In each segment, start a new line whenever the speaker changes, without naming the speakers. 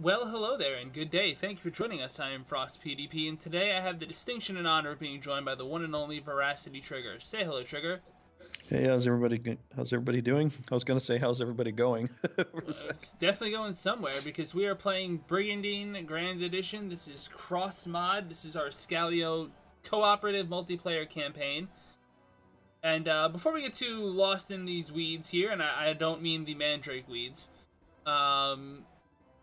Well, hello there, and good day. Thank you for joining us. I am FrostPDP, and today I have the distinction and honor of being joined by the one and only VeracityTrigger. Say hello, Trigger.
Hey, how's everybody doing? I was gonna say how's everybody going for a sec.
It's definitely going somewhere because we are playing Brigandine Grand Edition. This is cross mod. This is our Scalio cooperative multiplayer campaign. And before we get too lost in these weeds here, and I don't mean the Mandrake weeds, um,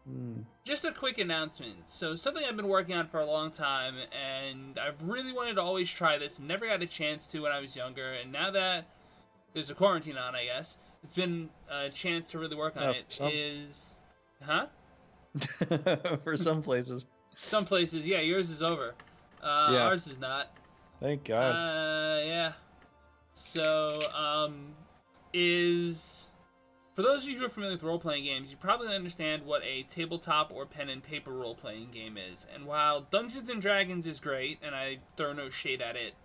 Hmm.
just a quick announcement. So, something I've been working on for a long time, and I've really wanted to always try this. Never got a chance to when I was younger, and now that there's a quarantine on, I guess, it's been a chance to really work on it.
Some
Huh?
for some places.
Some places, yeah, yours is over.
Yeah,
Ours is not.
thank God.
Yeah. So, is for those of you who are familiar with role-playing games, you probably understand what a tabletop or pen and paper role-playing game is. And while Dungeons and Dragons is great, and I throw no shade at it,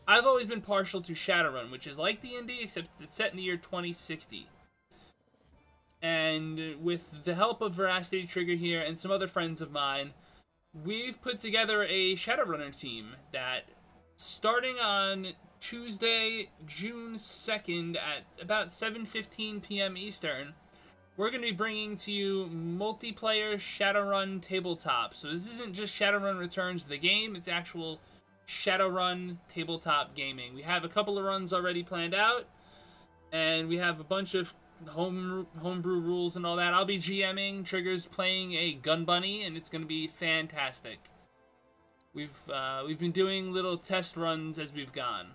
I've always been partial to Shadowrun, which is like D&D, except it's set in the year 2060. And with the help of VeracityTrigger here and some other friends of mine, we've put together a Shadowrunner team that, starting on Tuesday, June 2nd at about 7:15 p.m. Eastern, we're going to be bringing to you multiplayer Shadowrun tabletop. So this isn't just Shadowrun Returns the game, it's actual Shadowrun tabletop gaming. We have a couple of runs already planned out, and we have a bunch of homebrew rules and all that. I'll be GMing, Trigger's playing a gun bunny, and it's going to be fantastic. We've been doing little test runs as we've gone.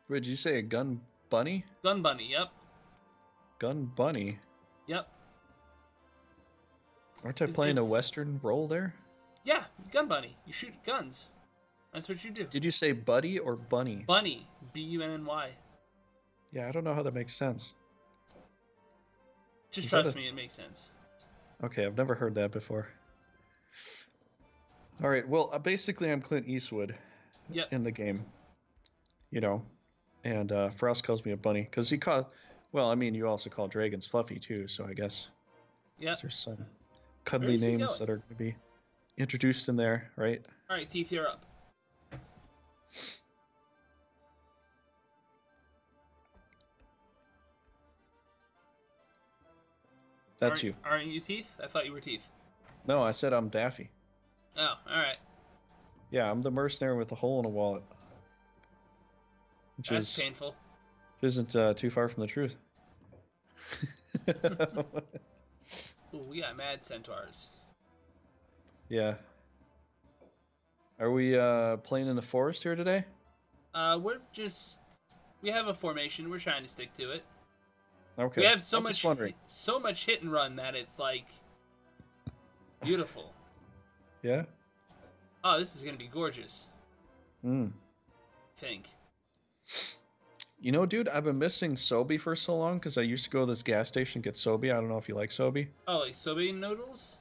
Wait, did you say a gun bunny?
Gun bunny, yep.
Gun bunny?
Yep.
Aren't I playing a Western role there?
Yeah, gun bunny. You shoot guns. That's what you do.
Did you say buddy or bunny?
Bunny. B-U-N-N-Y.
Yeah, I don't know how that makes sense.
Just
Is that
trust me, it makes sense.
Okay, I've never heard that before. All right, well, basically I'm Clint Eastwood
Yep.
in the game, you know, and Frost calls me a bunny because he called. Well, I mean, you also call dragons fluffy too, so I guess
Yep.
there's some cuddly
Where's he
names
going?
that are going to be introduced in there, right?
Alright, Teeth, you're up.
That's you.
Aren't you Teeth? I thought you were Teeth.
No, I said I'm Daffy.
Oh, alright.
Yeah, I'm the mercenary with a hole in a wallet, which
That's painful.
isn't too far from the truth.
Ooh, we got mad centaurs.
Yeah. Are we playing in the forest here today?
We have a formation. We're trying to stick to it.
Okay.
We have so
I'm
much,
just wondering.
so much hit and run that it's like beautiful.
Yeah.
Oh, this is gonna be gorgeous.
Hmm.
I think.
You know, dude, I've been missing Sobe for so long because I used to go to this gas station and get Sobe. I don't know if you like Sobe.
Oh, like soba noodles?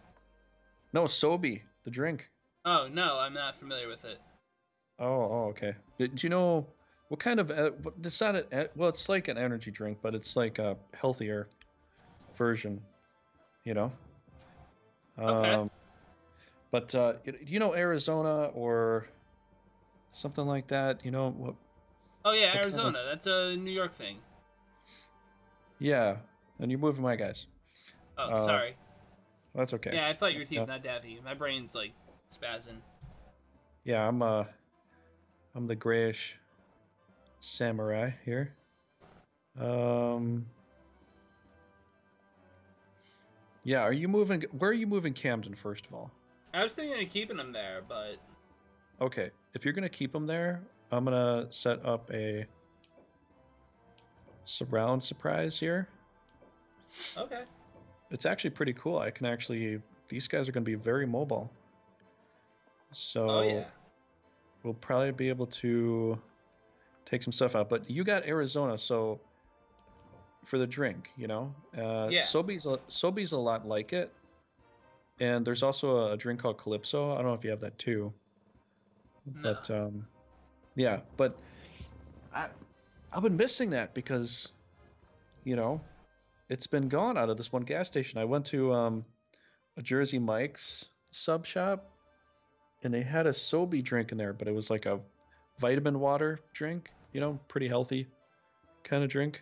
No, Sobe, the drink.
Oh no, I'm not familiar with it.
Oh, okay. Do you know what kind of? It's not well, it's like an energy drink, but it's like a healthier version. You know.
Okay.
But you know, Arizona or something like that. You know what?
Oh yeah,
What kind of?
Arizona. That's a New York thing.
Yeah, and you're moving my guys.
Oh,
Uh,
sorry.
that's okay.
Yeah, I thought you were Teeth,
Yeah,
not Daffy. My brain's like spazzing.
yeah, I'm the grayish samurai here. Um, yeah, are you moving? Where are you moving Camden first of all?
I was thinking of keeping them there, but
Okay, if you're gonna keep them there, I'm gonna set up a surround surprise here.
okay.
It's actually pretty cool. I can actually, these guys are gonna be very mobile,
Oh
so
yeah.
we'll probably be able to take some stuff out. But you got Arizona, so for the drink, you know,
Yeah.
Sobe's a lot like it, and there's also a drink called Calypso. I don't know if you have that too,
No.
but yeah. But I I've been missing that because you know it's been gone out of this one gas station. I went to a Jersey Mike's sub shop, and they had a Sobe drink in there, but it was like a vitamin water drink, you know, pretty healthy kind of drink.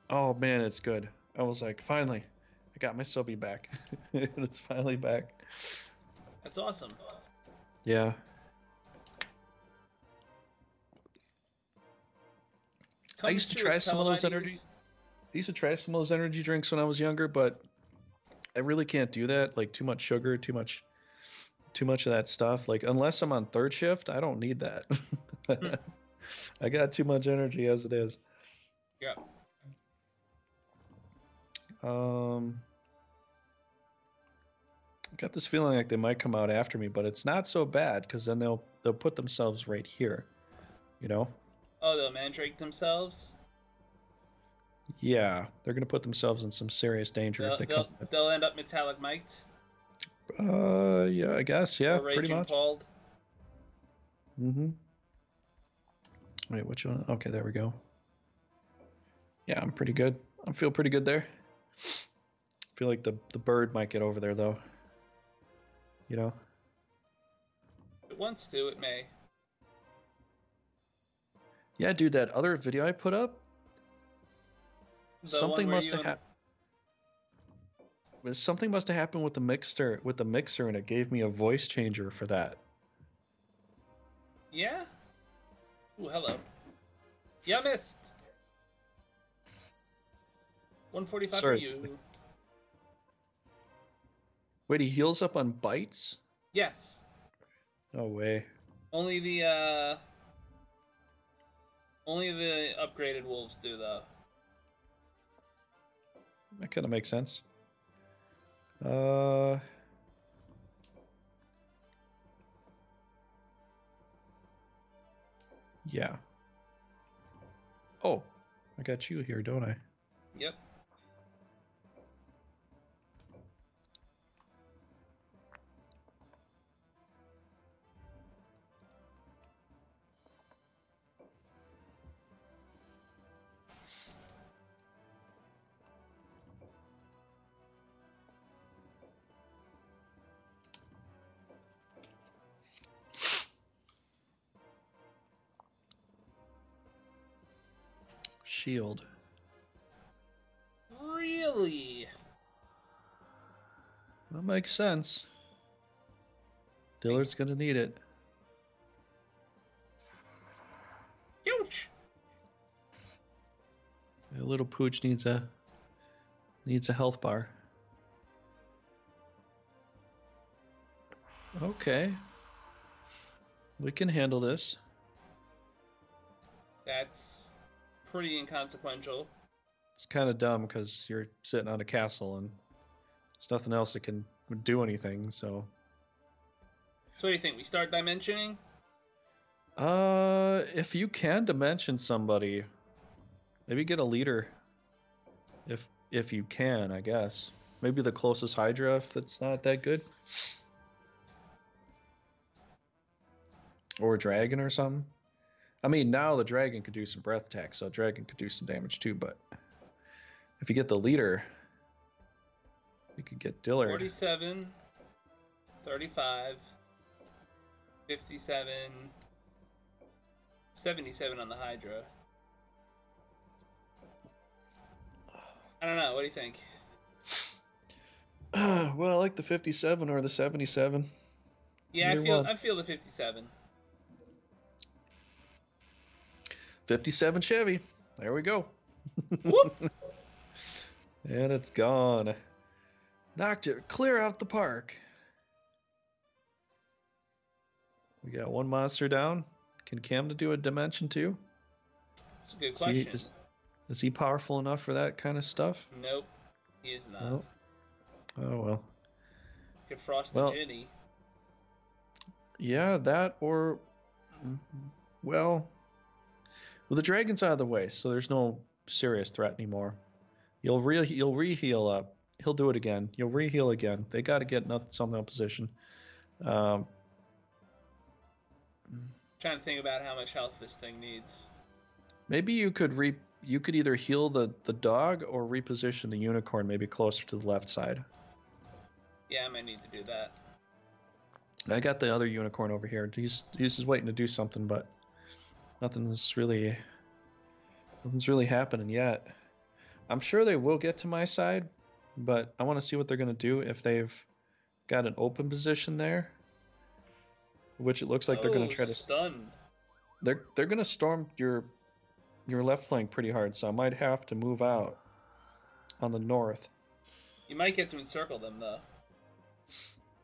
Oh man, it's good. I was like, finally, I got my Sobe back. It's finally back.
That's awesome.
Yeah. I used to try some of those energy. I used to try some of those energy drinks when I was younger, but I really can't do that. Like too much sugar, too much of that stuff. Like unless I'm on third shift, I don't need that. I got too much energy as it is.
Yeah.
Got this feeling like they might come out after me, but it's not so bad because then they'll put themselves right here, you know?
Oh, they'll mandrake themselves?
Yeah, they're gonna put themselves in some serious danger if they come.
They'll end up metallic mic'd?
Yeah, I guess, yeah,
or
pretty much.
Pauled?
Mm-hmm. Wait, which one? Okay, there we go. Yeah, I'm pretty good. I feel pretty good there. I feel like the bird might get over there though. You know?
If it wants to, it may.
Yeah, dude, that other video I put up, something must have happened. Something must have happened with the mixer, and it gave me a voice changer for that.
Yeah? Ooh, hello. Yeah, missed. 145 for you.
Wait, he heals up on bites?
Yes.
No way.
Only the upgraded wolves do, though.
That kind of makes sense. Yeah. Oh, I got you here, don't I?
Yep.
Shield.
Really?
That makes sense. Dillard's gonna need it.
Huge.
A little pooch needs a health bar. Okay. We can handle this.
That's pretty inconsequential.
It's kind of dumb because you're sitting on a castle and there's nothing else that can do anything, so...
So what do you think? We start dimensioning?
If you can dimension somebody, maybe get a leader. If you can, I guess. Maybe the closest Hydra if it's not that good. Or a dragon or something. I mean, now the dragon could do some breath attack, so a dragon could do some damage too, but if you get the leader, you could get Dillard.
47, 35, 57, 77 on the Hydra. I don't know, what do you think?
Well, I like the 57 or the 77.
Yeah, I feel the 57.
57 Chevy. There we go.
Whoop.
And it's gone. Knocked it clear out the park. We got one monster down. Can Camden do a dimension too?
That's a good question.
Is he powerful enough for that kind of stuff?
Nope. He is not.
Oh, well.
Could frost the Ginny.
Yeah, that or... Well, the dragon's out of the way, so there's no serious threat anymore. You'll re-heal up. He'll do it again. You'll re-heal again. They got to get something in position.
Trying to think about how much health this thing needs.
Maybe you could either heal the dog or reposition the unicorn maybe closer to the left side.
Yeah, I might need to do that.
I got the other unicorn over here. He's just waiting to do something, but nothing's really happening yet. I'm sure they will get to my side, but I want to see what they're going to do if they've got an open position there, which it looks like they're going to try to
stun.
They're going to storm your left flank pretty hard, so I might have to move out on the north.
You might get to encircle them though.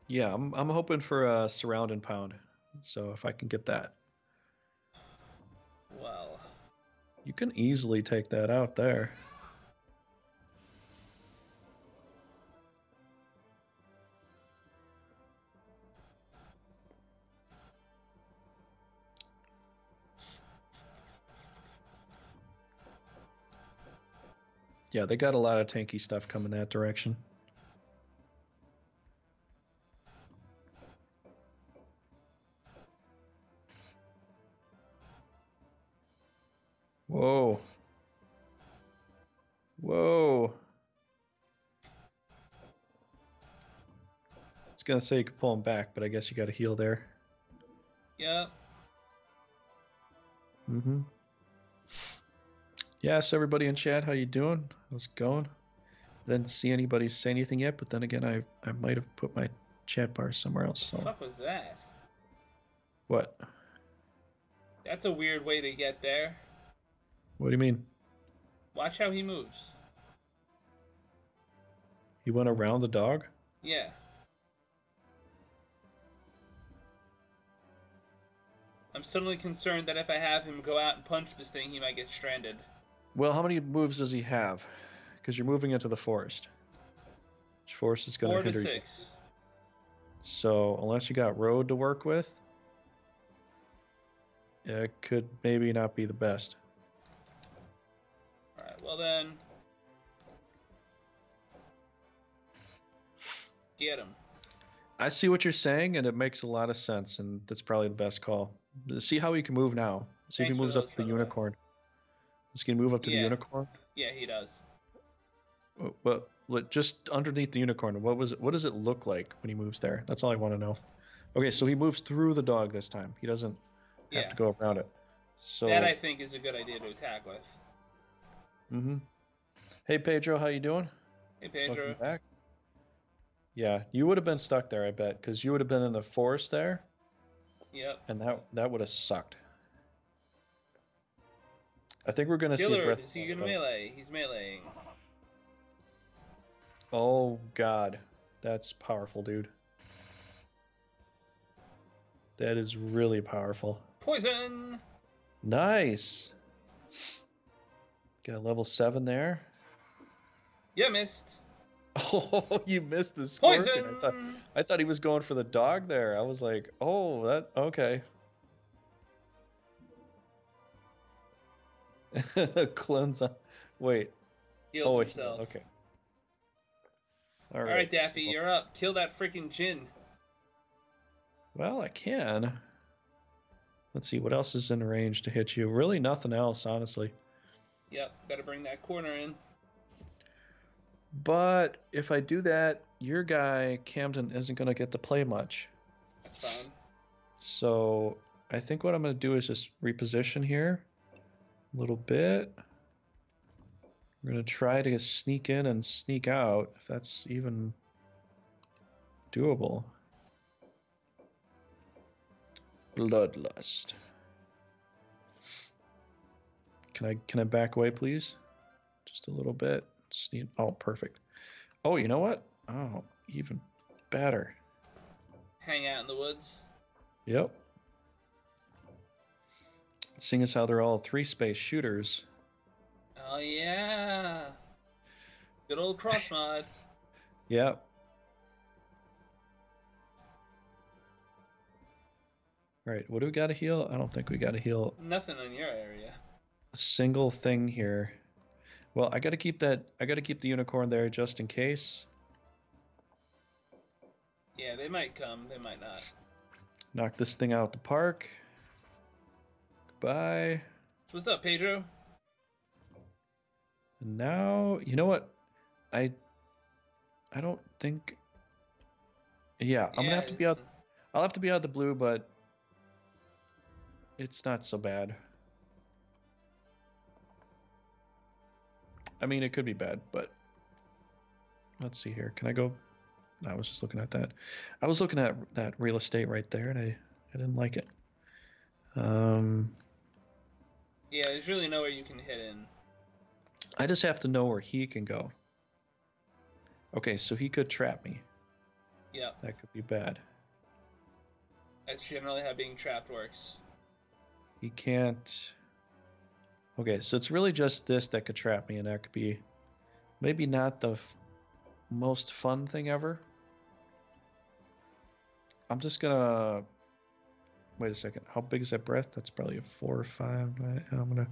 Yeah, I'm hoping for a surround and pound. So if I can get that.
Well,
you can easily take that out there. Yeah, they got a lot of tanky stuff coming that direction. Whoa. Whoa. I was going to say you could pull him back, but I guess you got to heal there.
Yep.
Mm-hmm. Yes, everybody in chat, how you doing? How's it going? I didn't see anybody say anything yet, but then again, I might have put my chat bar somewhere else. So.
What the fuck was that?
What?
That's a weird way to get there.
What do you mean?
Watch how he moves.
He went around the dog?
Yeah. I'm suddenly concerned that if I have him go out and punch this thing, he might get stranded.
Well, how many moves does he have? Because you're moving into the forest. Which forest is going to hinder you? 4 to 6. So, unless you got road to work with, it could maybe not be the best.
Alright, well then... Get him.
I see what you're saying, and it makes a lot of sense, and that's probably the best call. See how he can move now. See if he moves up to the unicorn. Is he going to move up to the unicorn?
Yeah, he does.
But just underneath the unicorn, what does it look like when he moves there? That's all I want to know. Okay, so he moves through the dog this time. He doesn't have to go around it. So
that I think is a good idea to attack with.
Mm-hmm. Hey Pedro, how you doing?
Hey Pedro.
Welcome back. Yeah, you would have been stuck there, I bet, because you would have been in the forest there.
Yep.
And that would have sucked. I think we're gonna see a breath.
Is he gonna melee? He's meleeing.
Oh god, that's powerful, dude. That is really powerful.
Poison.
Nice. Got level 7 there.
Yeah, missed.
Oh, you missed the scorpion.
Poison.
I thought he was going for the dog there. I was like, oh, that okay. Cleanse on. Wait.
Healed himself.
Okay.
All right, Daffy, you're up. Kill that freaking Jin.
Well, I can. Let's see what else is in range to hit you. Really, nothing else, honestly.
Yep, gotta bring that corner in.
But if I do that, your guy Camden isn't gonna get to play much.
That's fine.
So I think what I'm gonna do is just reposition here a little bit. We're going to try to sneak in and sneak out, if that's even doable. Bloodlust. Can I back away, please? Just a little bit. Oh, perfect. Oh, you know what? Oh, even better.
Hang out in the woods?
Yep. Seeing as how they're all 3-space shooters.
Oh yeah, good old cross mod.
Yep. Right, what do we got to heal? I don't think we got to heal.
Nothing in your area.
A single thing here. Well, I got to keep that. I got to keep the unicorn there just in case.
Yeah, they might come. They might not.
Knock this thing out the park. Goodbye.
What's up, Pedro?
Now, you know what? I don't think Yeah, I'm gonna
Yeah,
have to be out. I'll have to be out of the blue, but it's not so bad. I mean, it could be bad, but let's see here. Can I go? No, I was just looking at that. I was looking at that real estate right there, and I didn't like it.
Yeah, there's really nowhere you can hit in.
I just have to know where he can go. Okay, so he could trap me.
Yep.
That could be bad.
That's generally how being trapped works.
He can't... Okay, so it's really just this that could trap me, and that could be maybe not the most fun thing ever. I'm just gonna... Wait a second. How big is that breath? That's probably a 4 or 5. I'm gonna...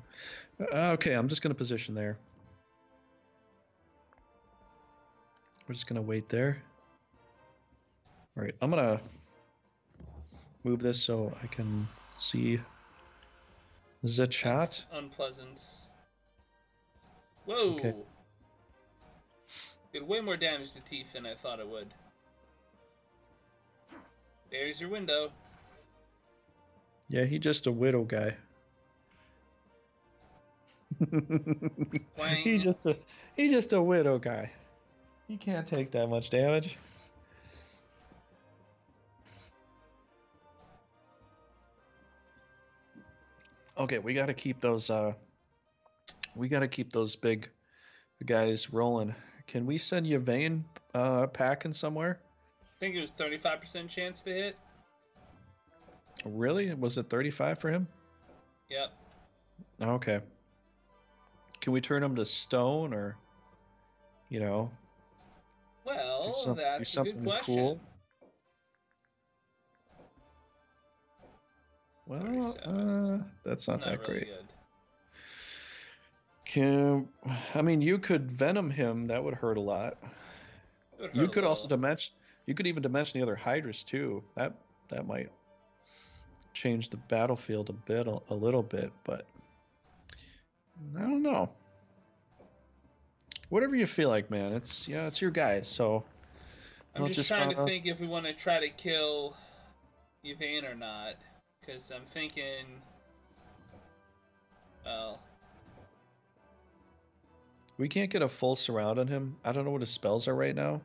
Okay, I'm just gonna position there. We're just gonna wait there. All right, I'm gonna move this so I can see the chat.
That's unpleasant. Whoa!
Okay.
Did way more damage to teeth than I thought it would. There's your window.
Yeah, he's just a widow guy. he's just a widow guy. He can't take that much damage. Okay, we got to keep those big guys rolling. Can we send you Vayne packing somewhere?
I think it was 35% chance to hit.
Really? Was it 35 for him?
Yep.
Okay. Can we turn him to stone, or, you know?
Well, that's a good question. Cool.
Well, that's not that
really
great. Good. I mean, you could venom him. That would hurt a lot. You could also dimension. You could even dimension the other Hydras too. That might change the battlefield a little bit, but I don't know. Whatever you feel like, man. It's your guys. So
I'm just trying to think if we want to try to kill Yvain or not, because I'm thinking, well,
we can't get a full surround on him. I don't know what his spells are right now.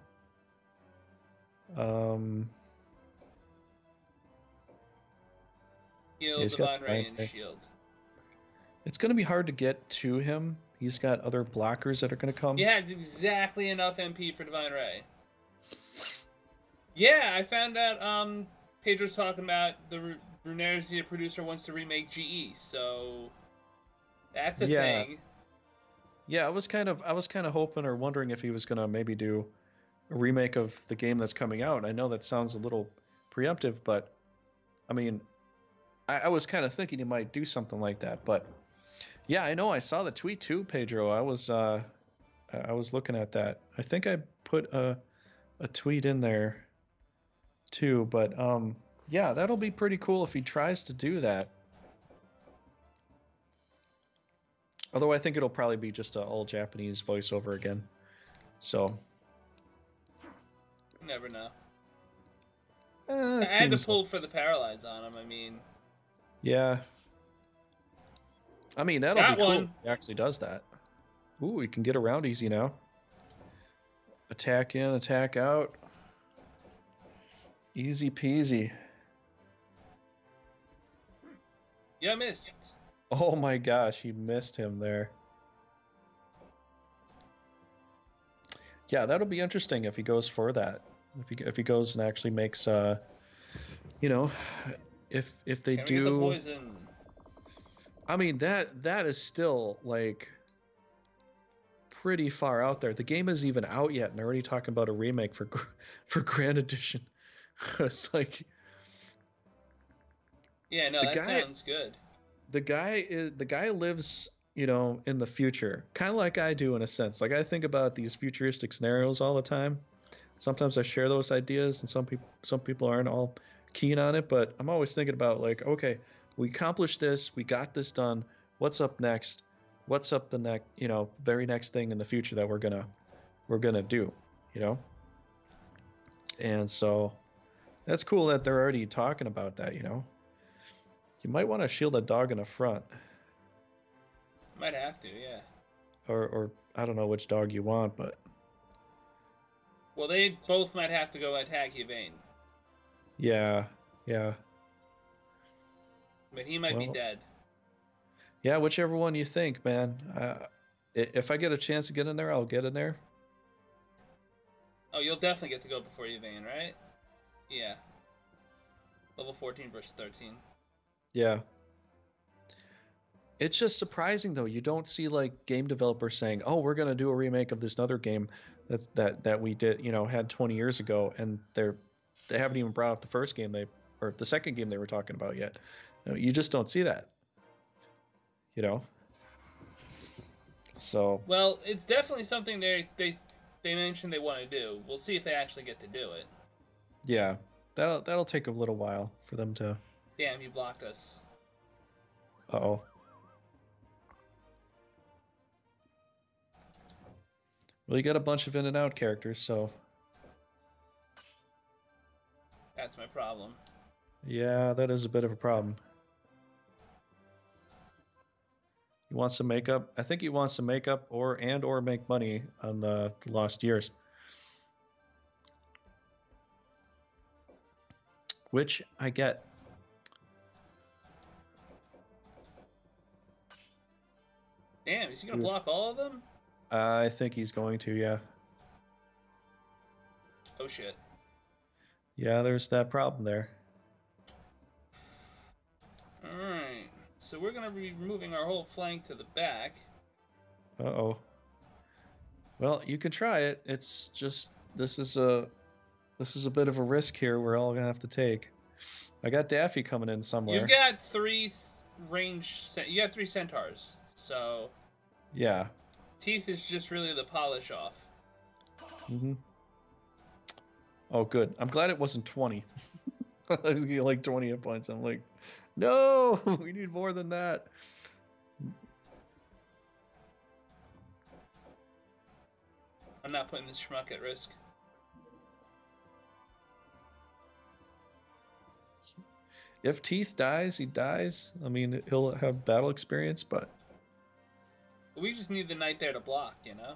Heal, Divine Ray, and Shield.
It's going to be hard to get to him. He's got other blockers that are going to come.
Yeah, it's exactly enough MP for Divine Ray. Yeah, I found out Pedro's talking about the Veracity producer wants to remake GE, so that's a thing.
Yeah, I was kind of hoping or wondering if he was going to maybe do a remake of the game that's coming out. I know that sounds a little preemptive, but I mean, I was kind of thinking he might do something like that. But yeah, I know I saw the tweet too, Pedro. I was looking at that. I think I put a tweet in there too, but yeah, that'll be pretty cool if he tries to do that. Although I think it'll probably be just an all Japanese voiceover again. So
you never know. I had to pull for the paralyze on him. I mean,
yeah. I mean, that'll be cool. He actually does that. Ooh, we can get around easy now. Attack in, attack out. Easy peasy.
Yeah, missed.
Oh my gosh, he missed him there. Yeah, that'll be interesting if he goes for that. If he goes and actually makes you know, if they
Can we
do
get the poison?
I mean, that is still like pretty far out there. The game isn't even out yet, and they're already talking about a remake for Grand Edition. It's like,
yeah, no, that sounds good.
The guy lives, you know, in the future, kind of like I do in a sense. Like I think about these futuristic scenarios all the time. Sometimes I share those ideas, and some people aren't all keen on it, but I'm always thinking about like, okay, we accomplished this, we got this done. What's up next? What's up the next, you know, very next thing in the future that we're gonna do, you know? And so That's cool that they're already talking about that, you know? You might want to shield a dog in the front.
Might have to, yeah.
Or I don't know which dog you want, but...
Well, they both might have to go attack Yvain.
Yeah, yeah.
But he might be dead.
Yeah, whichever one you think, man. If I get a chance to get in there, I'll get in there.
Oh, you'll definitely get to go before Yvain, right? Yeah. Level 14 versus 13.
Yeah. It's just surprising though. You don't see like game developers saying, "Oh, we're gonna do a remake of this other game that we did, you know, had 20 years ago," and they haven't even brought up the first game or the second game they were talking about yet. You just don't see that. You know. So.
Well, it's definitely something they mentioned they want to do. We'll see if they actually get to do it.
Yeah, that'll take a little while for them to.
Damn, you blocked us.
Uh-oh. Well, you got a bunch of in and out characters, so.
That's my problem.
Yeah, that is a bit of a problem. He wants to make up. I think he wants to make up or make money on the lost years. Which I get.
Damn, is he gonna block all of them?
I think he's going to, yeah.
Oh shit.
Yeah, there's that problem there.
Alright. So we're gonna be moving our whole flank to the back.
Uh-oh. Well, you can try it. It's just this is a bit of a risk here we're all gonna have to take. I got Daffy coming in somewhere.
You've got three you got 3 centaurs, so
yeah.
Teeth is just really the polish off.
Mm-hmm. Oh, good. I'm glad it wasn't 20. I was getting like 20 hit points. I'm like, no, we need more than that.
I'm not putting this schmuck at risk.
If Teeth dies, he dies. I mean, he'll have battle experience, but...
We just need the knight there to block, you know?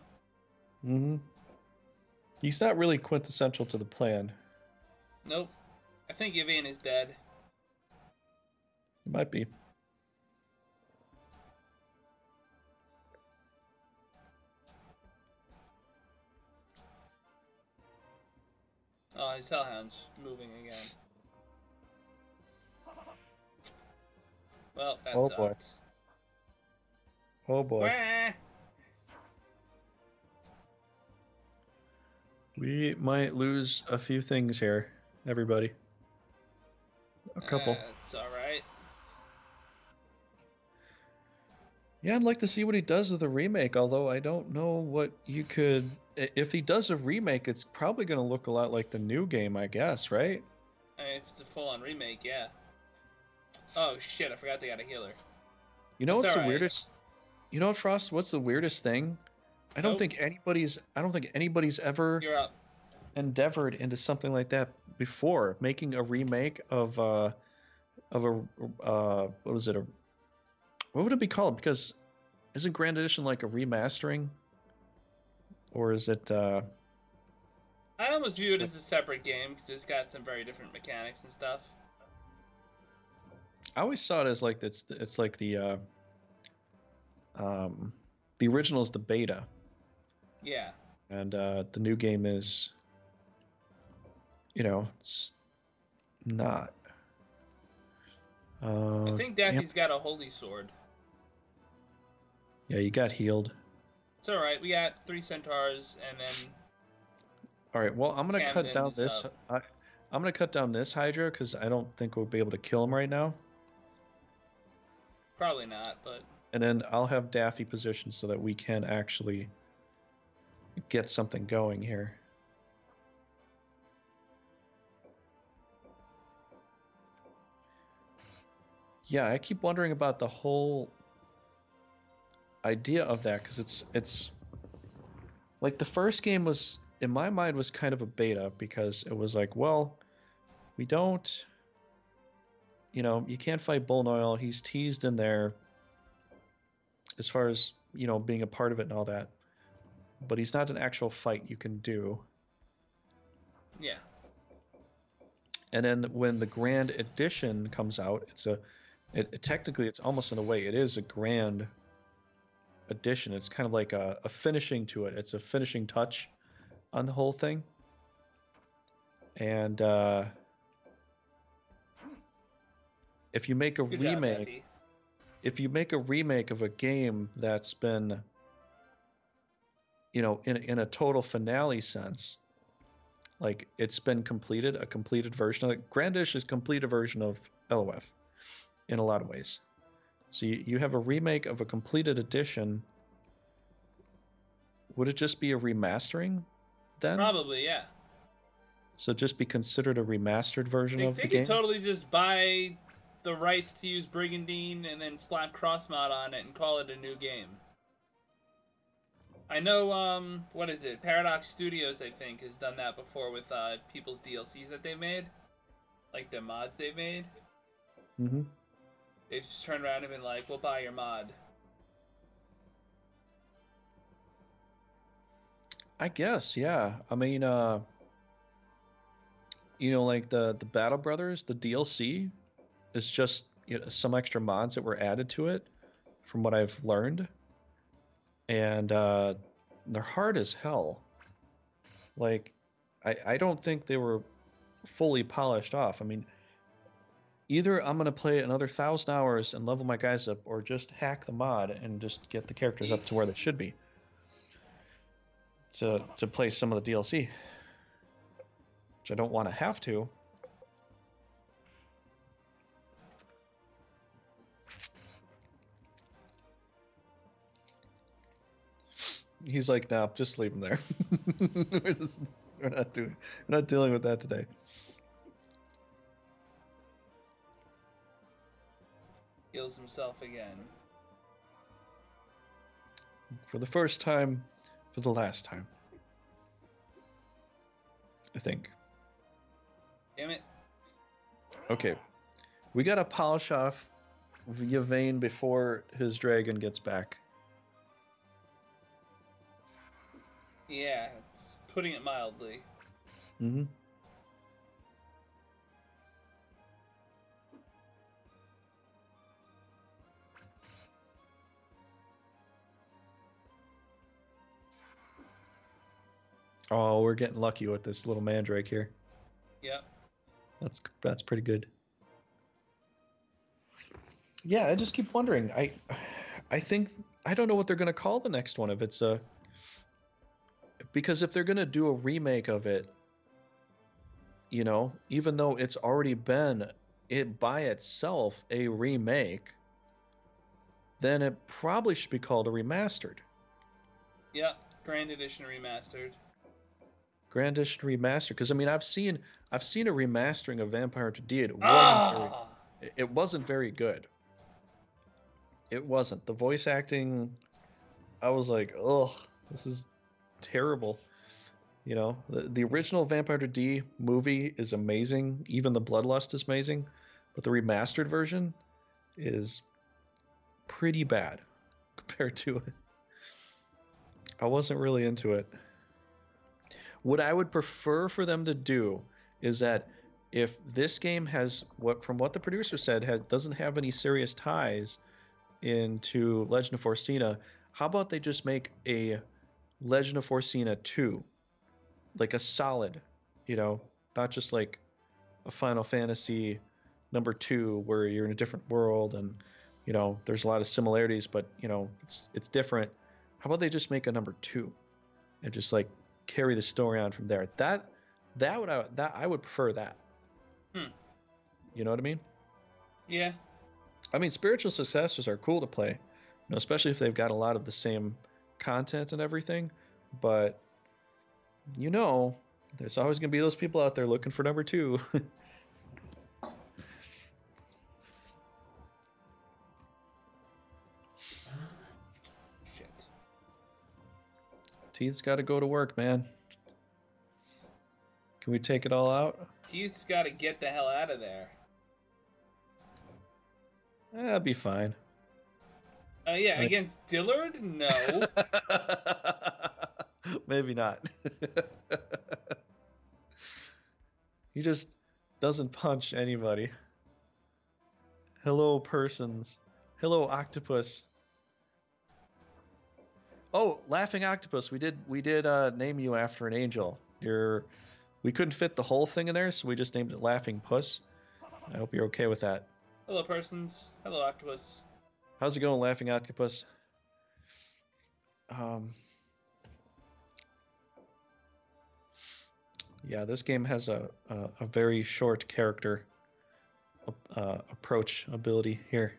Mm-hmm. He's not really quintessential to the plan.
Nope. I think Yvain is dead.
It might be.
Oh, his Hellhound's moving again. Well, that sucked.
Boy. Oh boy.
Wah!
We might lose a few things here, everybody. A couple.
That's alright.
Yeah, I'd like to see what he does with the remake, although I don't know what you could... If he does a remake, it's probably going to look a lot like the new game, I guess, right?
I mean, if it's a full-on remake, yeah. Oh, shit, I forgot they got a healer.
You know what's the weirdest... You know what, Frost? What's the weirdest thing? I don't think anybody's ever endeavored into something like that before, making a remake of a what was it? What would it be called? Because isn't Grand Edition like a remastering? Or is it
I almost view it as a separate game because it's got some very different mechanics and stuff.
I always saw it as like it's like the original is the beta.
Yeah.
And the new game is, you know, it's not.
I think Daffy's got a holy sword.
Yeah, you got healed.
It's alright, we got 3 centaurs and then...
Alright, well, I'm going to cut down this... I'm going to cut down this Hydra because I don't think we'll be able to kill him right now.
Probably not, but...
And then I'll have Daffy positioned so that we can actually get something going here. Yeah, I keep wondering about the whole idea of that because it's like the first game was, in my mind, was kind of a beta because it was like, well, We don't, you know, you can't fight Bull Noil. He's teased in there as far as, you know, being a part of it and all that. But he's not an actual fight you can do.
Yeah.
And then when the Grand Edition comes out, technically it's almost in a way, it is a Grand Edition. It's kind of like a finishing to it. It's a finishing touch on the whole thing. And if you make a remake, if you make a remake of a game that's been, you know, in a total finale sense, like it's been completed, a completed version of it. Grand Edition is a completed version of LOF in a lot of ways. So you have a remake of a completed edition. Would it just be a remastering then?
Probably, yeah.
So just be considered a remastered version of the game?
They could totally just buy the rights to use Brigandine and then slap cross-mod on it and call it a new game. I know, what is it? Paradox Studios, I think, has done that before with people's DLCs that they've made. Like the mods they've made.
Mm-hmm.
They've just turned around and been like, we'll buy your mod.
I guess, yeah. I mean, you know, like the Battle Brothers, the DLC is just, you know, some extra mods that were added to it, from what I've learned, and they're hard as hell. Like, I don't think they were fully polished off. I mean, either I'm gonna play another 1,000 hours and level my guys up, or just hack the mod and just get the characters up to where they should be to play some of the DLC, which I don't want to have to. He's like, nah, just leave him there. we're not dealing with that today.
Heals himself again.
For the first time, for the last time. I think.
Damn it.
Okay. We gotta polish off Yvain before his dragon gets back.
Yeah, it's putting it mildly.
Mm-hmm. Oh, we're getting lucky with this little mandrake here.
Yep.
That's pretty good. Yeah, I just keep wondering. I think I don't know what they're gonna call the next one, if it's a, because if they're gonna do a remake of it, you know, even though it's already been it by itself a remake, then it probably should be called a remastered.
Yep, Grand Edition Remastered.
Grand Edition Remastered, because I mean I've seen a remastering of Vampire Hunter D. It wasn't very good. It wasn't. The voice acting, I was like, oh, this is terrible. You know, the original Vampire Hunter D movie is amazing. Even the Bloodlust is amazing, but the remastered version is pretty bad compared to it. I wasn't really into it. What I would prefer for them to do is that if this game has, from what the producer said, doesn't have any serious ties into Legend of Forcina, how about they just make a Legend of Forcina 2? Like a solid, you know, not just like a Final Fantasy number 2 where you're in a different world and, you know, there's a lot of similarities, but, you know, it's different. How about they just make a number 2 and just like carry the story on from there? I would prefer that. You know what I mean?
Yeah.
I mean, spiritual successors are cool to play, you know, especially if they've got a lot of the same content and everything. But, you know, there's always going to be those people out there looking for number 2.
Shit.
Teeth's got to go to work, man. Can we take it all out?
Keith's got to get the hell out of there.
That'll be fine.
Yeah, against Dillard? No.
Maybe not. He just doesn't punch anybody. Hello, persons. Hello, octopus. Oh, laughing octopus. We did name you after an angel. We couldn't fit the whole thing in there, so we just named it Laughing Puss. I hope you're okay with that.
Hello, persons. Hello, octopus.
How's it going, laughing octopus? Yeah, this game has a very short character approach ability here.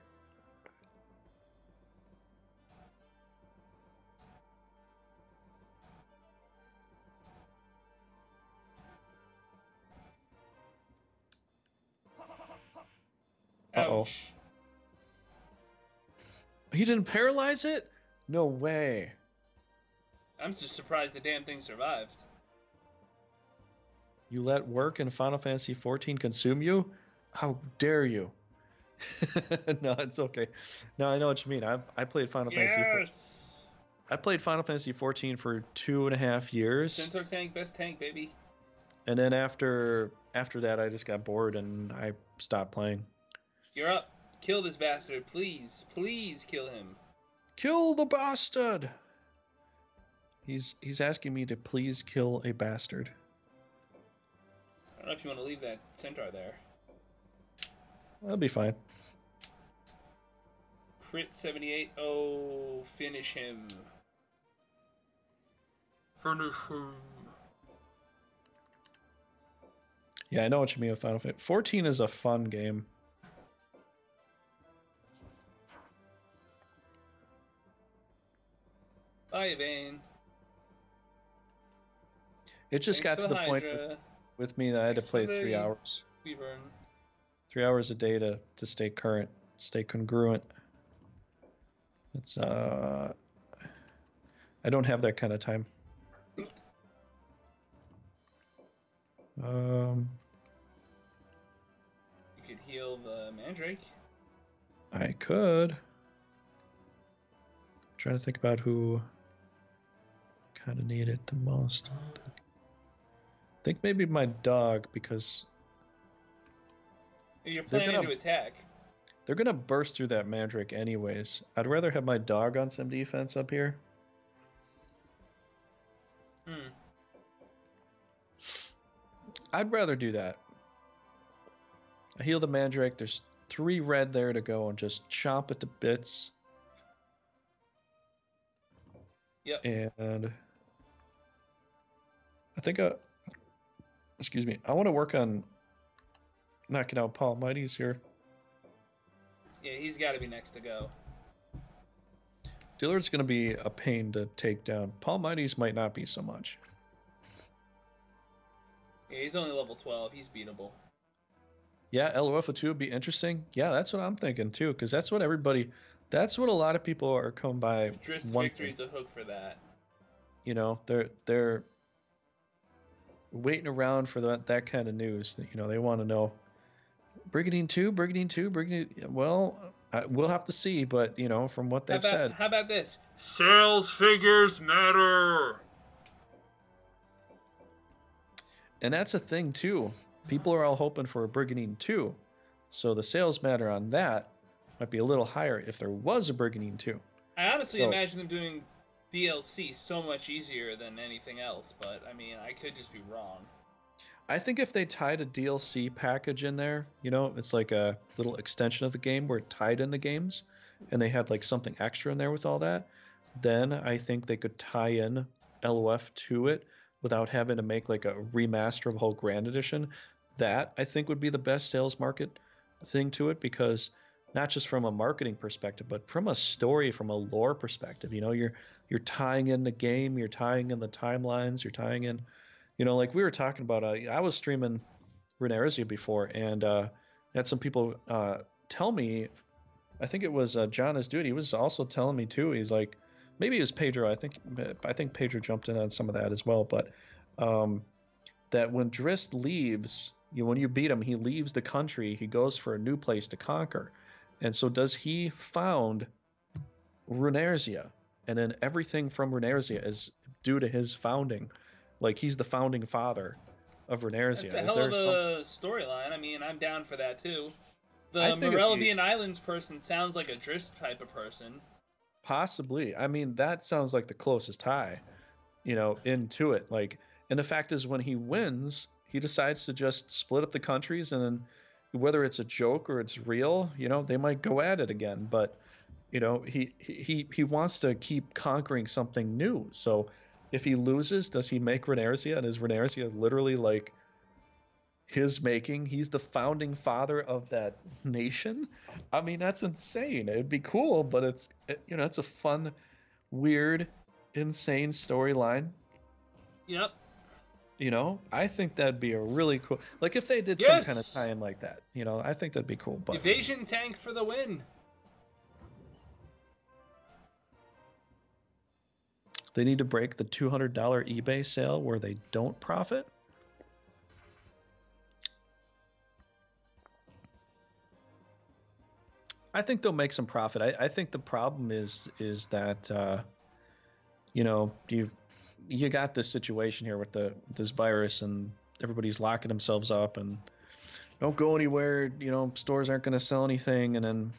Uh-oh. He didn't paralyze it? No way.
I'm just surprised the damn thing survived.
You let work in Final Fantasy XIV consume you? How dare you? No, it's okay. No, I know what you mean. I played Final Fantasy XIV. I played Final Fantasy XIV for 2.5 years.
Centaur tank, best tank, baby.
And then after that, I just got bored and I stopped playing.
You're up. Kill this bastard, please. Please kill him.
Kill the bastard! He's asking me to please kill a bastard.
I don't know if you want to leave that centaur there.
That'll be fine.
Crit 78. Oh, finish him. Finish him.
Yeah, I know what you mean with Final Fantasy. 14 is a fun game.
Bye, Vane.
It just got to the point with me that I had to play 3 hours. 3 hours a day to stay current, stay congruent. It's I don't have that kind of time.
You could heal the Mandrake.
I could. I'm trying to think about who kind of need it the most. I think maybe my dog, because
you're planning to attack.
They're gonna burst through that Mandrake anyways. I'd rather have my dog on some defense up here. I'd rather do that. I heal the Mandrake. There's 3 red there to go and just chomp it to bits.
Yep.
And I think excuse me, I want to work on knocking out Paul Mighty's here.
Yeah, he's got to be next to go.
Dillard's going to be a pain to take down. Paul Mighty's might not be so much.
Yeah, he's only level 12. He's beatable.
Yeah, LOF2 would be interesting. Yeah, that's what I'm thinking too, because that's what a lot of people are come by.
Drift's Victory's a hook for that.
You know, they're waiting around for that kind of news. That, you know, they want to know. Brigandine 2, Brigandine. Well, we'll have to see, but you know, from what they've said.
How about this? Sales figures matter.
And that's a thing too. People are all hoping for a Brigandine 2, so the sales matter on that might be a little higher if there was a Brigandine 2.
I honestly imagine them doing DLC so much easier than anything else, but I mean, I could just be wrong.
I think if they tied a DLC package in there, you know, it's like a little extension of the game where it tied in the games, and they had like something extra in there with all that, then I think they could tie in LOF to it without having to make like a remaster of a whole Grand Edition. That, I think, would be the best sales market thing to it, because not just from a marketing perspective, but from a story, from a lore perspective. You know, you're tying in the game, you're tying in the timelines, you're tying in, you know, like we were talking about. I was streaming Veracity before, and had some people tell me, I think it was John is Dude. He was also telling me too. He's like, maybe it was Pedro. I think Pedro jumped in on some of that as well, but that when Drizzt leaves, when you beat him, he leaves the country. He goes for a new place to conquer. And so does he found Runerzia? And then everything from Runerzia is due to his founding. Like, he's the founding father of Runerzia.
That's a hell of a storyline. I mean, I'm down for that, too. The Morellian Islands person sounds like a Drizzt type of person.
Possibly. I mean, that sounds like the closest tie, into it. Like, and the fact is, when he wins, he decides to just split up the countries, and then whether it's a joke or it's real, they might go at it again. But, he wants to keep conquering something new. So if he loses, does he make Runerzia? And is Runerzia literally like his making? He's the founding father of that nation. I mean, that's insane. It'd be cool, but it's a fun, weird, insane storyline.
Yep.
I think that'd be a really cool, like, if they did some kind of tie-in like that. I think that'd be cool. But
Evasion tank for the win.
They need to break the $200 eBay sale where they don't profit. I think they'll make some profit. I think the problem is that you got this situation here with this virus, and everybody's locking themselves up and don't go anywhere. Stores aren't going to sell anything, and then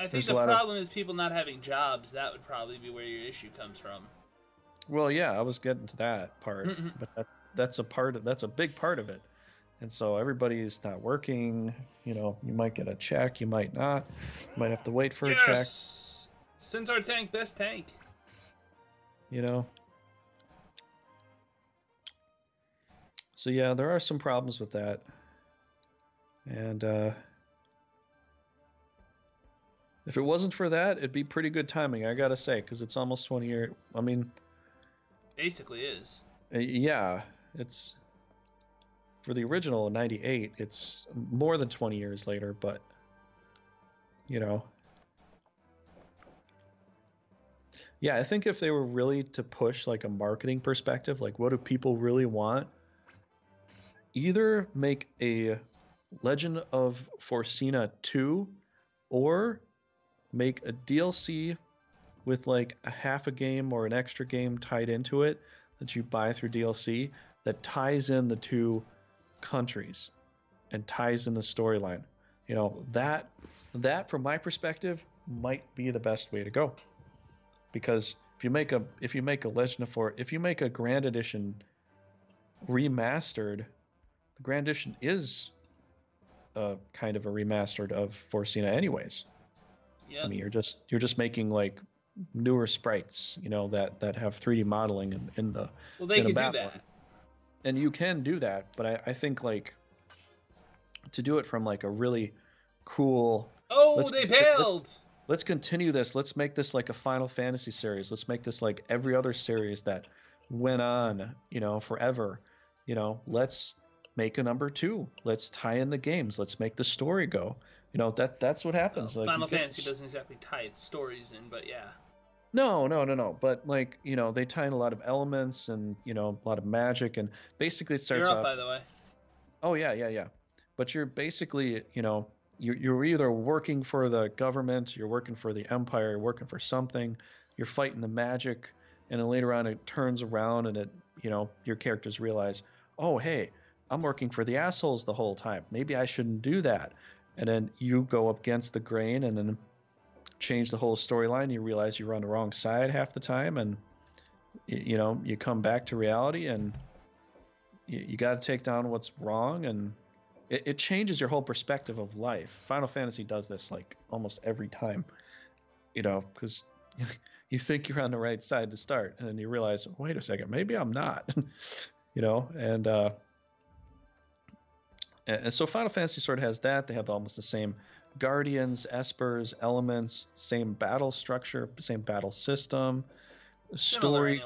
I think the problem is people not having jobs. That would probably be where your issue comes from.
Well, yeah, I was getting to that part, but that's a big part of it. And so everybody's not working. You might get a check, you might not. You might have to wait for a check.
Centaur tank, best tank.
So yeah, there are some problems with that. And if it wasn't for that, it'd be pretty good timing, I gotta say, because it's almost 20 years. I mean,
basically is.
Yeah, it's for the original in '98. It's more than 20 years later, but yeah, I think if they were really to push like a marketing perspective, like what do people really want? Either make a Legend of Forcina 2 or make a DLC with like a half a game or an extra game tied into it that you buy through DLC that ties in the two countries and ties in the storyline. That from my perspective might be the best way to go. Because if you make a Grand Edition remastered, the Grand Edition is kind of a remastered of Forcina anyways. Yep. I mean, you're just making like newer sprites, that have 3D modeling in the.
Well, they can do that.
And you can do that, but I think like to do it from like a really cool.
Oh, they bailed.
Let's continue this. Let's make this like a Final Fantasy series. Let's make this like every other series that went on, forever. Let's make a number 2. Let's tie in the games. Let's make the story go. That's what happens.
Well, Final Fantasy doesn't exactly tie its stories in, but yeah.
No. But like, they tie in a lot of elements and, a lot of magic, and basically it starts
off. You're up,
off,
by the way.
Oh yeah. But you're basically, you're either working for the government, you're working for the Empire, you're working for something, you're fighting the magic, and then later on it turns around and it, your characters realize, oh, hey, I'm working for the assholes the whole time. Maybe I shouldn't do that. And then you go up against the grain and then change the whole storyline. You realize you're on the wrong side half the time, and you come back to reality, and you got to take down what's wrong, and it changes your whole perspective of life. Final Fantasy does this like almost every time, because you think you're on the right side to start, and then you realize, wait a second, maybe I'm not, and so Final Fantasy sort of has that. They have almost the same guardians, espers, elements, same battle structure, same battle system. Story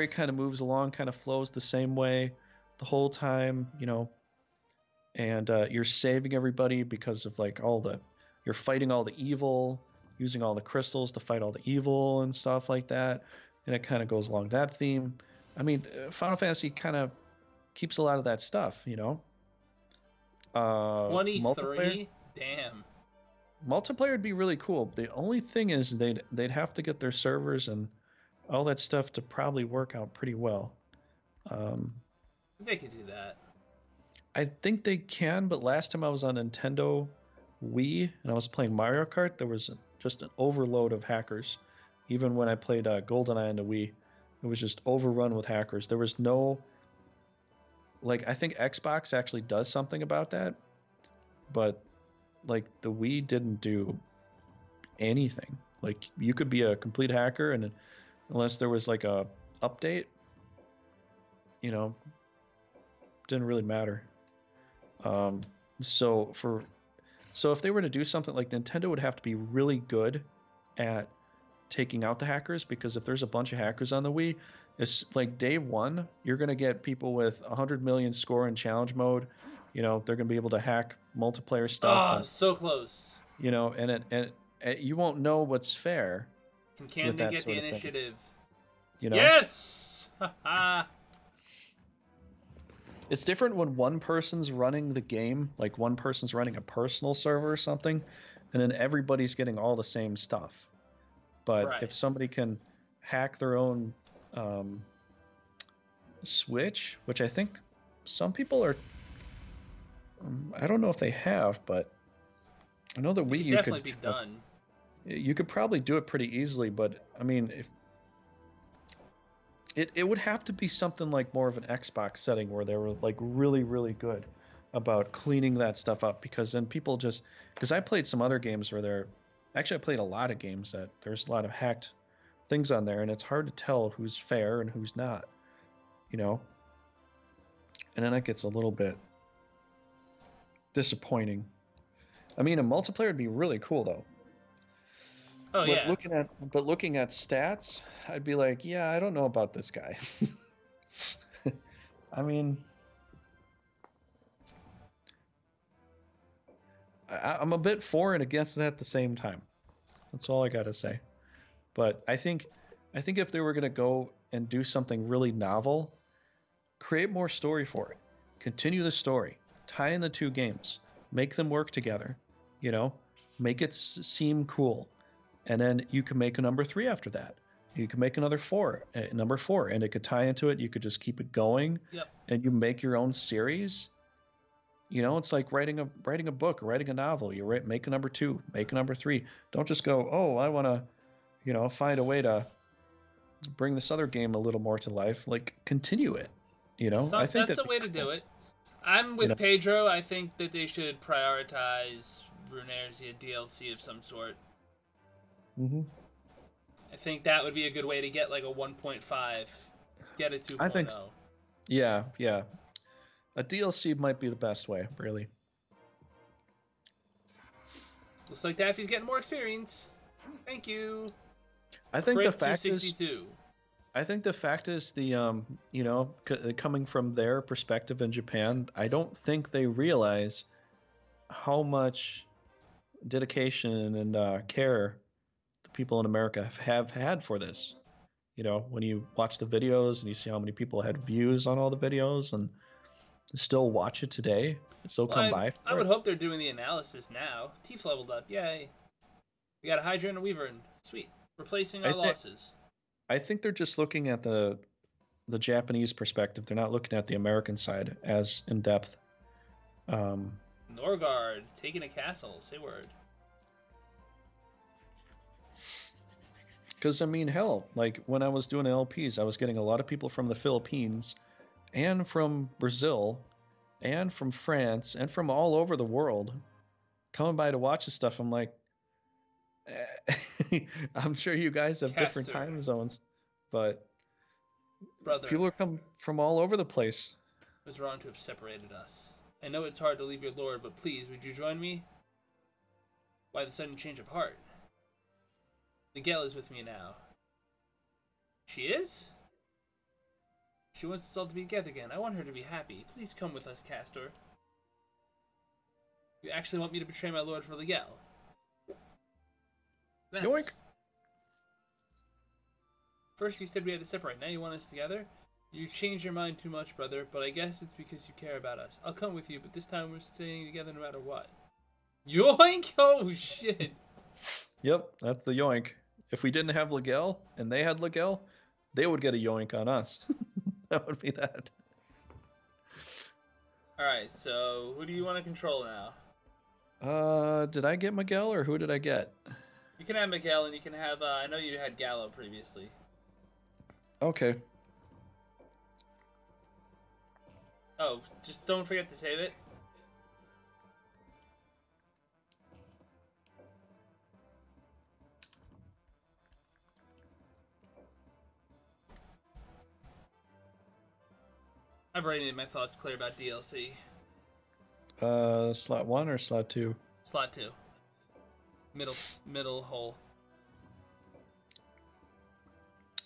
kind of moves along, kind of flows the same way the whole time, and you're saving everybody because of like you're fighting all the evil, using all the crystals to fight all the evil and stuff like that, and it kind of goes along that theme. I mean, Final Fantasy kind of keeps a lot of that stuff, you know.
23? Damn.
Multiplayer would be really cool. The only thing is they'd have to get their servers and all that stuff to probably work out pretty well.
They could do that.
I think they can, but last time I was on Nintendo Wii and I was playing Mario Kart, there was just an overload of hackers. Even when I played GoldenEye on the Wii, it was just overrun with hackers. There was no, like, I think Xbox actually does something about that, but like the Wii didn't do anything. Like you could be a complete hacker, and unless there was like a update, you know, didn't really matter. So if they were to do something, like Nintendo would have to be really good at taking out the hackers, because if there's a bunch of hackers on the Wii, it's like day one, you're going to get people with 100 million score in challenge mode. You know, they're going to be able to hack multiplayer stuff.
Oh, so close.
You know, and you won't know what's fair.
Can they get the initiative?
You know?
Yes!
It's different when one person's running the game, like one person's running a personal server or something, and then everybody's getting all the same stuff. But if somebody can hack their own Switch, which I think some people are, I don't know if they have, but I know the Wii U
definitely be done.
You could probably do it pretty easily, but I mean, if it would have to be something like more of an Xbox setting where they were like really, really good about cleaning that stuff up, because then people just, because I played some other games where I played a lot of games that there's a lot of hacked things on there, and it's hard to tell who's fair and who's not, you know? And then that gets a little bit disappointing. I mean, a multiplayer would be really cool though.
Oh,
but
yeah.
Looking at stats, I'd be like, yeah, I don't know about this guy. I mean, I'm a bit for and against it at the same time. That's all I gotta say. But I think if they were gonna go and do something really novel, create more story for it, continue the story, tie in the two games, make them work together, you know, make it seem cool. And then you can make a number 3 after that. You can make another number 4, and it could tie into it. You could just keep it going.
Yep. And
you make your own series. You know, it's like writing a book, writing a novel. You make a number 2, make a number 3. Don't just go, oh, I want to, you know, find a way to bring this other game a little more to life. Like, continue it. You know,
I think that's a way to do it. I'm with Pedro. I think that they should prioritize Runeter's DLC of some sort.
Mm-hmm.
I think that would be a good way to get like a 1.5, get a 2.0. I think so.
Yeah. A DLC might be the best way, really.
Looks like Daffy's getting more experience. Thank you.
I think the fact is the you know, coming from their perspective in Japan, I don't think they realize how much dedication and care people in America have had for this. You know, when you watch the videos and you see how many people had views on all the videos and still watch it today, still come by.
I would hope they're doing the analysis now. Teeth leveled up, yay! We got a Hydra and a Wyvern, sweet, replacing our losses.
I think they're just looking at the Japanese perspective. They're not looking at the American side as in depth.
Norgard taking a castle. Say word.
Because, I mean, hell, like, when I was doing LPs, I was getting a lot of people from the Philippines and from Brazil and from France and from all over the world coming by to watch this stuff. I'm like, I'm sure you guys have different time zones, but
brother,
people are coming from all over the place.
It was wrong to have separated us. I know it's hard to leave your lord, but please, would you join me? Why the sudden change of heart? Miguel is with me now. She is? She wants us all to be together again. I want her to be happy. Please come with us, Castor. You actually want me to betray my lord for Miguel? Yoink. First you said we had to separate. Now you want us together? You've changed your mind too much, brother, but I guess it's because you care about us. I'll come with you, but this time we're staying together no matter what. Yoink! Oh, shit.
Yep, that's the yoink. If we didn't have Legel and they had Legel, they would get a yoink on us. That would be that.
Alright, so who do you want to control now?
Did I get Miguel or who did I get?
You can have Miguel and you can have, I know you had Gallo previously.
Okay.
Oh, just don't forget to save it. I've already made my thoughts clear about DLC.
Slot 1 or slot 2?
Slot 2. Middle hole.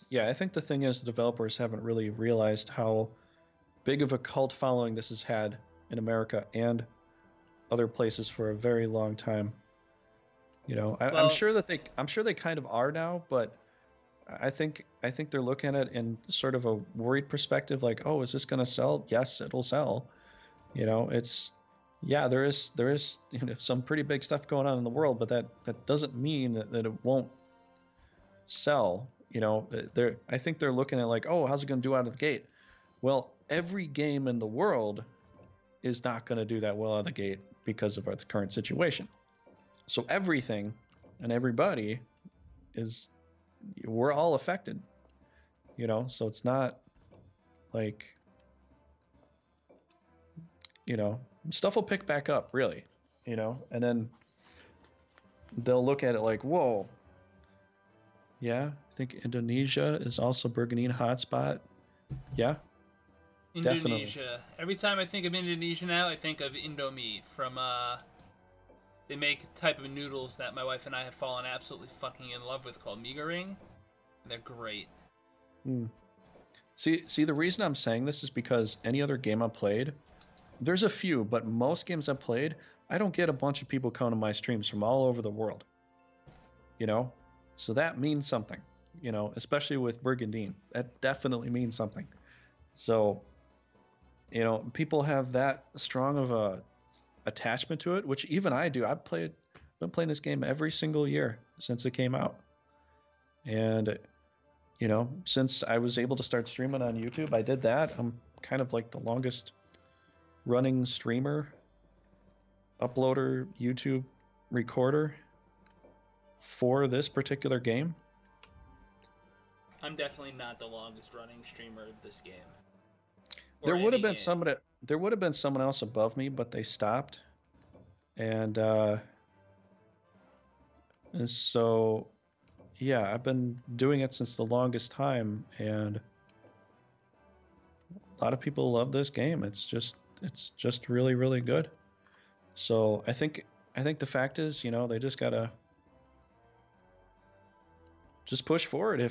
Yeah, I think the thing is the developers haven't really realized how big of a cult following this has had in America and other places for a very long time. You know, I'm sure they kind of are now, but I think they're looking at it in sort of a worried perspective, like, oh, is this going to sell? Yes, it'll sell. You know, there is some pretty big stuff going on in the world, but that doesn't mean that it won't sell. You know, I think they're looking at like, oh, how's it going to do out of the gate? Well, every game in the world is not going to do that well out of the gate because of the current situation. So everything and everybody we're all affected, you know, so it's not like, you know, stuff will pick back up really, you know, and then they'll look at it like, whoa, yeah, I think Indonesia is also Brigandine hotspot. Yeah,
Indonesia.
Definitely.
Every time I think of Indonesia now, I think of Indomie from, they make a type of noodles that my wife and I have fallen absolutely fucking in love with called mee goreng. They're great.
See, the reason I'm saying this is because any other game I've played, there's a few, but most games I've played, I don't get a bunch of people coming to my streams from all over the world. You know? So that means something, you know, especially with Brigandine. That definitely means something. So, you know, people have that strong of a attachment to it, which even I do. I've been playing this game every single year since it came out. And, you know, since I was able to start streaming on YouTube, I did that. I'm kind of like the longest running streamer, uploader, YouTube recorder for this particular game.
I'm definitely not the longest running streamer of this game.
There would have been someone else above me, but they stopped. And so yeah, I've been doing it since the longest time, and a lot of people love this game. It's just really, really good. So I think the fact is, you know, they just gotta just push forward.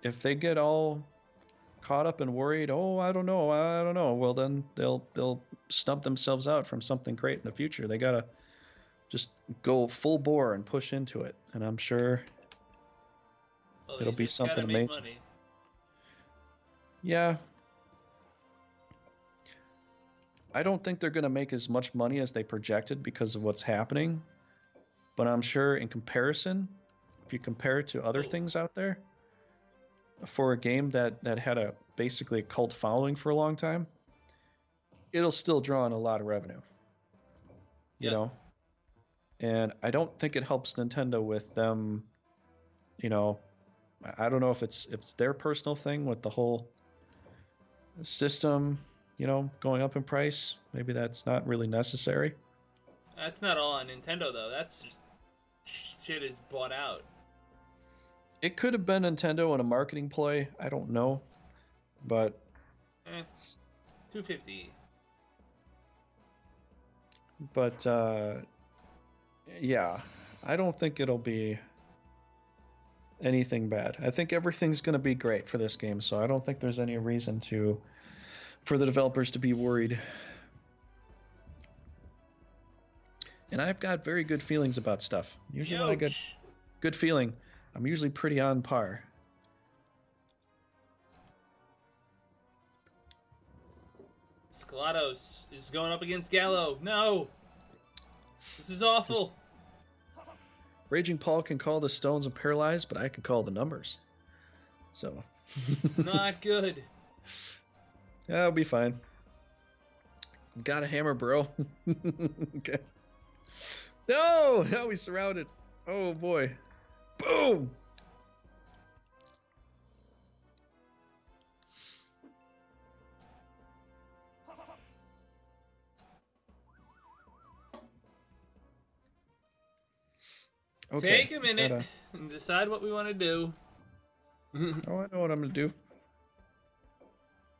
If they get all caught up and worried, oh, I don't know, well then they'll snub themselves out from something great in the future. They gotta just go full bore and push into it, and I'm sure it'll be something amazing. Yeah. I don't think they're going to make as much money as they projected because of what's happening, but I'm sure in comparison, if you compare it to other things out there, for a game that had basically a cult following for a long time, it'll still draw in a lot of revenue. You know? And I don't think it helps Nintendo with them, you know, I don't know if it's their personal thing with the whole system, you know, going up in price. Maybe that's not really necessary.
That's not all on Nintendo, though. That's just shit is bought out.
It could have been Nintendo in a marketing ploy. I don't know. But
$250.
But yeah, I don't think it'll be anything bad. I think everything's going to be great for this game, so I don't think there's any reason for the developers to be worried. And I've got very good feelings about stuff. Usually when I get good feeling, I'm usually pretty on par.
Scalados is going up against Gallo. No! This is awful.
Raging Paul can call the stones and paralyze, but I can call the numbers. So.
Not good.
Yeah, I'll be fine. Got a hammer, bro. Okay. No! Now he's surrounded. Oh, boy. Boom! Okay.
Take a minute and decide what we want to do.
Oh, I know what I'm going to do.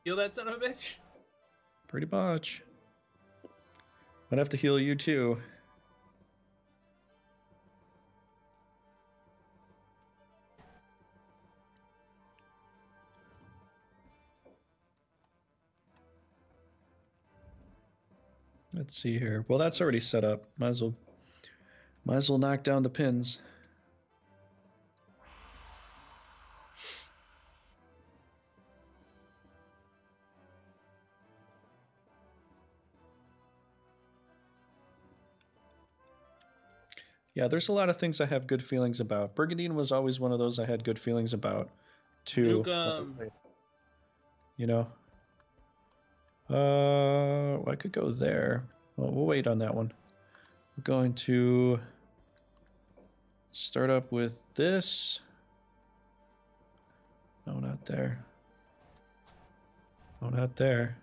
Heal that son of a bitch?
Pretty much. Might have to heal you, too. Let's see here. Well, that's already set up. Might as well knock down the pins. Yeah, there's a lot of things I have good feelings about. Brigandine was always one of those I had good feelings about, too. You know? I could go there. Well, we'll wait on that one. We're going to start up with this. No, not there. No, not there.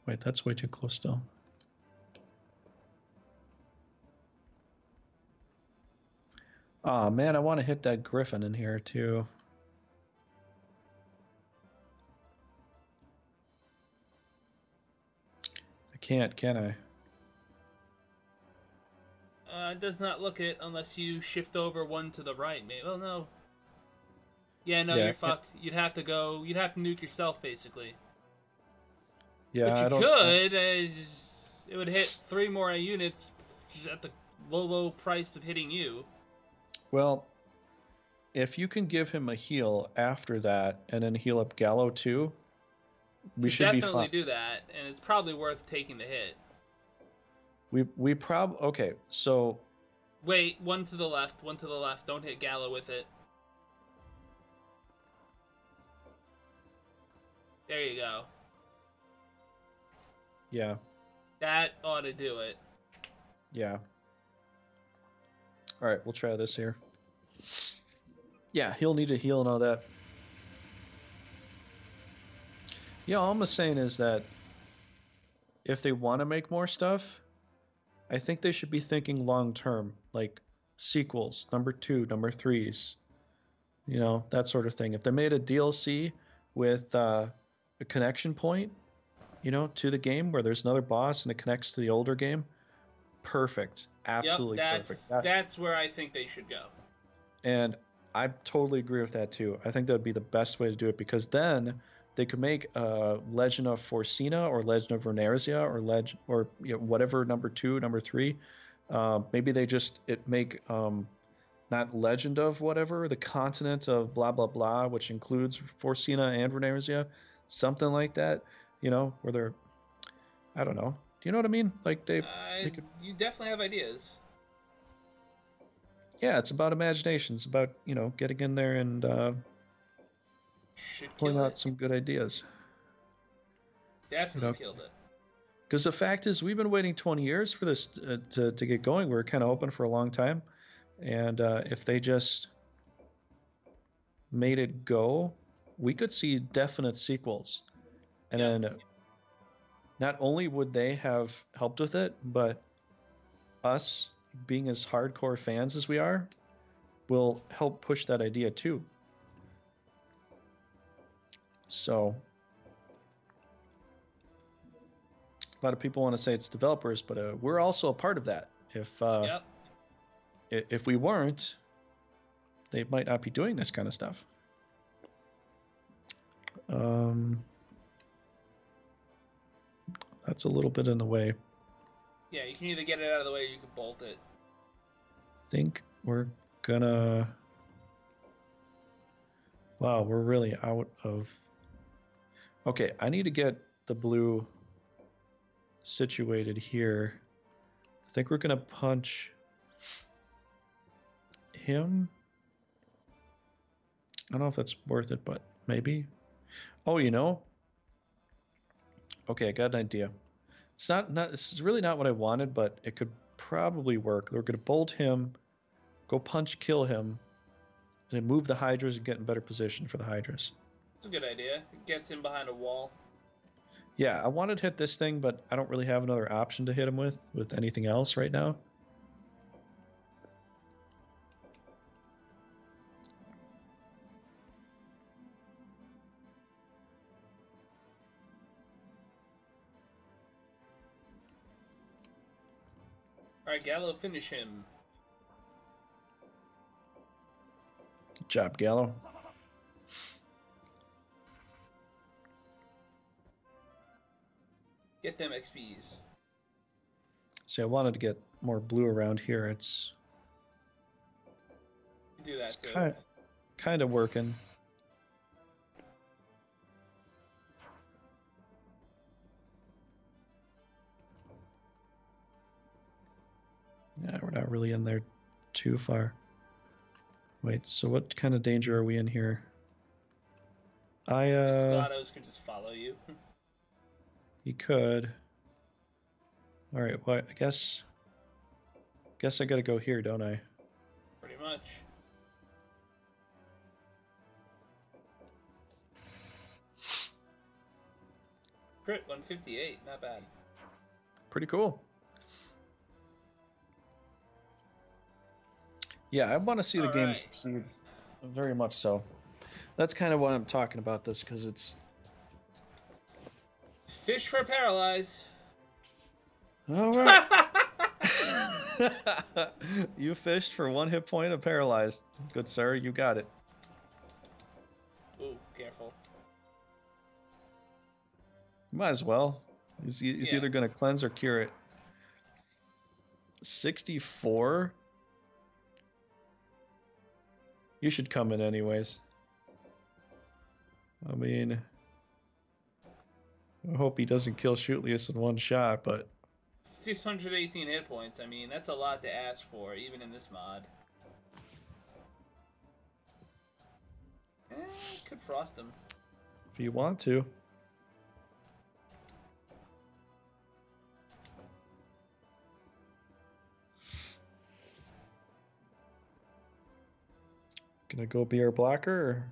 Wait, that's way too close still. Aw, man, I want to hit that griffin in here, too. I can't, can I?
It does not look it unless you shift over one to the right, maybe. Oh, no. Yeah, no, you're fucked. You'd have to nuke yourself, basically.
Yeah,
but you could. It would hit 3 more units at the low price of hitting you.
Well, if you can give him a heal after that and then heal up Gallo too, we should be fine.
Definitely do that, and it's probably worth taking the hit.
Okay, so
wait, one to the left. Don't hit Gallo with it. There you go.
Yeah.
That ought to do it.
Yeah. All right, we'll try this here. Yeah, he'll need a heal and all that. Yeah, all I'm saying is that if they want to make more stuff, I think they should be thinking long term, like sequels, number 2, number 3s, you know, that sort of thing. If they made a DLC with a connection point, you know, to the game where there's another boss and it connects to the older game, perfect. Absolutely perfect.
That's where I think they should go.
And I totally agree with that too. I think that would be the best way to do it, because then they could make Legend of Forcina or Legend of Veracity or you know, whatever number 2, number 3. Maybe they just make not Legend of whatever, the continent of blah blah blah, which includes Forcina and Veracity, something like that. You know, where they're, I don't know. Do you know what I mean? Like they could...
You definitely have ideas.
Yeah, it's about imagination. It's about, you know, getting in there and pulling out some good ideas.
Definitely killed it.
Because the fact is, we've been waiting 20 years for this to get going. We were kind of hoping for a long time. And if they just made it go, we could see definite sequels. And then not only would they have helped with it, but us being as hardcore fans as we are will help push that idea too. So a lot of people want to say it's developers, but we're also a part of that. If we weren't, they might not be doing this kind of stuff. That's a little bit in the way.
Yeah, you can either get it out of the way or you can bolt it.
I think we're gonna... Wow, we're really out of... Okay, I need to get the blue situated here. I think we're gonna punch him. I don't know if that's worth it, but maybe. Oh, you know. Okay, I got an idea. It's not this is really not what I wanted, but it could probably work. We're gonna bolt him, go punch kill him, and then move the Hydras and get in better position for the Hydras.
It's a good idea. It gets him behind a wall.
Yeah, I wanted to hit this thing, but I don't really have another option to hit him with anything else right now.
Alright, Gallo, finish him.
Good job, Gallo.
Get them XPs.
See, I wanted to get more blue around here. It's
You do that too.
Kind of working. Yeah, we're not really in there too far. Wait, so what kind of danger are we in here?
The Sclados could just follow you.
He could. All right, well, I guess I gotta go here, don't I?
Pretty much. Crit 158, not bad.
Pretty cool. Yeah, I want to see the game succeed, very much so. That's kind of why I'm talking about this, because it's...
Fish for paralyze.
All right. You fished for 1 hit point of paralyzed. Good sir, you got it.
Ooh, careful.
Might as well. He's either going to cleanse or cure it. 64? You should come in anyways. I mean, I hope he doesn't kill Shootlius in one shot, but...
618 hit points. I mean, that's a lot to ask for, even in this mod. Could frost him.
If you want to. Gonna go be our blocker or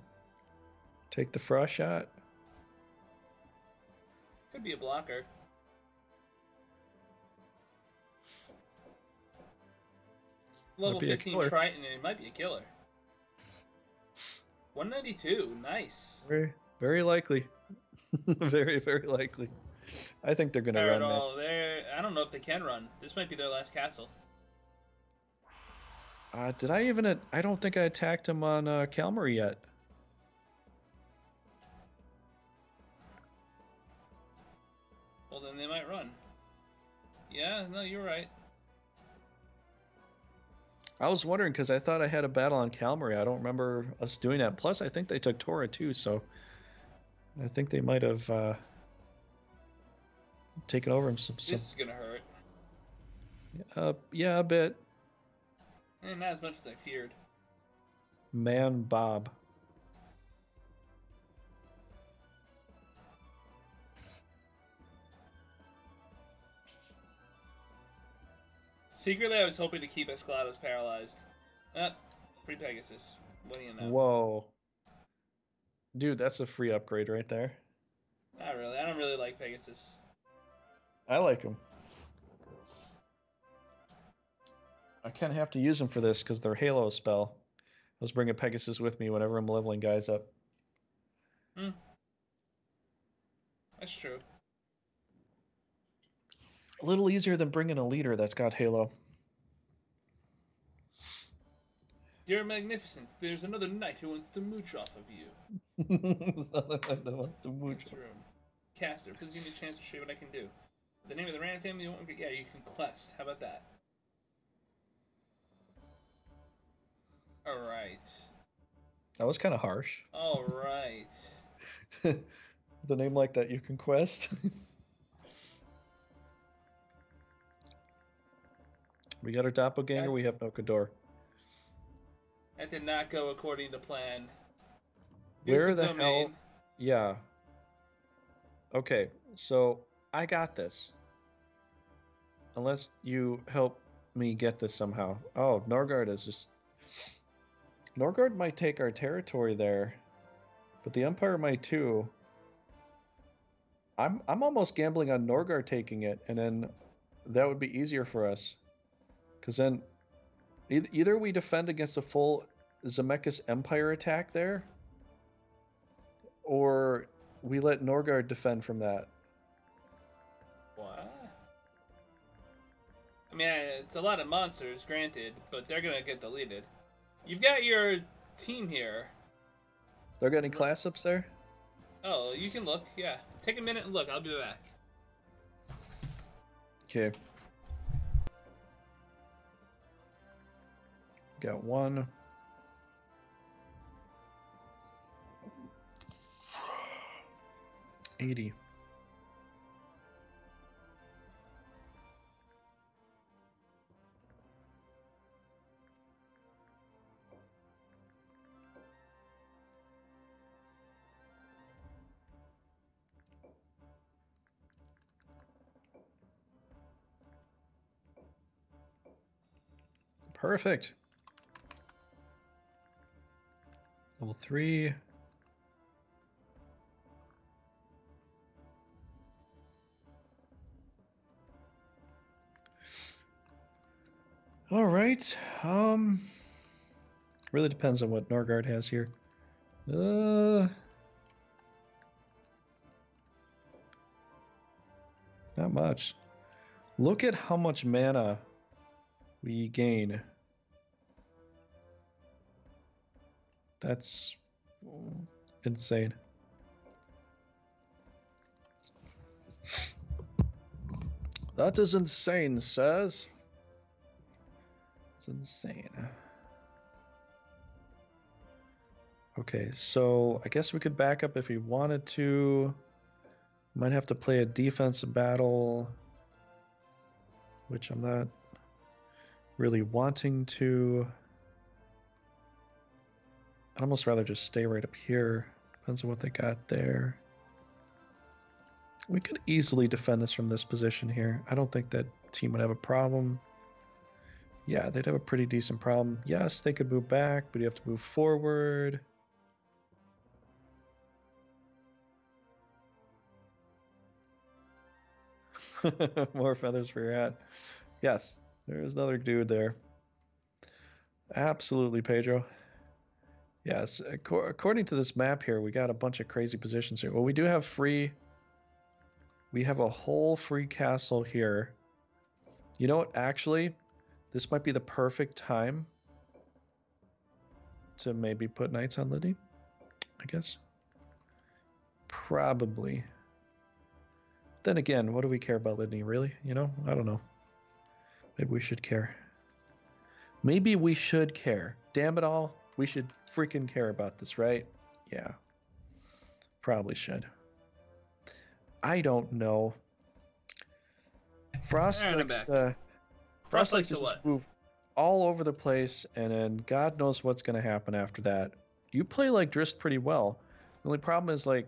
take the frost shot?
Could be a blocker. Level 15 Triton, and it might be a killer. 192, nice.
Very, very likely. Very, very likely. I think they're gonna run
that. I don't know if they can run. This might be their last castle.
Did I even... I don't think I attacked him on Calmary yet.
Well, then they might run. Yeah, no, you're right.
I was wondering because I thought I had a battle on Calmary. I don't remember us doing that. Plus, I think they took Tora too, so I think they might have taken over him some.
This is gonna hurt.
Yeah, a bit.
And not as much as I feared.
Man, Bob.
Secretly, I was hoping to keep Escalados paralyzed. Free Pegasus. What do you know?
Whoa. Dude, that's a free upgrade right there.
Not really. I don't really like Pegasus.
I like him. I kind of have to use them for this because they're Halo spell. I was bringing Pegasus with me whenever I'm leveling guys up.
That's true.
A little easier than bringing a leader that's got Halo.
Your Magnificence, there's another knight who wants to mooch off of you.
There's another knight that wants to mooch.
Room. Caster, please give me a chance to show you what I can do. The name of the random family you want? Yeah, you can quest. How about that? Alright.
That was kind of harsh.
Alright.
With a name like that, you can quest. We got our doppelganger. We have no Kador.
That did not go according to plan.
Here's Where the hell? Yeah. Okay, so I got this. Unless you help me get this somehow. Oh, Norgard is just... Norgard might take our territory there. But the Empire might too. I'm almost gambling on Norgard taking it, and then that would be easier for us. Because then either we defend against a full Zemeckis Empire attack there, or we let Norgard defend from that.
What? I mean, it's a lot of monsters, granted, but they're gonna get deleted. You've got your team here.
They're getting class ups there?
Oh, you can look, yeah. Take a minute and look, I'll be back.
Okay. Got one. $80. Perfect. Level 3. All right. Really depends on what Norgard has here. Not much. Look at how much mana we gain. That's insane. That is insane, sirs. It's insane. Okay, so I guess we could back up if we wanted to. Might have to play a defensive battle, which I'm not really wanting to. I'd almost rather just stay right up here. Depends on what they got there. We could easily defend this from this position here. I don't think that team would have a problem. Yeah, they'd have a pretty decent problem. Yes, they could move back, but you have to move forward. More feathers for your hat. Yes, there's another dude there. Absolutely, Pedro. Yes, according to this map here, we got a bunch of crazy positions here. Well, we do have free... We have a whole free castle here. You know what, actually, this might be the perfect time to maybe put knights on Liddy, I guess. Probably. Then again, what do we care about Liddy, really? You know, I don't know. Maybe we should care. Maybe we should care. Damn it all, we should freaking care about this, right? Yeah. Probably should. I don't know. Frost likes to...
Frost likes to what?
Move all over the place, and then God knows what's going to happen after that. You play like Drist pretty well. The only problem is, like...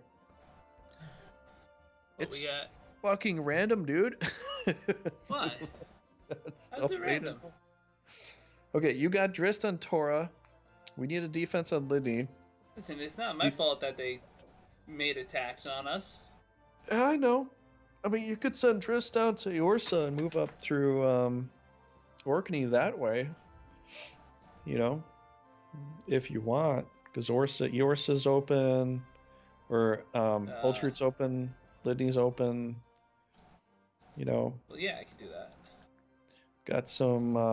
It's fucking random, dude.
Why? How's it random?
Okay, you got Drist on Tora. We need a defense on Liddy.
Listen, it's not my fault that they made attacks on us.
I know. I mean, you could send Drist down to Eorsa and move up through Orkney that way. You know, if you want, because Eorsa's open, or Ultrude's open, Liddy's open. You know.
Well, yeah, I could do that.
Got some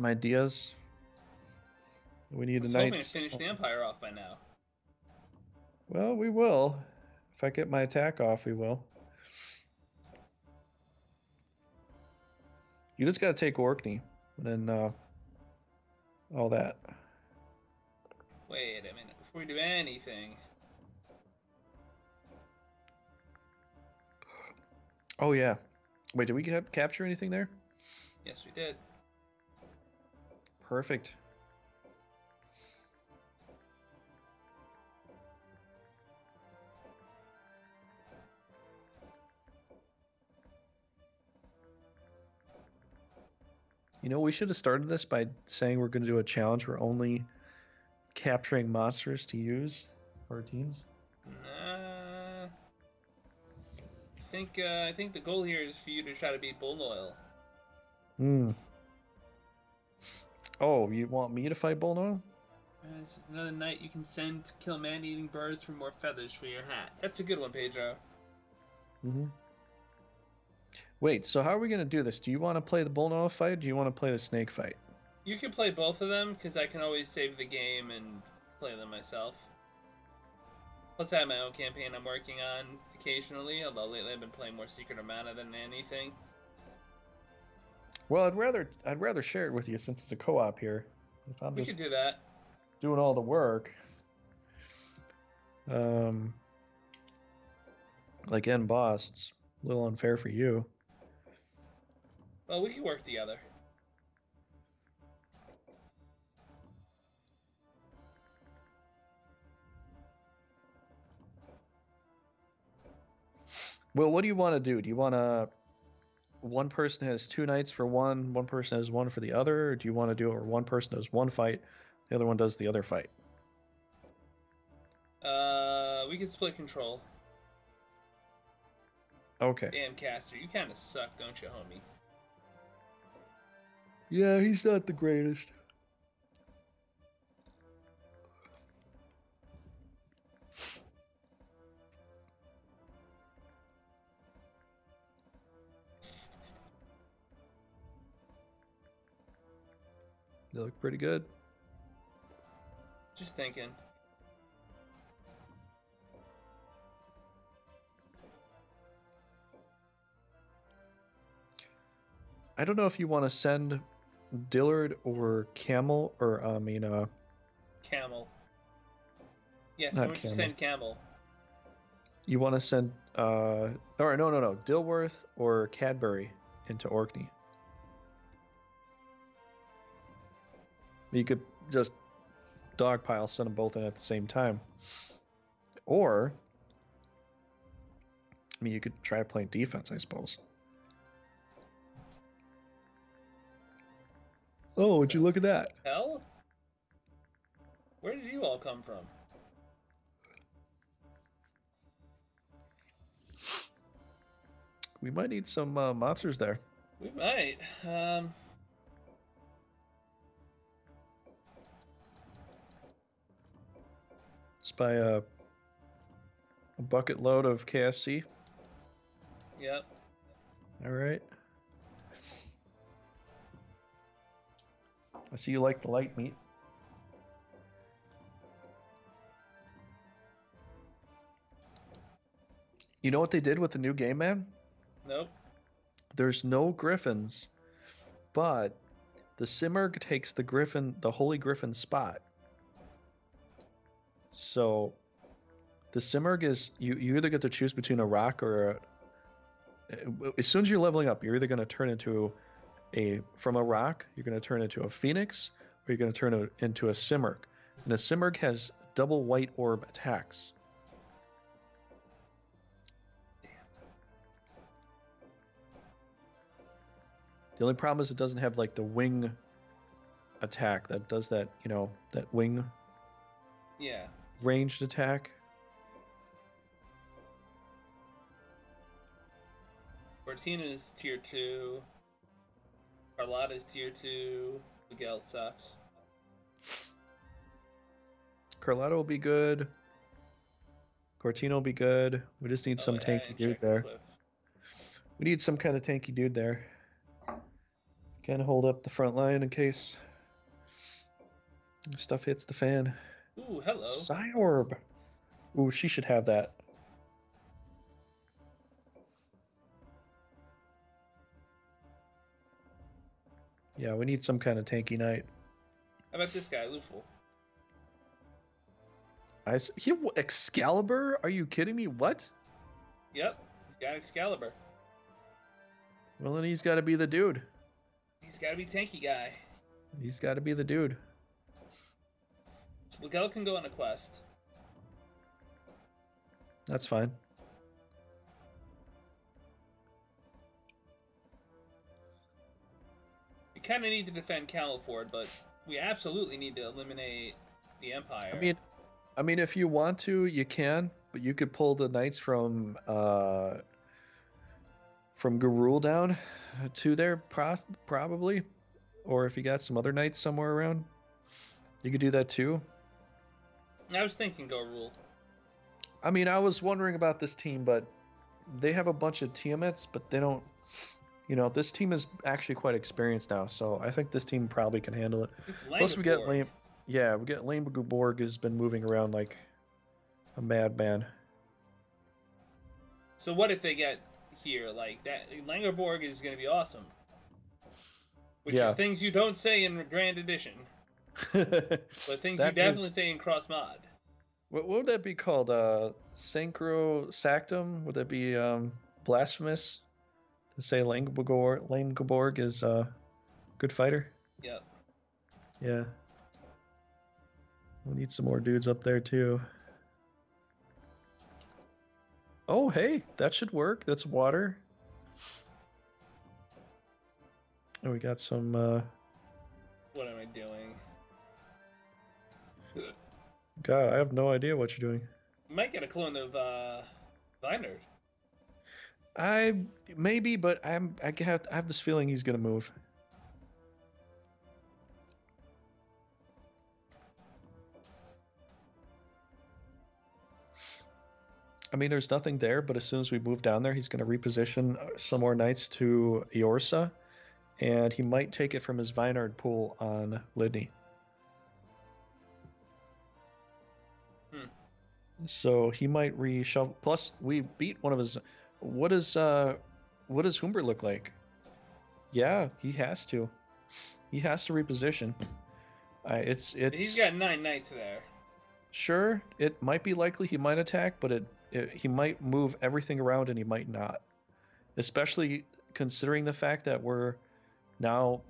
ideas. We need a knight.
I was hoping to finish the Empire off by now.
Well, we will. If I get my attack off, we will. You just gotta take Orkney, and then all that.
Wait a minute, before we do anything.
Oh yeah. Wait, did we capture anything there?
Yes, we did.
Perfect. You know, we should have started this by saying we're going to do a challenge where only capturing monsters to use for our teams.
I think the goal here is for you to try to beat Bull Noil.
Hmm. Oh, you want me to fight Bull Noil?
This is another night you can send to kill man-eating birds for more feathers for your hat. That's a good one, Pedro.
Mm-hmm. Wait, so how are we going to do this? Do you want to play the Bull Noil fight, or do you want to play the snake fight?
You can play both of them, because I can always save the game and play them myself. Plus, I have my own campaign I'm working on occasionally, although lately I've been playing more Secret of Mana than anything.
Well, I'd rather share it with you since it's a co-op here. If I'm
We
just
could do that.
doing all the work. Like end boss, it's a little unfair for you.
Well, we could work together.
Well, what do you want to do? Do you want to one person has 2 nights for one person has one for the other, or do you want to do it where one person does one fight, the other one does the other fight?
We can split control.
Okay.
Damn, Caster, you kind of suck, don't you, homie?
Yeah, he's not the greatest. They look pretty good.
Just thinking.
I don't know if you want to send Dillard or Camel, or
Camel. Yes,
not
I want you to send Camel.
You want to send or no, Dilworth or Cadbury into Orkney. You could just dogpile, send them both in at the same time. Or, I mean, you could try playing defense, I suppose. Oh, would you look at that?
Hell? Where did you all come from?
We might need some monsters there.
We might.
Let's buy a bucket load of KFC.
Yep.
All right. I see you like the light meat. You know what they did with the new game, man?
Nope.
There's no griffins, but the Simurgh takes the Holy Griffin spot. So the Simurgh is, you either get to choose between a rock or as soon as you're leveling up, you're either going to turn into from a rock, you're going to turn into a phoenix, or you're going to turn into a Simurgh. And a Simurgh has double white orb attacks. The only problem is it doesn't have like the wing attack that does that, that wing ranged attack.
Bertina's tier 2. Carlotta's tier 2. Miguel sucks.
Carlotta will be good. Cortina will be good. We just need some tanky dude there. We need some kind of tanky dude there. Kind of hold up the front line in case stuff hits the fan.
Ooh, hello.
Psyorb. Ooh, she should have that. Yeah, we need some kind of tanky knight.
How about this guy, Luful?
Excalibur? Are you kidding me? What?
Yep, he's got Excalibur.
Well, then he's got to be the dude.
He's got to be tanky guy.
He's got to be the dude.
So Miguel can go on a quest.
That's fine.
We kind of need to defend Califord, but we absolutely need to eliminate the Empire.
I mean, if you want to, you can, but you could pull the knights from Garul down to there, probably, or if you got some other knights somewhere around, you could do that too.
I was thinking go rule.
I mean, I was wondering about this team, but they have a bunch of Tiamets, but they don't. You know, this team is actually quite experienced now, so I think this team probably can handle it. Plus, we get Lame. Yeah, we get Lame Borg has been moving around like a madman.
So what if they get here like that? Langerborg is going to be awesome. Which is things you don't say in Grand Edition. But things you definitely say in Cross Mod.
What would that be called? Synchro Sactum? Would that be blasphemous to say Langerborg is a good fighter?
Yep.
Yeah. We'll need some more dudes up there too. Oh, hey, that should work. That's water. And we got some...
What am I doing?
God, I have no idea what you're doing.
You might get a clone of Vinerd.
Maybe, but I have this feeling he's gonna move. I mean, there's nothing there, but as soon as we move down there, he's going to reposition some more knights to Eorsa, and he might take it from his Vinard pool on Lidney. So he might reshuffle. Plus, we beat one of his. What does Humbert look like? Yeah, he has to. He has to reposition. It's.
He's got 9 knights there.
Sure, it might be likely he might attack, but he might move everything around and he might not. Especially considering the fact that we're now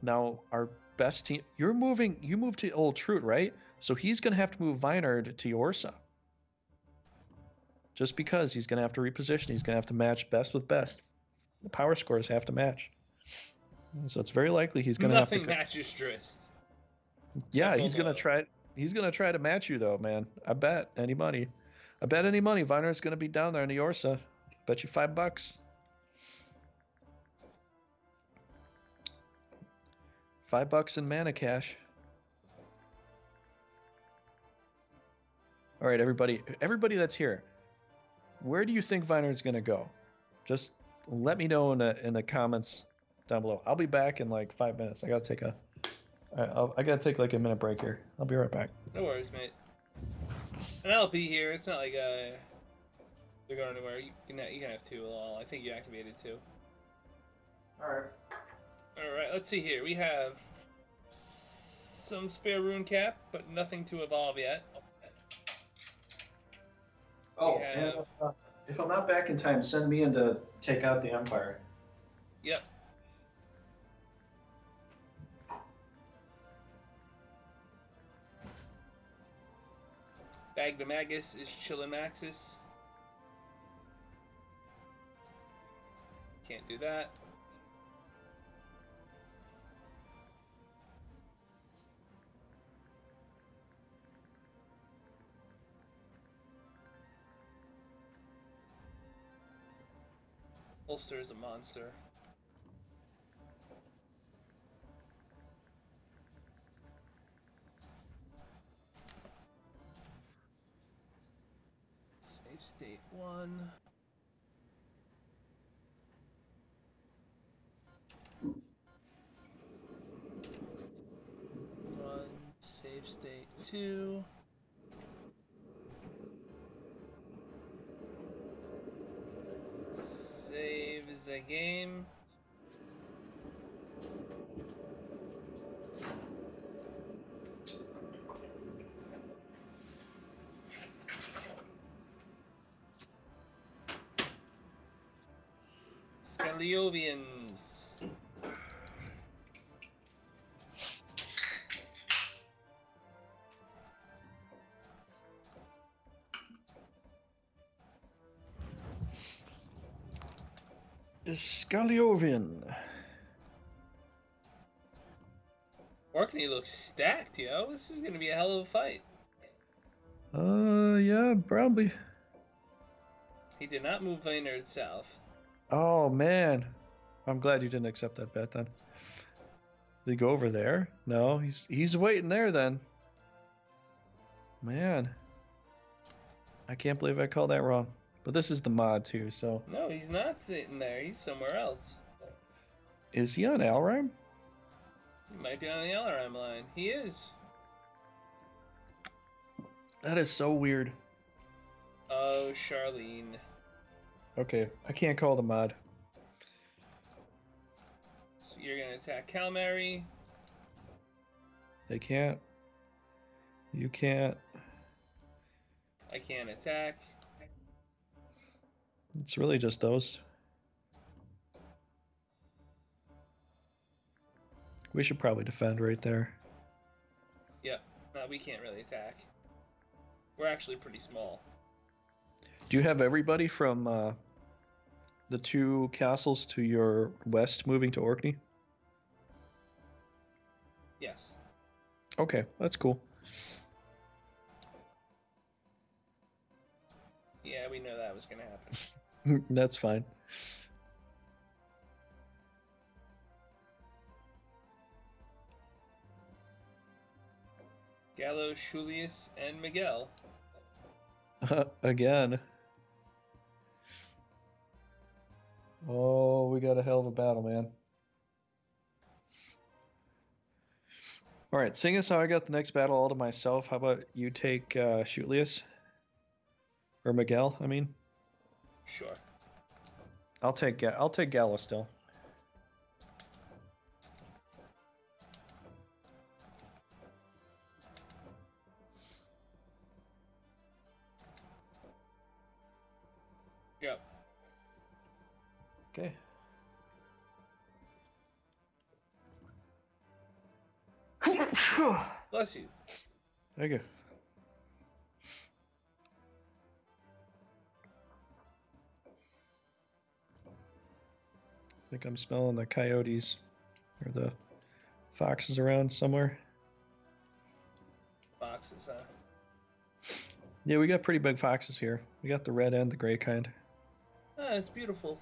our best team. You moved to Old Trute, right? So he's gonna have to move Vinard to Eorsa. Just because he's gonna have to reposition, he's gonna have to match best with best. The power scores have to match. So it's very likely he's gonna have to.
Nothing matches Drist.
Yeah, he's gonna try. He's gonna try to match you though, man. I bet any money. Vinard's gonna be down there in the Eorsa. Bet you $5. $5 in mana cash. All right, everybody that's here. Where do you think Vinard's gonna go? Just let me know in the comments down below. I'll be back in like 5 minutes. I gotta take like a minute break here. I'll be right back.
No worries, mate. And I'll be here. It's not like they're going anywhere. You can have 2 all. I think you activated 2.
Alright.
Alright, let's see here. We have some spare rune cap, but nothing to evolve yet.
Oh, and if I'm not back in time, send me in to take out the Empire.
Yep. Bagdamagus is chillin' Maxis. Can't do that. Ulster is a monster. Save state 1. Save state 2. Save the game. Scaliovians. Nice.
Scoliovian.
Orkney looks stacked, yo. This is gonna be a hell of a fight.
Yeah, probably.
He did not move Vaynard south.
Oh, man. I'm glad you didn't accept that bet, then. Did he go over there? No, he's waiting there, then. Man. I can't believe I called that wrong. But this is the mod, too, so...
No, he's not sitting there. He's somewhere else.
Is he on Alrime?
He might be on the LRM line. He is.
That is so weird.
Oh, Charlene.
Okay, I can't call the mod.
So you're gonna attack Calamari.
They can't. You can't.
I can't attack.
It's really just those. We should probably defend right there.
Yep. No, we can't really attack. We're actually pretty small.
Do you have everybody from the two castles to your west moving to Orkney?
Yes.
Okay, that's cool.
Yeah, we know that was gonna happen.
That's fine.
Gallo, Julius, and Miguel.
Again. Oh, we got a hell of a battle, man. All right, seeing as how I got the next battle all to myself, how about you take Shootlius? Or Miguel, I mean.
Sure.
I'll take Gallo still.
Yep.
Okay.
Bless you.
Thank you. I think I'm smelling the coyotes or the foxes around somewhere.
Foxes, huh?
Yeah, we got pretty big foxes here. We got the red and the gray kind.
Ah, it's beautiful.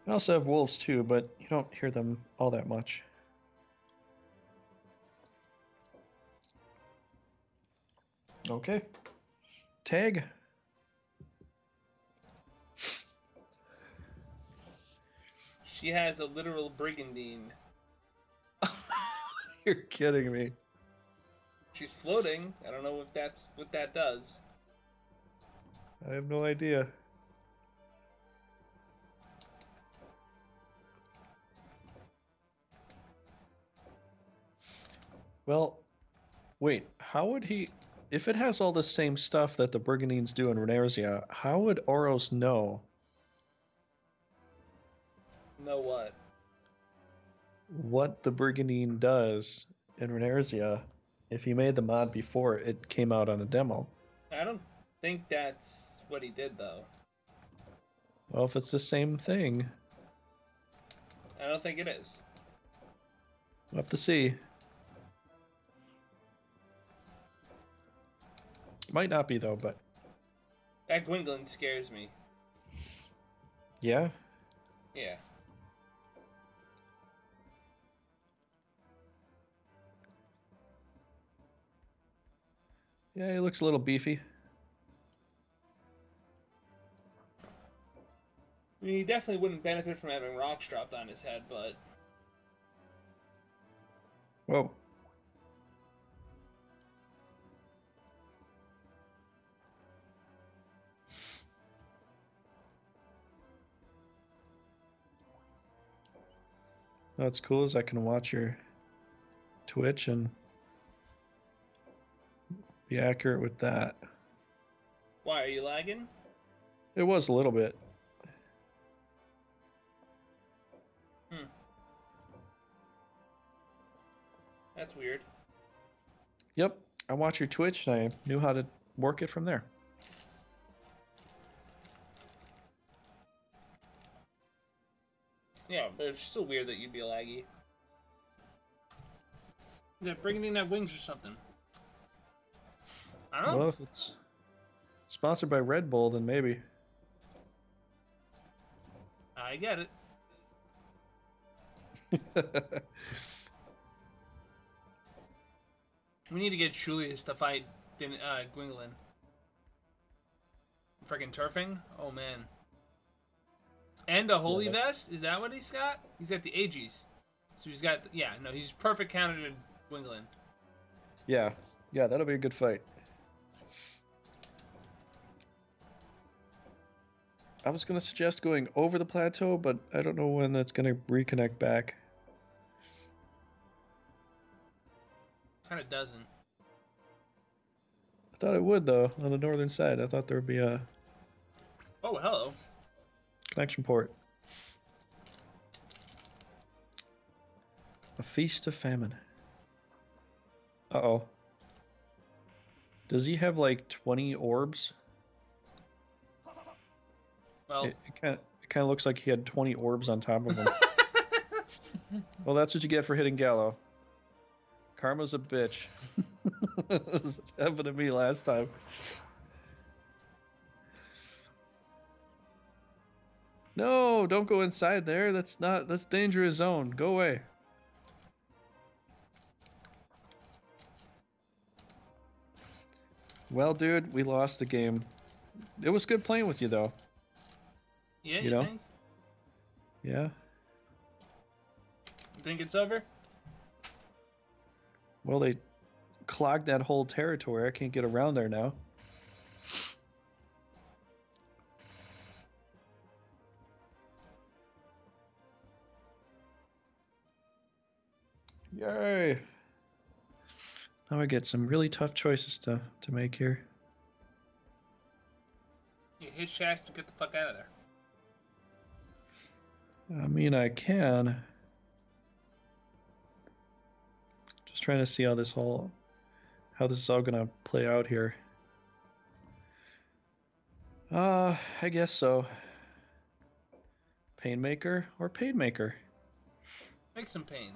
I also have wolves too, but you don't hear them all that much. Okay. Tag.
She has a literal brigandine.
You're kidding me.
She's floating. I don't know if that's what that does.
I have no idea. Well, wait, how would he... If it has all the same stuff that the Brigandines do in Renarzia, how would Oros know?
Know what?
What the Brigandine does in Renarzia if he made the mod before it came out on a demo?
I don't think that's what he did, though.
Well, if it's the same thing,
I don't think it is.
we'll have to see. Might not be, though, but...
That Gwynglin scares me.
Yeah?
Yeah.
Yeah, he looks a little beefy.
I mean, he definitely wouldn't benefit from having rocks dropped on his head, but...
Whoa. What's cool is I can watch your Twitch and be accurate with that.
Why, are you lagging?
It was a little bit.
That's weird.
Yep, I watch your Twitch and I knew how to work it from there.
Yeah, but it's still weird that you'd be laggy. Yeah, Brigandine have wings or something. I don't know.
Well, if it's sponsored by Red Bull, then maybe.
I get it. We need to get Julius to fight Gwingolin. Freaking turfing? Oh, man. And a holy vest? Is that what he's got? He's got the Aegis. So he's got... Yeah, no, he's perfect counter to Gwingolin.
Yeah. Yeah, that'll be a good fight. I was going to suggest going over the plateau, but I don't know when that's going to reconnect back.
Kind of doesn't.
I thought it would, though, on the northern side. I thought there would be a...
Oh, hello.
Connection port. A feast of famine. Uh-oh. Does he have like 20 orbs?
Well,
it kind of looks like he had 20 orbs on top of him. Well, that's what you get for hitting Gallo. Karma's a bitch. This happened to me last time. No, don't go inside there. That's dangerous zone. Go away. Well, dude, we lost the game. It was good playing with you, though.
Yeah, you think?
Yeah.
You think it's over?
Well, they clogged that whole territory. I can't get around there now. Yay! Now I get some really tough choices to make here.
You hit Shasta and get the fuck out of there.
I mean, I can. Just trying to see how this is all gonna play out here. I guess so. Painmaker or Painmaker?
Make some pain.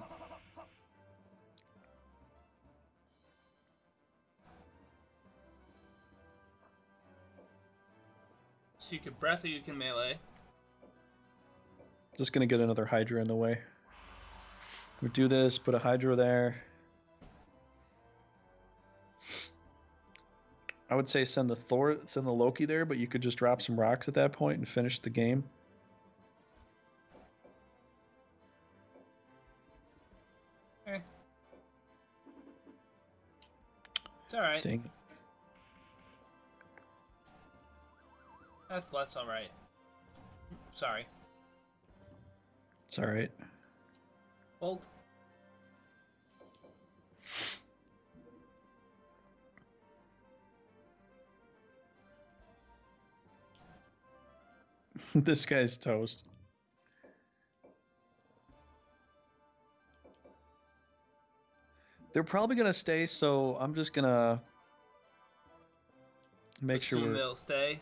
So you can breath or you can melee.
Just gonna get another Hydra in the way. We do this, put a Hydra there. I would say send the Loki there, but you could just drop some rocks at that point and finish the game.
Okay. It's alright.
Dang it.
That's less alright. Sorry.
It's alright.
Hold.
This guy's toast. They're probably gonna stay, so I'm just gonna make sure
they'll stay.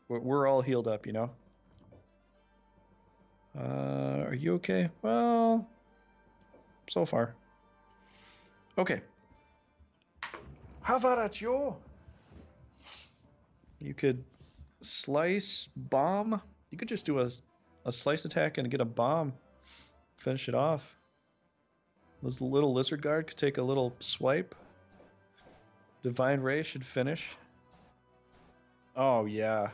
We're all healed up, you know. Are you okay? Well, so far. Okay. How about that, Joe? You could slice, bomb. You could just do a slice attack and get a bomb. Finish it off. This little lizard guard could take a little swipe. Divine Ray should finish. Oh, yeah.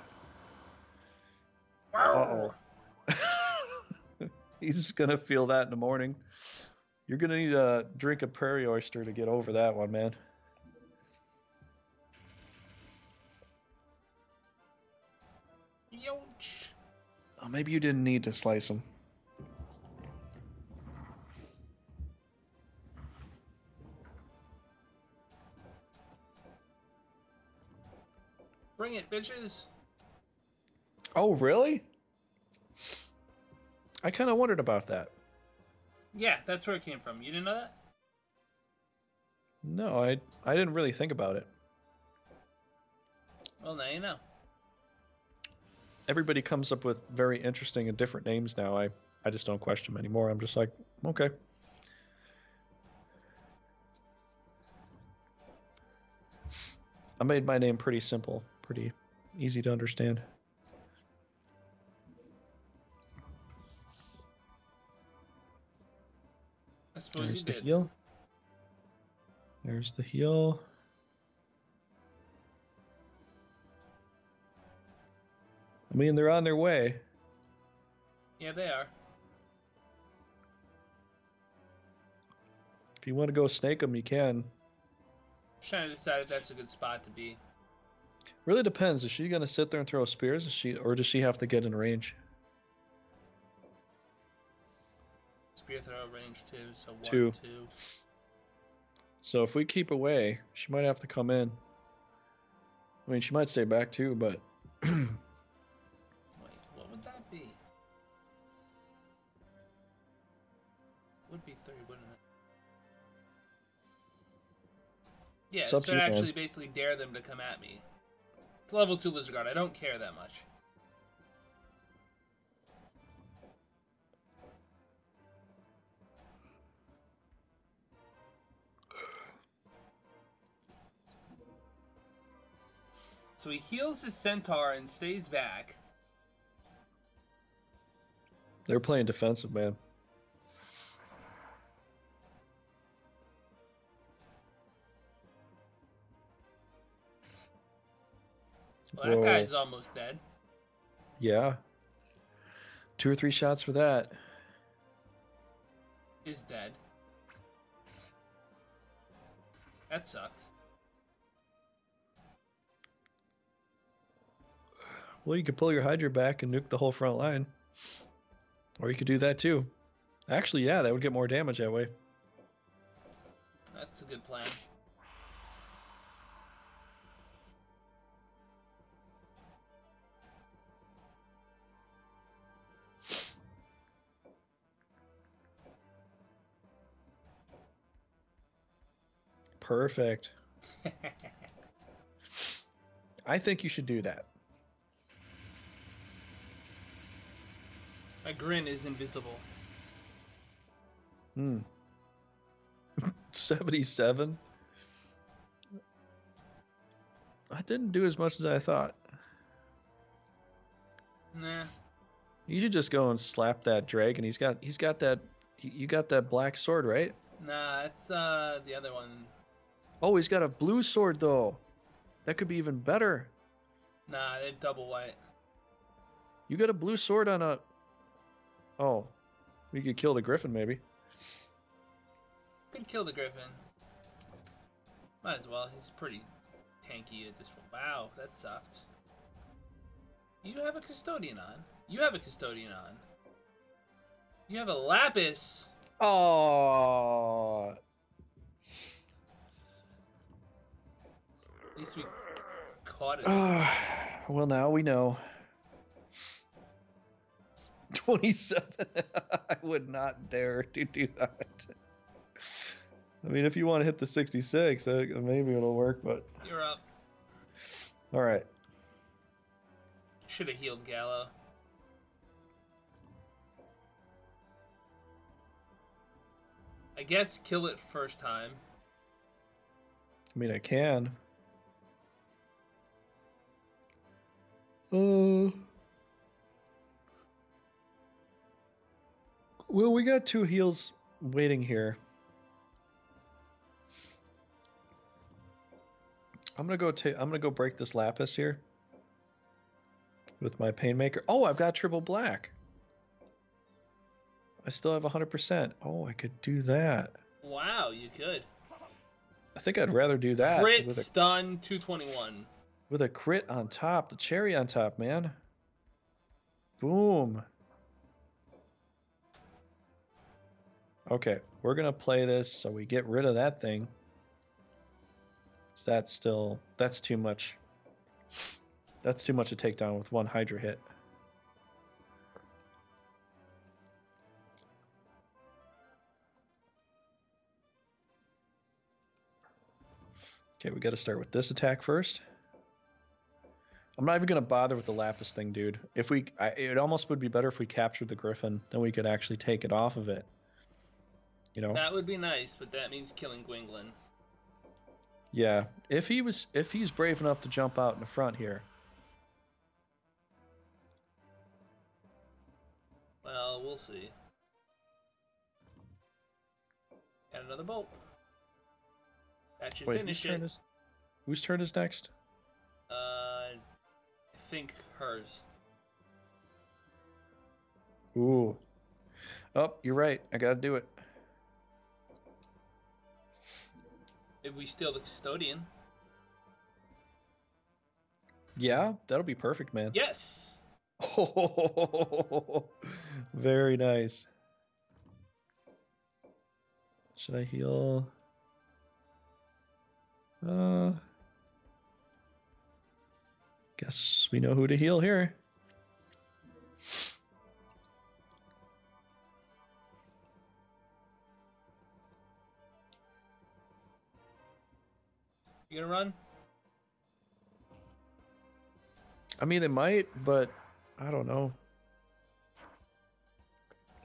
Uh-oh. He's gonna feel that in the morning. You're gonna need to drink a prairie oyster to get over that one, man.
Youch.
Oh, maybe you didn't need to slice him.
Bring it, bitches.
Oh, really? I kind of wondered about that.
Yeah, that's where it came from. You didn't know that?
No, I didn't really think about it.
Well, now you know.
Everybody comes up with very interesting and different names now. I just don't question them anymore. I'm just like, okay. I made my name pretty simple, pretty easy to understand.
I suppose
There's
you
the
did.
heal. There's the heal. I mean, they're on their way.
Yeah, they are.
If you want to go snake them, you can.
I'm trying to decide if that's a good spot to be.
Really depends. Is she gonna sit there and throw spears? Or does she have to get in range?
Spear throw range 2, so 1,
2.
2.
So if we keep away, she might have to come in. I mean, she might stay back too, but...
Wait, what would that be? Would be 3, wouldn't it? Yeah, it's to actually basically dare them to come at me. It's level 2 Lizard Guard. I don't care that much. So he heals his centaur and stays back.
They're playing defensive, man.
Well, that guy's almost dead.
Yeah. 2 or 3 shots for that.
Is dead. That sucked.
Well, you could pull your Hydra back and nuke the whole front line. Or you could do that too. Actually, yeah, that would get more damage that way.
That's a good plan.
Perfect. I think you should do that.
My grin is invisible.
77? I didn't do as much as I thought.
Nah.
You should just go and slap that dragon. He's got that. You got that black sword, right?
Nah, it's the other one.
Oh, he's got a blue sword though. That could be even better.
Nah, they're double white.
You got a blue sword on a... Oh, we could kill the griffin maybe.
Could kill the griffin. Might as well. He's pretty tanky at this point. Wow, that sucked. You have a custodian on. You have a custodian on. You have a lapis.
Oh.
At least we caught it.
Well, now we know. 27. I would not dare to do that. I mean, if you want to hit the 66, maybe it'll work, but...
You're up.
All right.
Should have healed Gallo. I guess kill it first time.
I mean, I can. Well, we got 2 heals waiting here. I'm gonna go break this lapis here with my painmaker. Oh, I've got triple black. I still have 100%. Oh, I could do that.
Wow, you could.
I think I'd rather do that.
Crit stun 221.
With a crit on top, the cherry on top, man. Boom. Okay, we're gonna play this so we get rid of that thing. So that's too much. That's too much to take down with one Hydra hit. Okay, we got to start with this attack first. I'm not even going to bother with the Lapis thing, dude. If it almost would be better if we captured the Griffin, then we could actually take it off of it. You know?
That would be nice, but that means killing Gwynglin.
Yeah, if he's brave enough to jump out in the front here.
Well, we'll see. Got another bolt. That should finish it.
Whose turn is next?
I think hers.
Ooh. Oh, you're right. I gotta do it.
If we steal the custodian.
Yeah, that'll be perfect, man.
Yes!
Oh, very nice. Should I heal? Guess we know who to heal here.
You gonna run?
I mean, it might, but I don't know.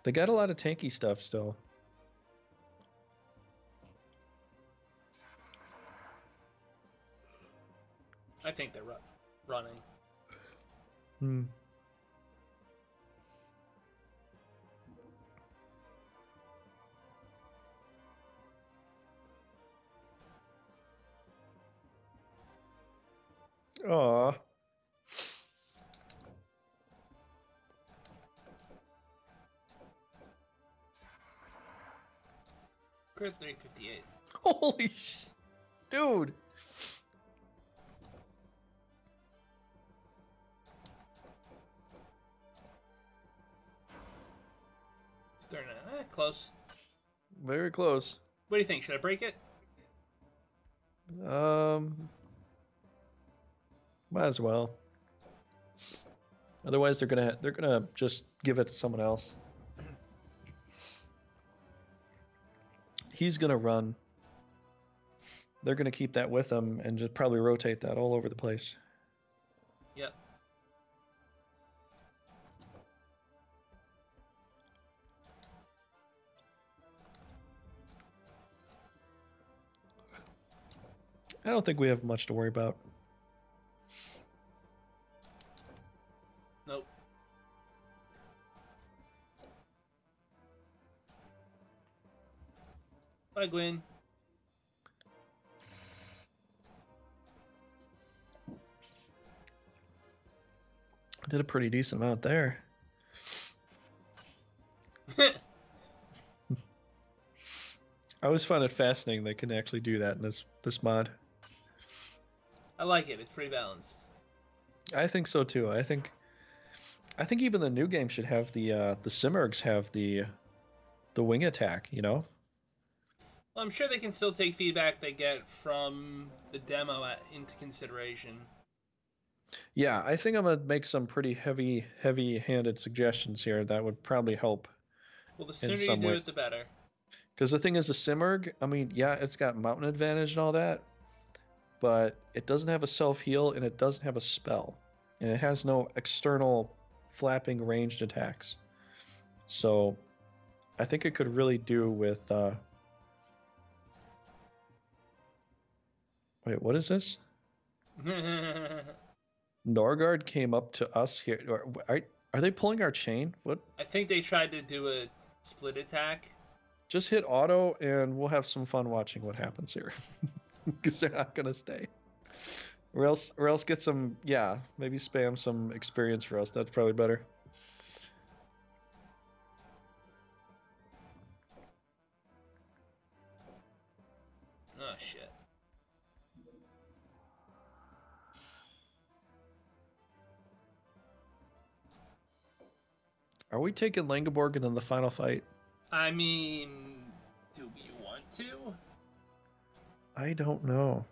They got a lot of tanky stuff still.
I think they're running.
Hmm. Aw.
Crit 358.
Holy sh... Dude.
Close.
Very close.
What do you think? Should I break it?
Might as well. Otherwise, they're gonna just give it to someone else. He's gonna run. They're gonna keep that with them and just probably rotate that all over the place.
Yep.
I don't think we have much to worry about.
Nope. Bye, Gwyn.
Did a pretty decent amount there. I always find it fascinating they can actually do that in this mod.
I like it. It's pretty balanced.
I think so too. I think even the new game should have the Simurgs have the wing attack, you know?
Well, I'm sure they can still take feedback they get from the demo into consideration.
Yeah, I think I'm gonna make some pretty heavy-handed suggestions here that would probably help.
Well, the sooner you do it, the better.
Because the thing is, a Simurg, I mean, yeah, it's got mountain advantage and all that, but it doesn't have a self-heal and it doesn't have a spell. And it has no external flapping ranged attacks. So I think it could really do with... Wait, what is this? Norgard came up to us here. Are they pulling our chain? What?
I think they tried to do a split attack.
Just hit auto and we'll have some fun watching what happens here. Because they're not going to stay. Or else get some, yeah, maybe spam some experience for us. That's probably better.
Oh, shit.
Are we taking Langeborg in the final fight?
I mean, do we want to?
I don't know.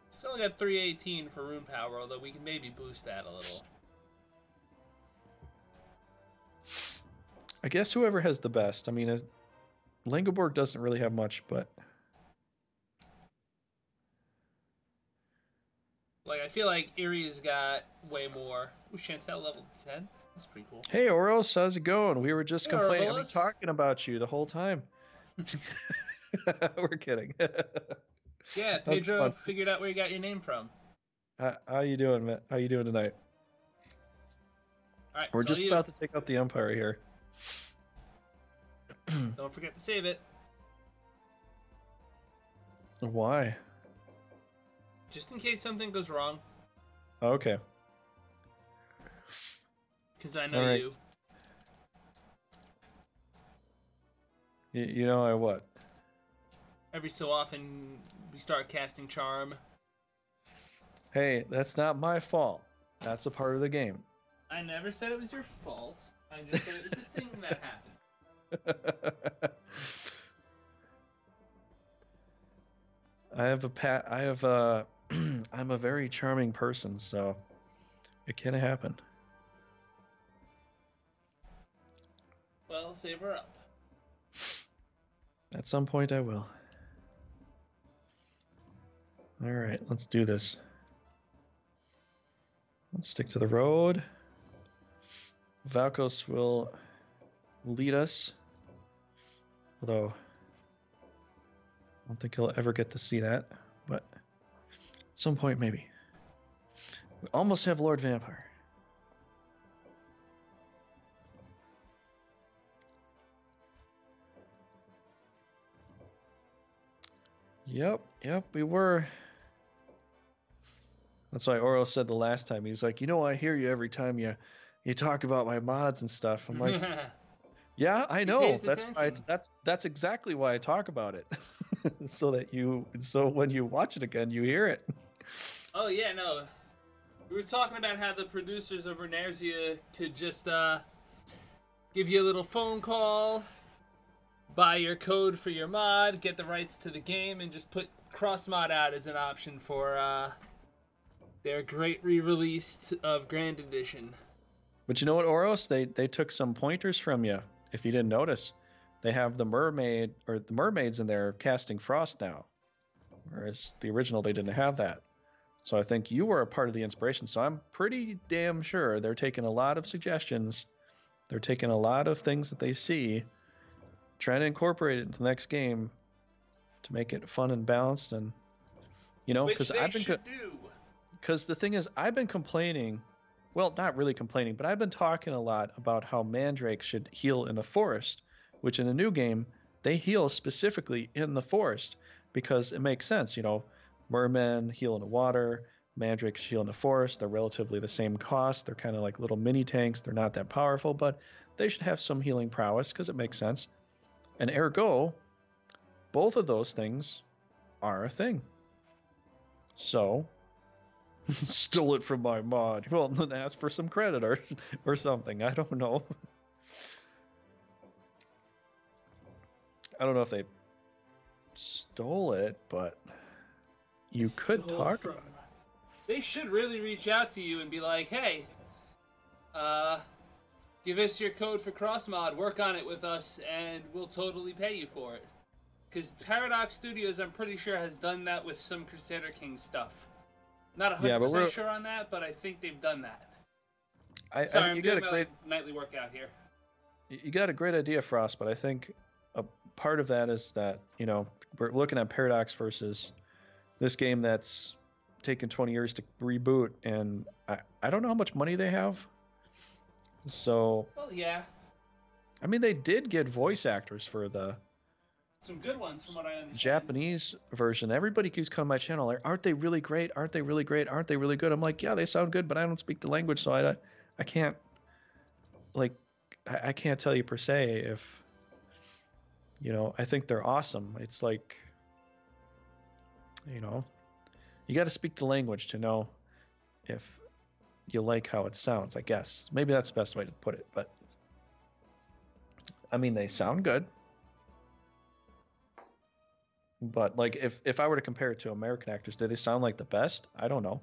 Still got 318 for rune power, although we can maybe boost that a little.
I guess whoever has the best. I mean, Langeborg doesn't really have much, but...
feel like Erie's got way more. Ooh, Chantel level 10. That's pretty cool.
Hey, Oros, how's it going? We were just
Hey,
complaining,
Orlos.
talking about you the whole time. We're kidding.
Yeah, Pedro figured out where you got your name from.
How you doing, man? How you doing tonight?
All right,
we're just about to take out the Empire here.
Don't forget to save it.
Why?
Just in case something goes wrong.
Okay.
Because I know you.
You know I what?
Every so often, we start casting Charm.
Hey, that's not my fault. That's a part of the game.
I never said it was your fault. I just said it was a thing that happened.
I'm a very charming person, so it can happen.
Well, save her up.
At some point I will. Alright, let's do this. Let's stick to the road. Valkos will lead us. Although, I don't think he'll ever get to see that. But at some point, maybe. We almost have Lord Vampire. Yep, we were. That's why Oro said the last time. He's like, I hear you every time you talk about my mods and stuff. I'm like, yeah, I know. That's exactly why I talk about it. so when you watch it again, you hear it.
Oh yeah, no. We were talking about how the producers of Veracity could just give you a little phone call, buy your code for your mod, get the rights to the game, and just put cross mod out as an option for their great re-release of Grand Edition.
But you know what, Oros? They took some pointers from you. If you didn't notice, they have the mermaids in there casting frost now, whereas the original they didn't have that. So I think you were a part of the inspiration. So I'm pretty damn sure they're taking a lot of suggestions. They're taking a lot of things that they see, trying to incorporate it into the next game to make it fun and balanced, and because because the thing is, I've been complaining, well, not really complaining, but I've been talking a lot about how mandrakes should heal in the forest, which in the new game they heal specifically in the forest because it makes sense. Mermen heal in the water, mandrakes heal in the forest. They're relatively the same cost. They're kind of like little mini tanks. They're not that powerful, but they should have some healing prowess because it makes sense. And ergo, both of those things are a thing. So, stole it from my mod. Well, then ask for some credit or something. I don't know. I don't know if they stole it, but you could talk about it.
They should really reach out to you and be like, hey, give us your code for crossmod, work on it with us, and we'll totally pay you for it. Because Paradox Studios, I'm pretty sure, has done that with some Crusader Kings stuff. Not 100% sure on that, but I think they've done that. I'm doing my nightly workout here.
You got a great idea, Frost, but I think a part of that is that, we're looking at Paradox versus this game that's taken 20 years to reboot, and I don't know how much money they have. So,
well, yeah.
I mean, they did get voice actors for
some good ones, from what I understand.
Japanese version. Everybody keeps coming to my channel like, aren't they really great? Aren't they really great? Aren't they really good? I'm like, yeah, they sound good, but I don't speak the language, so I can't, I can't tell you per se if, I think they're awesome. It's like, you got to speak the language to know if you like how it sounds, I guess. Maybe that's the best way to put it, but I mean, they sound good. But if I were to compare it to American actors, do they sound like the best? I don't know.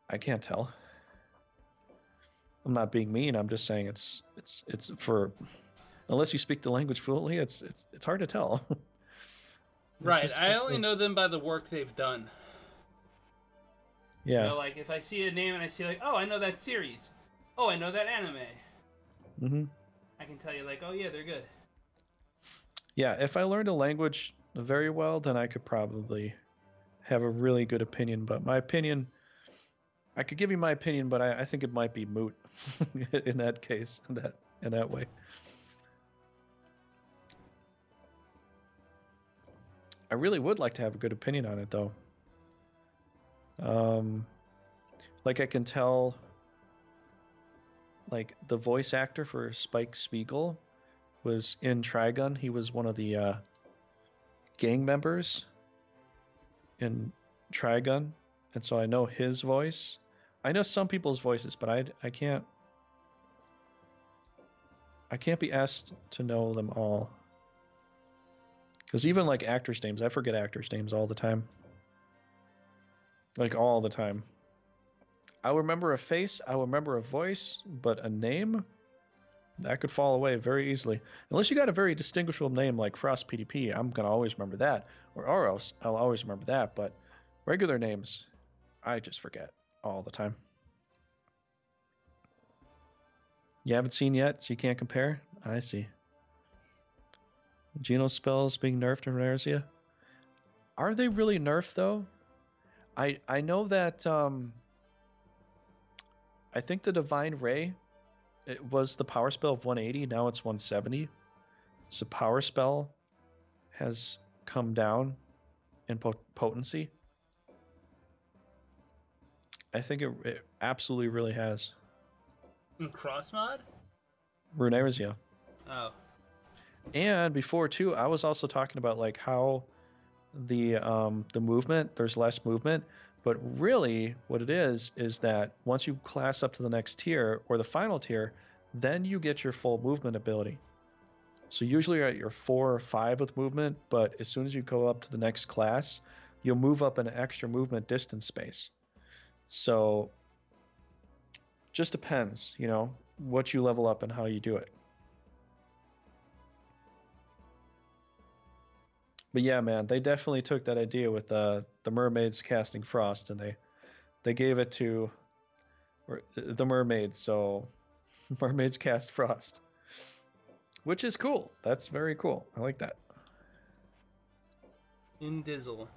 I can't tell. I'm not being mean. I'm just saying it's for, unless you speak the language fluently, it's hard to tell.
Right. I only know them by the work they've done. You
Yeah.
know, like if I see a name and I see like, oh, I know that series. Oh, I know that anime.
Mm-hmm.
I can tell you like, oh yeah, they're good.
Yeah, if I learned a language very well, then I could probably have a really good opinion. But my opinion, I could give you my opinion, but I think it might be moot in that case, in that way. I really would like to have a good opinion on it, though. Like I can tell, like the voice actor for Spike Spiegel was in Trigun. He was one of the gang members in Trigun, and so I know his voice. I know some people's voices, but I can't be asked to know them all. Because even like actors' names, I forget actors' names all the time. Like all the time. I'll remember a face, I'll remember a voice, but a name, that could fall away very easily. Unless you got a very distinguishable name like FrostPDP, I'm going to always remember that. Or else, I'll always remember that. But regular names, I just forget all the time. You haven't seen yet, so you can't compare? I see. Geno spells being nerfed in Veracity. Are they really nerfed, though? I know that... I think the Divine Ray, it was the power spell of 180, now it's 170. So power spell has come down in potency. I think it absolutely really has.
In cross mod?
Runerizia.
Oh.
And before too, I was also talking about like how the movement, there's less movement, but really what it is that once you class up to the next tier or the final tier, then you get your full movement ability. So usually you're at your 4 or 5 with movement, but as soon as you go up to the next class, you'll move up an extra movement distance space. So just depends, you know, what you level up and how you do it. But yeah, man, they definitely took that idea with the mermaids casting frost, and they gave it to the mermaids. So mermaids cast frost, which is cool. That's very cool. I like that.
In Dizzle.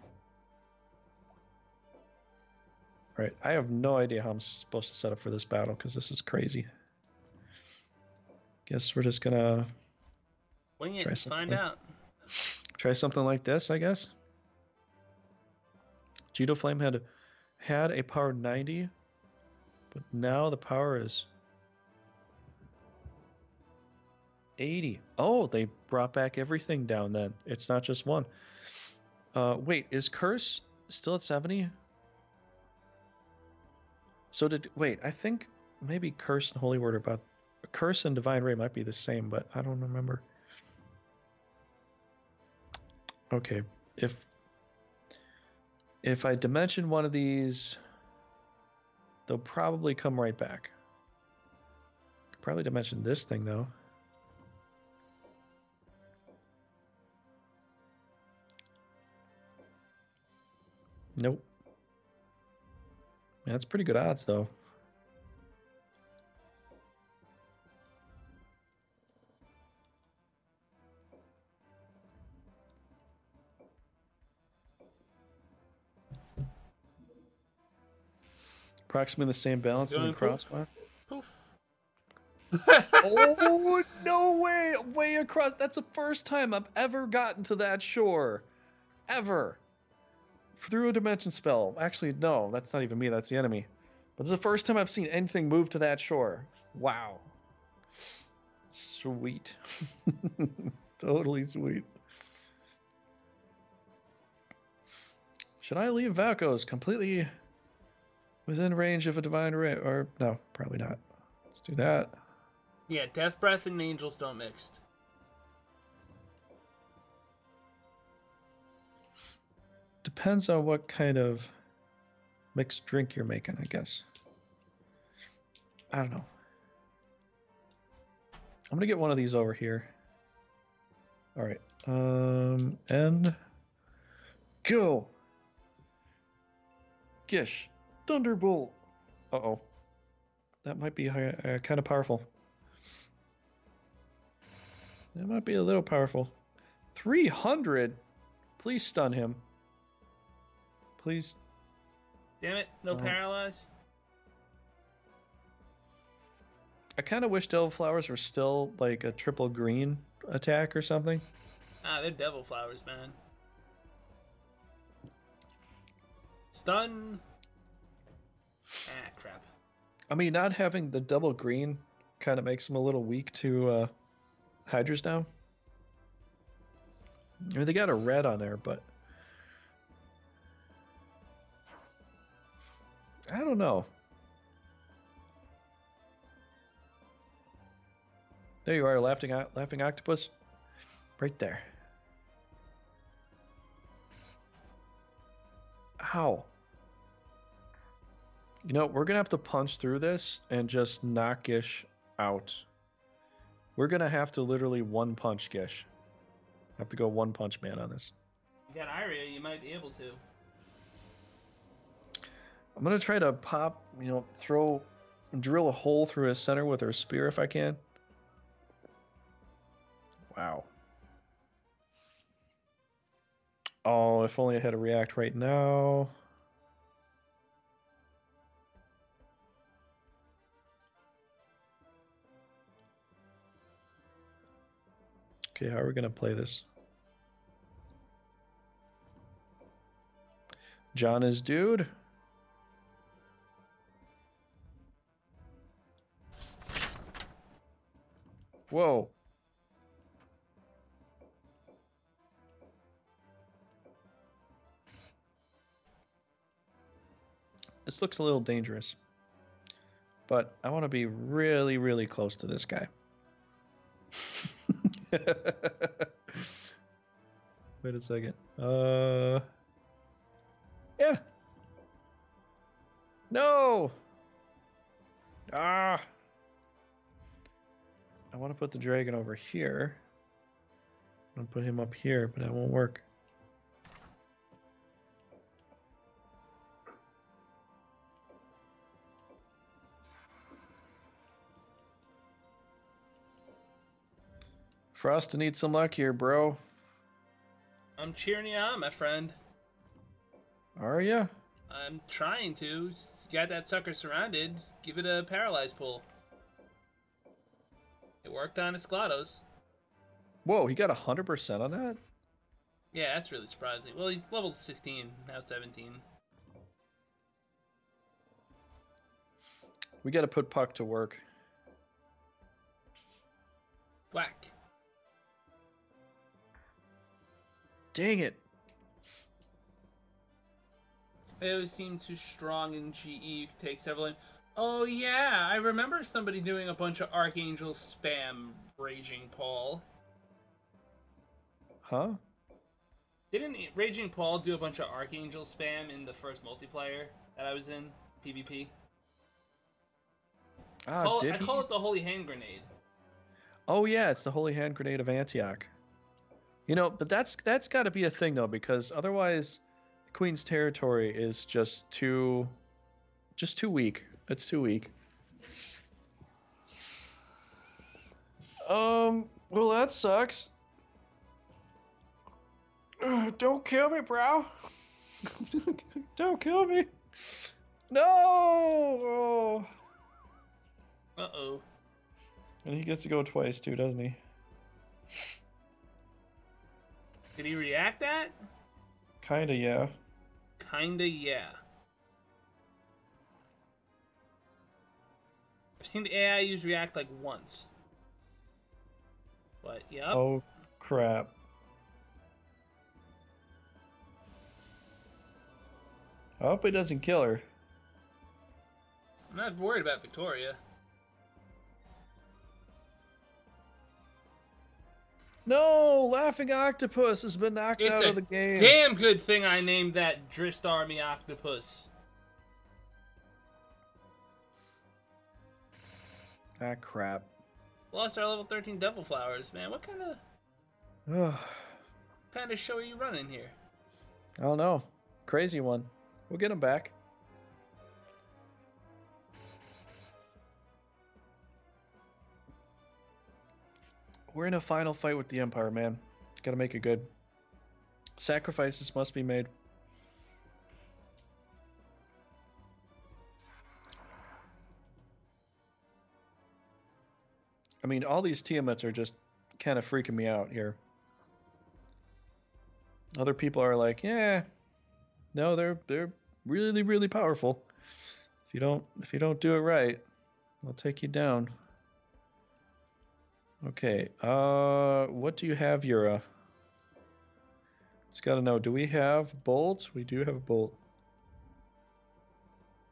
Right. I have no idea how I'm supposed to set up for this battle because this is crazy. Guess we're just gonna
wing it. Find out.
Try something like this, I guess. Cheeto Flame had a power 90, but now the power is 80. Oh, they brought back everything down then. It's not just one. Wait, is Curse still at 70? So wait, I think maybe Curse and Holy Word are about... Curse and Divine Ray might be the same, but I don't remember. Okay, if I dimension one of these, they'll probably come right back. Could probably dimension this thing though. Nope. Man, that's pretty good odds though. Approximately the same balance as in crossbar.
Poof.
Oh, no way! Way across. That's the first time I've ever gotten to that shore. Ever. Through a dimension spell. Actually, no, that's not even me, that's the enemy. But this is the first time I've seen anything move to that shore. Wow. Sweet. Totally sweet. Should I leave Valkos completely within range of a Divine Ray? Or, no, probably not. Let's do that.
Yeah, Death Breath and Angels don't mix.
Depends on what kind of mixed drink you're making, I guess. I don't know. I'm gonna get one of these over here. All right. And go. Gish. Thunderbolt. Uh-oh. That might be kind of powerful. That might be a little powerful. 300? Please stun him. Please.
Damn it, no paralyze.
I kind of wish Devil Flowers were still like a triple green attack or something.
Ah, they're Devil Flowers, man. Stun. Ah, crap.
I mean, not having the double green kind of makes them a little weak to Hydra's down. I mean, they got a red on there, but I don't know. There you are, laughing octopus. Right there. Ow. You know, we're going to have to punch through this and just knock Gish out. We're going to have to literally one punch Gish. Have to go one punch man on this.
You got Iria, you might be able to.
I'm going to try to pop, you know, drill a hole through his center with her spear if I can. Wow. Oh, if only I had a react right now. Okay, how are we going to play this? John is dude. Whoa. This looks a little dangerous. But I want to be really, really close to this guy. Wait a second. Yeah. No. Ah. I want to put the dragon over here. I'm gonna put him up here, but that won't work. Frost needs some luck here, bro.
I'm cheering you on, my friend.
Are ya?
I'm trying to. You got that sucker surrounded. Give it a paralyze pull. It worked on Esclados.
Whoa, he got 100% on that?
Yeah, that's really surprising. Well, he's level 16, now 17.
We gotta put Puck to work.
Whack.
Dang it.
They always seem too strong in GE. You can take several. Oh yeah, I remember somebody doing a bunch of Archangel spam Raging Paul.
Huh?
Didn't Raging Paul do a bunch of Archangel spam in the first multiplayer that I was in? PvP? I call it the Holy Hand Grenade.
Oh yeah, it's the Holy Hand Grenade of Antioch. You know, but that's got to be a thing though, because otherwise, Queen's territory is just too weak. It's too weak. Well, that sucks. Don't kill me, bro. Don't kill me. No.
Uh-oh.
And he gets to go twice too, doesn't he?
Did he react that?
Kinda, yeah.
Kinda, yeah. I've seen the AI use react like once. But, yep.
Oh, crap. I hope he doesn't kill her.
I'm not worried about Victoria.
No! Laughing Octopus has been knocked out of the game.
It's a damn good thing I named that Drist Army Octopus.
Ah, crap.
Lost our level 13 Devil Flowers, man. What kind of show are you running here?
I don't know. Crazy one. We'll get him back. We're in a final fight with the Empire, man. Gotta make it good. Sacrifices must be made. I mean, all these Tiamets are just kind of freaking me out here. Other people are like, yeah, no, they're really, really powerful. If you don't do it right, they'll take you down. Okay, what do you have, Yura? It's got to know, do we have bolts? We do have a bolt.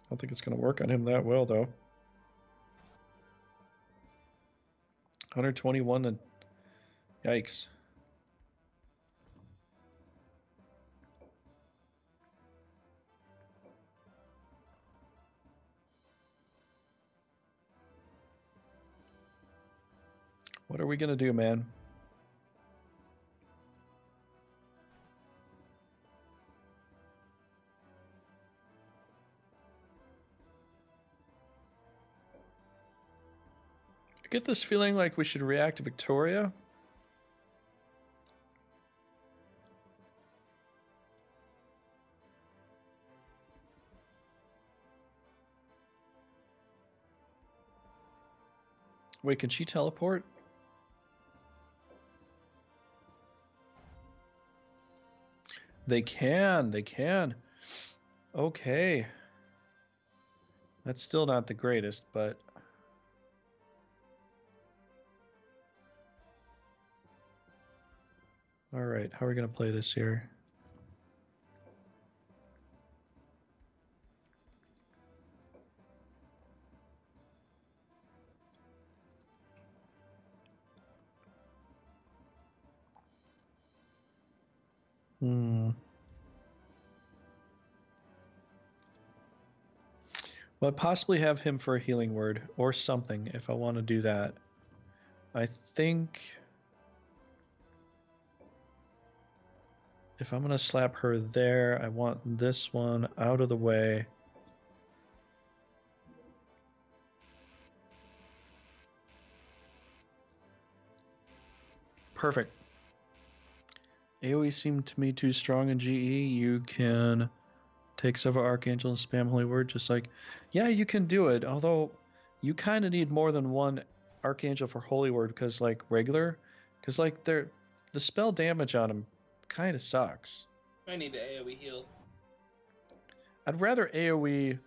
I don't think it's going to work on him that well, though. 121 and yikes. What are we going to do, man? I get this feeling like we should react to Victoria. Wait, can she teleport? They can. Okay. That's still not the greatest, but... Alright, how are we going to play this here? Well, I'd possibly have him for a healing word or something if I want to do that. I think if I'm going to slap her there, I want this one out of the way. Perfect. AoE seemed to me too strong in GE. You can take several Archangel and spam Holy Word, just like... Yeah, you can do it, although you kind of need more than one Archangel for Holy Word, because, like, regular... Because, like, the spell damage on him kind of sucks.
I need the AoE heal.
I'd rather AoE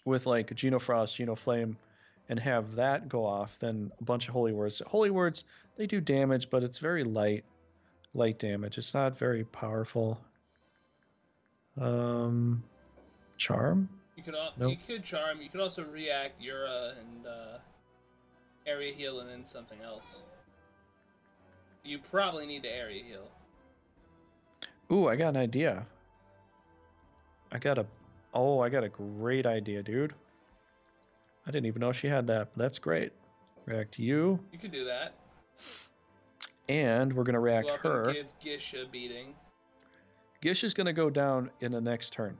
with, like, Genofrost, Genoflame, and have that go off than a bunch of Holy Words. Holy Words, they do damage, but it's very light damage. It's not very powerful. Charm?
You could charm. You could also react Yura and area heal and then something else. You probably need the area heal.
Ooh, I got an idea. I got a great idea, dude. I didn't even know she had that, but that's great. React you.
You could do that.
And we're gonna react
go up
her.
And give Gish a beating.
Gish is gonna go down in the next turn.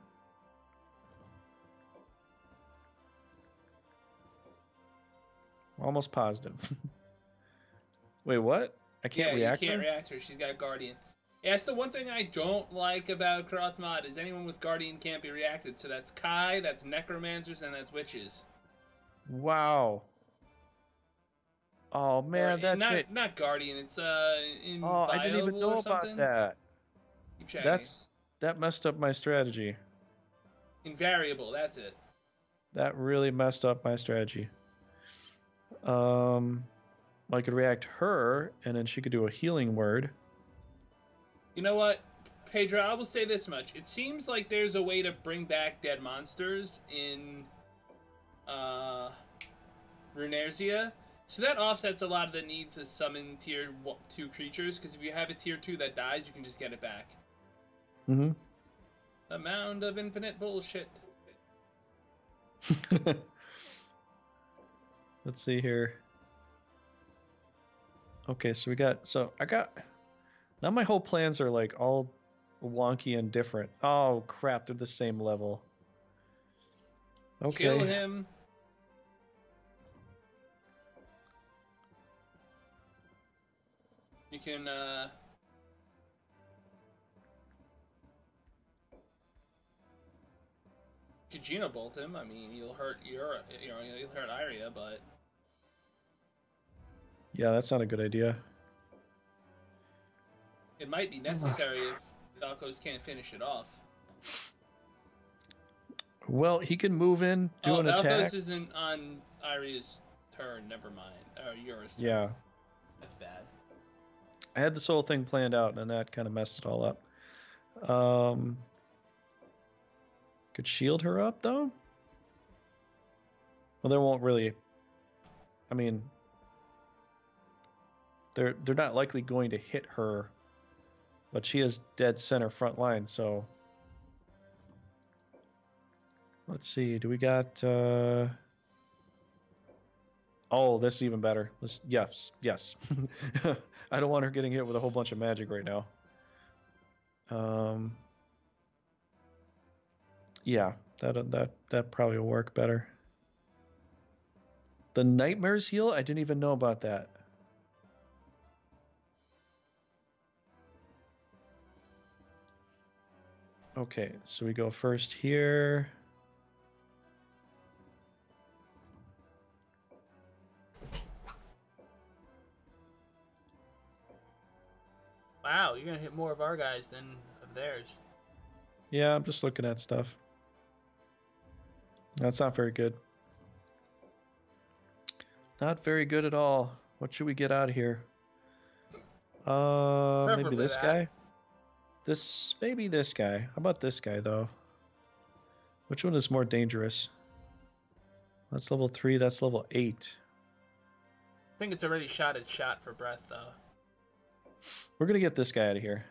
Almost positive. Wait, what? I can't react her?
You can't react her. She's got Guardian. Yeah, that's the one thing I don't like about Cross Mod is anyone with Guardian can't be reacted. So that's Kai, that's Necromancers, and that's Witches.
Wow. Oh man,
not Guardian. It's inviolable.
Oh, I didn't even know about that.
Keep checking.
That messed up my strategy.
Invariable. That's it.
That really messed up my strategy. I could react her, and then she could do a healing word.
You know what, Pedro? I will say this much: it seems like there's a way to bring back dead monsters in Runerzia. So that offsets a lot of the need to summon tier 2 creatures, because if you have a tier 2 that dies, you can just get it back.
Mm-hmm.
A mound of infinite bullshit.
Let's see here. Okay, so now my whole plans are like all wonky and different. Oh crap, they're the same level. Okay.
Kill him. You can, Kajina bolt him. I mean, you'll hurt you'll hurt Iria, but
yeah, that's not a good idea.
It might be necessary if Valkos can't finish it off.
Well, he can move in, do an attack.
Valkos isn't on Iria's turn. Never mind. Or yours. Turn.
Yeah.
That's bad.
I had this whole thing planned out, and that kind of messed it all up. Could shield her up, though? Well, there won't really... I mean... They're not likely going to hit her, but she is dead center front line, so... Let's see, do we got... Oh, this is even better. Yes. I don't want her getting hit with a whole bunch of magic right now. Yeah, that probably will work better. The Nightmares heal? I didn't even know about that. Okay, so we go first here.
Wow, you're gonna hit more of our guys than of theirs.
Yeah, I'm just looking at stuff. That's not very good. Not very good at all. What should we get out of here? Maybe this guy? Maybe this guy. How about this guy, though? Which one is more dangerous? That's level 3, that's level 8.
I think it's already shot for breath, though.
We're gonna get this guy out of here.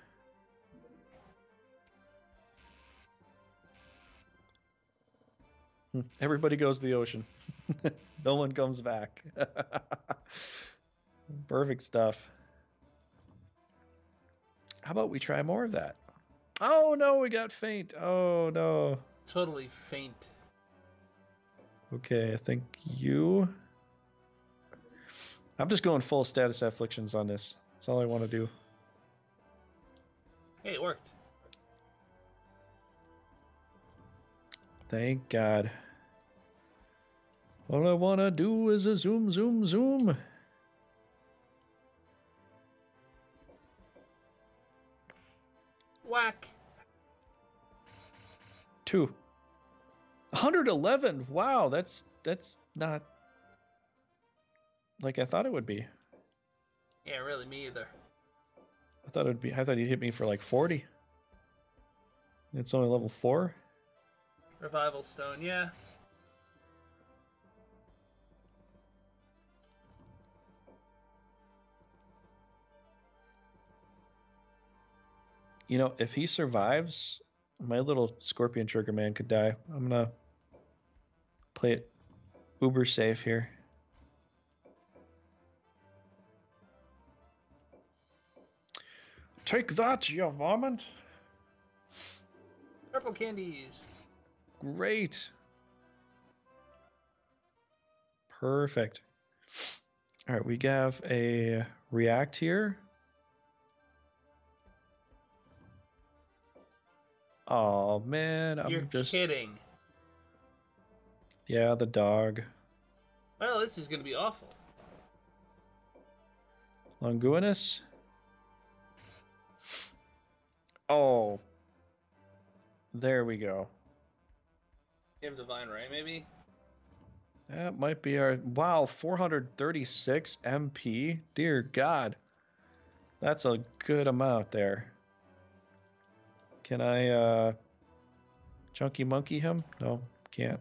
Everybody goes to the ocean. No one comes back. Perfect stuff. How about we try more of that? Oh no, we got faint. Oh no.
Totally faint.
Okay, I think you... I'm just going full status afflictions on this. That's all I want to do.
Hey, it worked.
Thank God. All I want to do is a zoom, zoom, zoom.
Whack.
2. 111. Wow, that's not like I thought it would be.
Yeah, really, me either.
I thought he'd hit me for like 40. It's only level 4.
Revival Stone, yeah.
You know, if he survives, my little Scorpion Trigger man could die. I'm gonna play it uber safe here. Take that, you varmint!
Purple candies.
Great. Perfect. All right, we have a react here. Oh man,
You're
I'm just
kidding.
Yeah, the dog.
Well, this is gonna be awful.
Longuinus. Oh. There we go.
You have Divine Ray, maybe?
That might be our... Wow, 436 MP? Dear God. That's a good amount there. Can I, Chunky Monkey him? No, can't.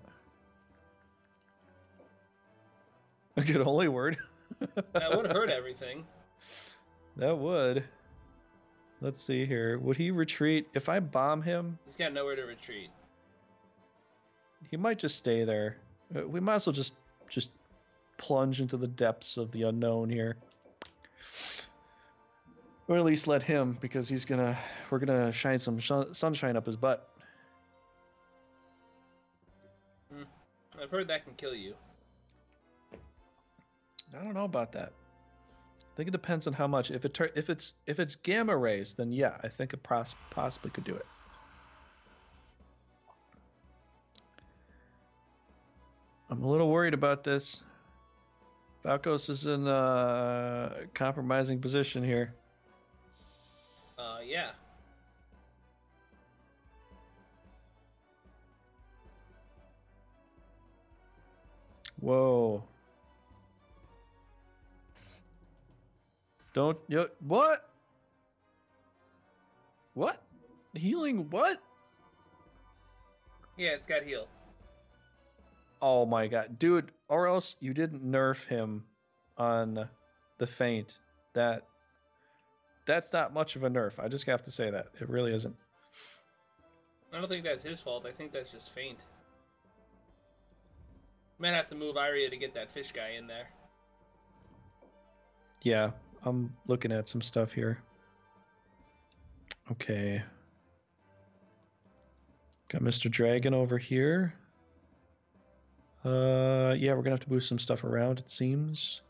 A good holy word.
That would hurt everything.
That would. Let's see here. Would he retreat? If I bomb him...
He's got nowhere to retreat.
He might just stay there. We might as well just plunge into the depths of the unknown here. Or at least let him, because we're gonna shine some sunshine up his butt.
I've heard that can kill you.
I don't know about that. think it depends on how much. If it's gamma rays, then yeah, I think it possibly could do it. I'm a little worried about this. Valkos is in a compromising position here.
Yeah.
Whoa. Don't what? What? Healing what?
Yeah, it's got heal.
Oh my god, dude! Or else you didn't nerf him on the feint. That's not much of a nerf. I just have to say that it really isn't.
I don't think that's his fault. I think that's just feint. Might have to move Iria to get that fish guy in there.
Yeah, I'm looking at some stuff here. Okay. Got Mr. Dragon over here. Yeah, we're gonna have to move some stuff around, it seems.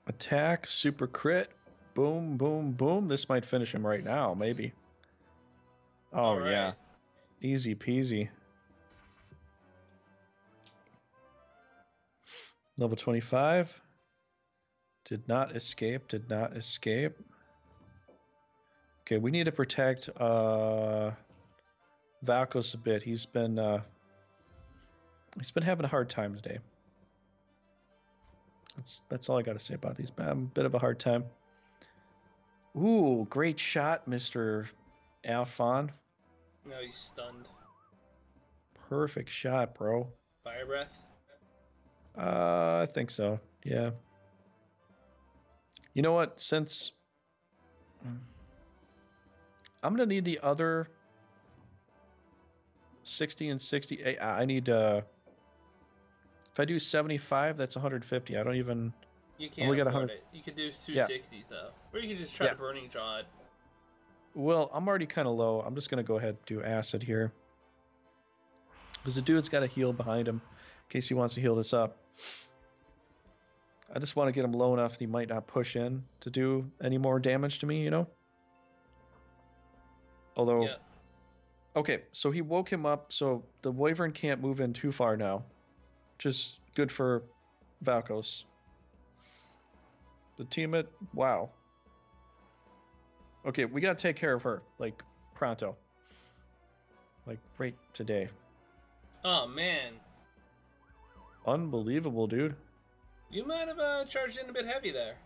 Attack, super crit, boom, boom, boom. This might finish him right now, maybe. Oh, right. Yeah. Easy peasy. Level 25. Did not escape, did not escape. Okay, we need to protect Valkos a bit. He's been having a hard time today. That's all I got to say about these. A bit of a hard time. Ooh, great shot, Mr. Alphon.
No, he's stunned.
Perfect shot, bro.
Fire breath?
I think so. Yeah. You know what? Since I'm gonna need the other 60 and 60. I need if I do 75, that's 150. I don't even.
You can't afford it. You could do 260s though, or you could just try to burning jaw it.
Well, I'm already kind of low. I'm just gonna go ahead and do acid here, because the dude's got a heal behind him in case he wants to heal this up. I just want to get him low enough that he might not push in to do any more damage to me, you know? Although... Yeah. Okay, so he woke him up, so the Wyvern can't move in too far now. Which is good for Valkos. The teammate... Wow. Okay, we gotta take care of her. Like, pronto. Like, right today.
Oh, man.
Unbelievable, dude.
You might have charged in a bit heavy there.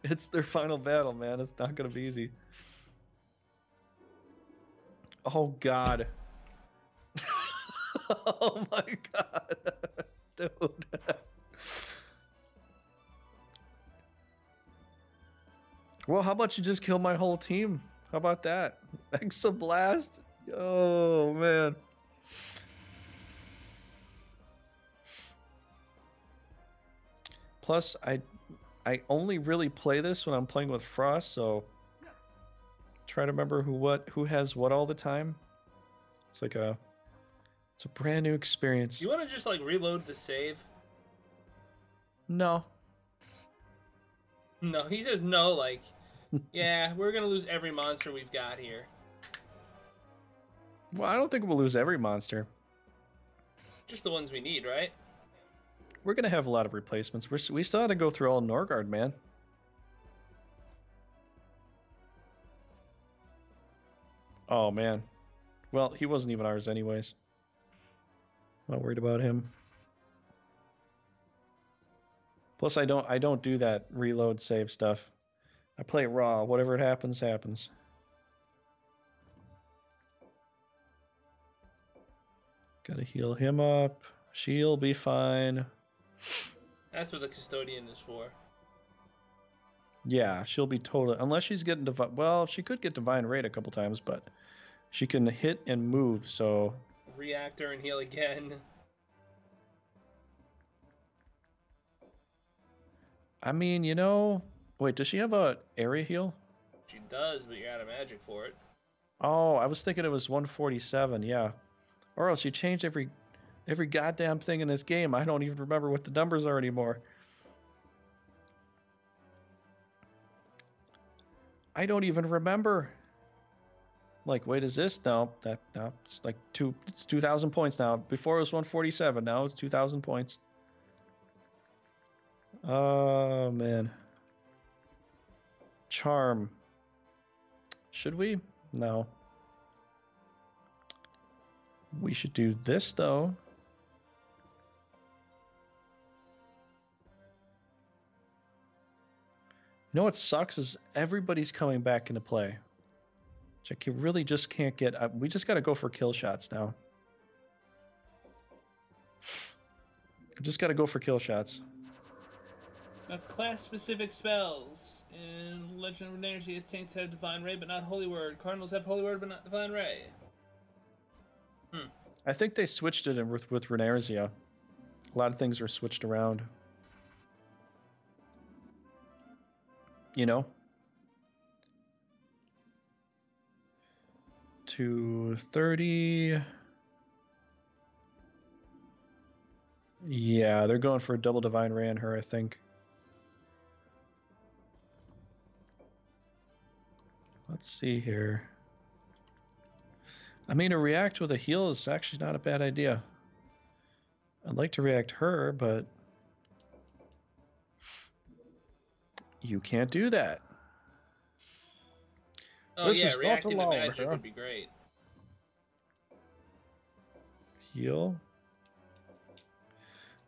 It's their final battle, man. It's not going to be easy. Oh, God. Oh, my God. Dude. Well, how about you just kill my whole team? How about that? Exoblast? Oh, man. Plus, I only really play this when I'm playing with Frost, so try to remember who has what all the time. It's like it's a brand new experience.
You want to just like reload the save?
No.
No, he says no. Like, yeah, we're gonna lose every monster we've got here.
Well, I don't think we'll lose every monster.
Just the ones we need, right?
We're going to have a lot of replacements. We still had to go through all Norgard, man. Oh, man. Well, he wasn't even ours anyways. Not worried about him. Plus, I don't do that reload save stuff. I play it raw. Whatever happens, happens. Gotta heal him up. She'll be fine.
That's what the Custodian is for.
Yeah, she'll be totally... Unless she's getting... Well, she could get Divine Raid a couple times, but she can hit and move, so...
Reactor and heal again.
I mean, you know... Wait, does she have a area heal?
She does, but you're out of magic for it.
Oh, I was thinking it was 147, yeah. Or else you changed every goddamn thing in this game. I don't even remember what the numbers are anymore. I don't even remember. Like, wait, is this? No, it's like it's 2,000 points now. Before it was 147, now it's 2,000 points. Oh, man. Charm. Should we? No. We should do this, though. You know what sucks is everybody's coming back into play. Which I really just can't get. We just got to go for kill shots now. Just got to go for kill shots.
Now, class-specific spells. In Legend of Veracity, Saints have Divine Ray, but not Holy Word. Cardinals have Holy Word, but not Divine Ray.
I think they switched it with Veracity. A lot of things are switched around. You know? 230. Yeah, they're going for a double Divine Ray on her, I think. Let's see here. I mean, to react with a heal is actually not a bad idea. I'd like to react her, but you can't do that.
Oh, this yeah, reacting to magic would be great.
Heal.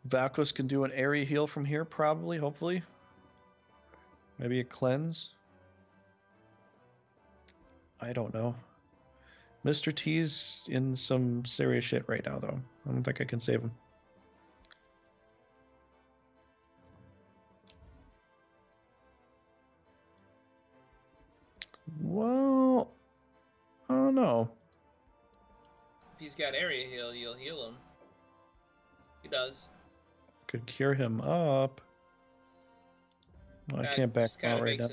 Valkos can do an area heal from here, probably, hopefully. Maybe a cleanse. I don't know. Mr. T's in some serious shit right now, though. I don't think I can save him. Well, I don't know.
If he's got area heal, you'll heal him. He does.
Could cure him up. Well, I can't back out right now.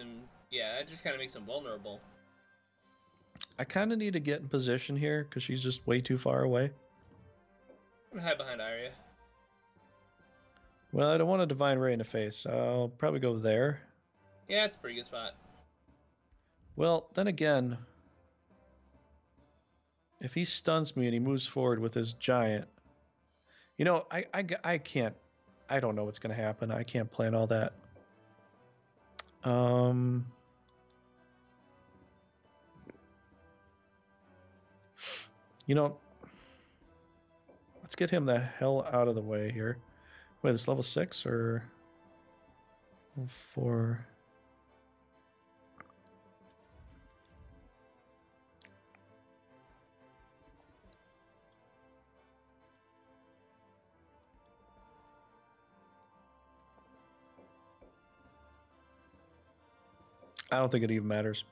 Yeah, it just kind of makes him vulnerable.
I kind of need to get in position here because she's just way too far away.
I'm gonna hide behind Arya.
Well, I don't want a Divine Ray in the face. I'll probably go there.
Yeah, it's a pretty good spot.
Well, then again, if he stuns me and he moves forward with his giant, you know, I can't. I don't know what's gonna happen. I can't plan all that. You know, let's get him the hell out of the way here. Wait, is level 6 or 4? I don't think it even matters.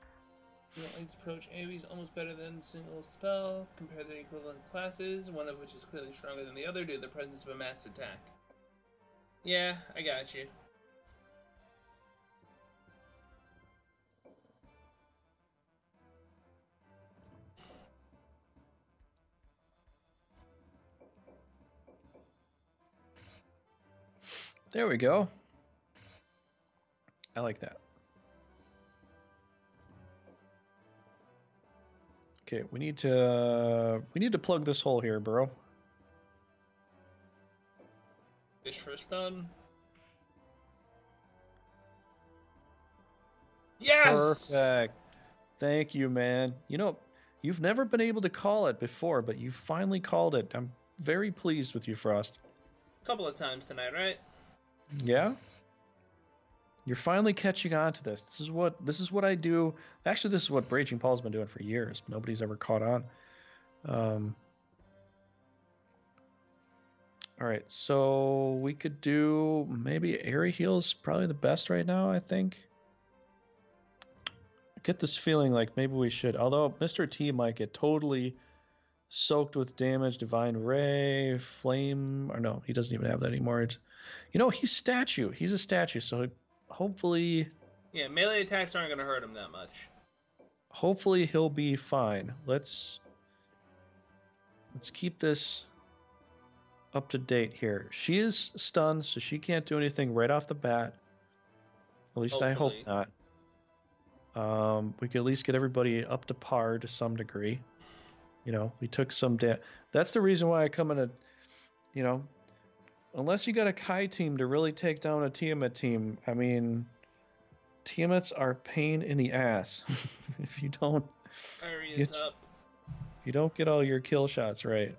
Light's approach AoE is almost better than single spell. Compare the equivalent classes, one of which is clearly stronger than the other due to the presence of a mass attack. Yeah, I got you.
There we go. I like that. Okay, we need to plug this hole here, bro.
Fish for a stun. Yes!
Perfect. Thank you, man. You know, you've never been able to call it before, but you finally called it. I'm very pleased with you, Frost.
A couple of times tonight, right?
Yeah? You're finally catching on to this. This is what I do. Actually, this is what Raging Paul's been doing for years. But nobody's ever caught on. All right, so we could do maybe area heal's probably the best right now, I think. I get this feeling like maybe we should. Although Mr. T might get totally soaked with damage, Divine Ray, Flame, or no, he doesn't even have that anymore. It's, you know, he's statue. He's a statue, so hopefully...
Yeah, melee attacks aren't going to hurt him that much.
Hopefully he'll be fine. Let's keep this up to date here. She is stunned, so she can't do anything right off the bat. At least hopefully. I hope We could at least get everybody up to par to some degree. You know, we took some That's the reason why I come in you know, unless you got a Kai team to really take down a Tiamat team, I mean, Tiamats are a pain in the ass if you don't get all your kill shots right.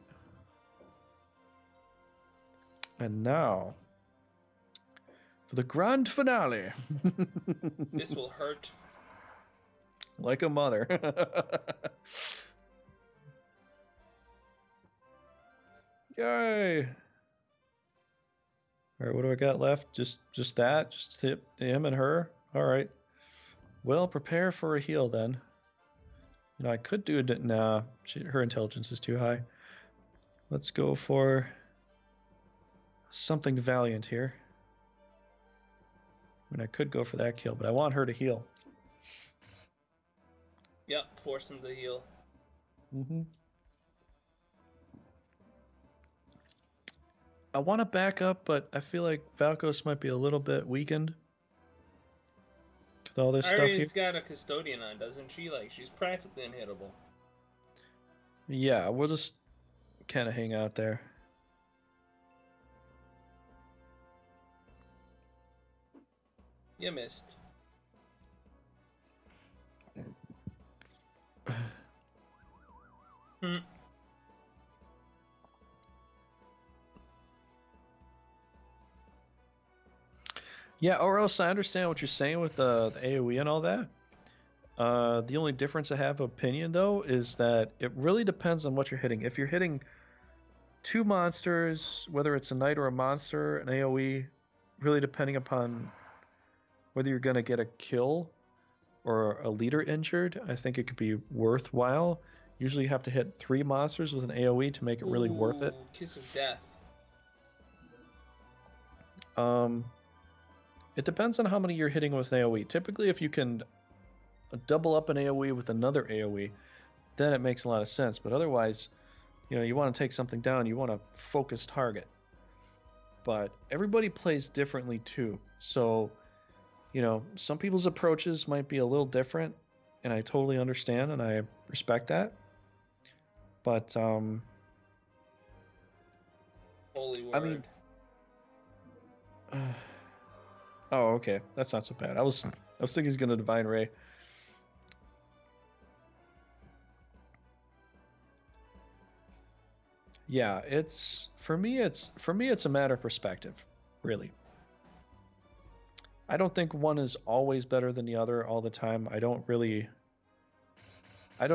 And now for the grand finale.
This will hurt.
Like a mother. Yay! All right, what do I got left? Just that? Just him and her? All right. Well, prepare for a heal then. You know, I could do it. Nah, her intelligence is too high. Let's go for something valiant here. I mean, I could go for that kill, but I want her to heal.
Yep, force him to heal.
Mm-hmm. I want to back up, but I feel like Valkos might be a little bit weakened with all this stuff here.
Ari's got a custodian on, doesn't she? Like, she's practically unhittable.
Yeah, we'll just kind of hang out there.
You missed.
Yeah, or else I understand what you're saying with the AoE and all that. The only difference I have opinion though is that it really depends on what you're hitting. If you're hitting two monsters, whether it's a knight or a monster, an AoE, really depending upon whether you're going to get a kill or a leader injured, I think it could be worthwhile. Usually you have to hit 3 monsters with an AoE to make it really worth it.
Kiss of death.
It depends on how many you're hitting with an AoE. Typically, if you can double up an AoE with another AoE, then it makes a lot of sense. But otherwise, you know, you want to take something down, you want to focus target. But everybody plays differently too. So, you know, some people's approaches might be a little different, and I totally understand and I respect that. But
holy word.
I mean, oh, okay, that's not so bad. I was thinking he's gonna Divine Ray. Yeah, for me it's a matter of perspective, really. I don't think one is always better than the other all the time. I don't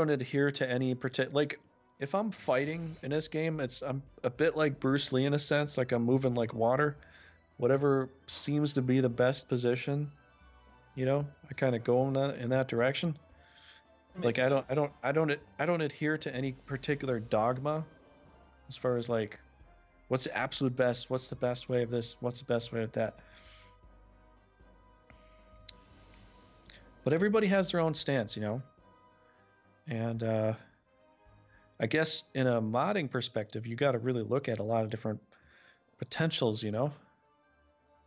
adhere to any particular, like, if I'm fighting in this game, I'm a bit like Bruce Lee in a sense, like I'm moving like water. Whatever seems to be the best position, you know, I kind of go in that direction. Like I don't adhere to any particular dogma as far as like what's the absolute best, what's the best way of this, what's the best way of that. But everybody has their own stance, you know. And I guess in a modding perspective, you got to really look at a lot of different potentials, you know,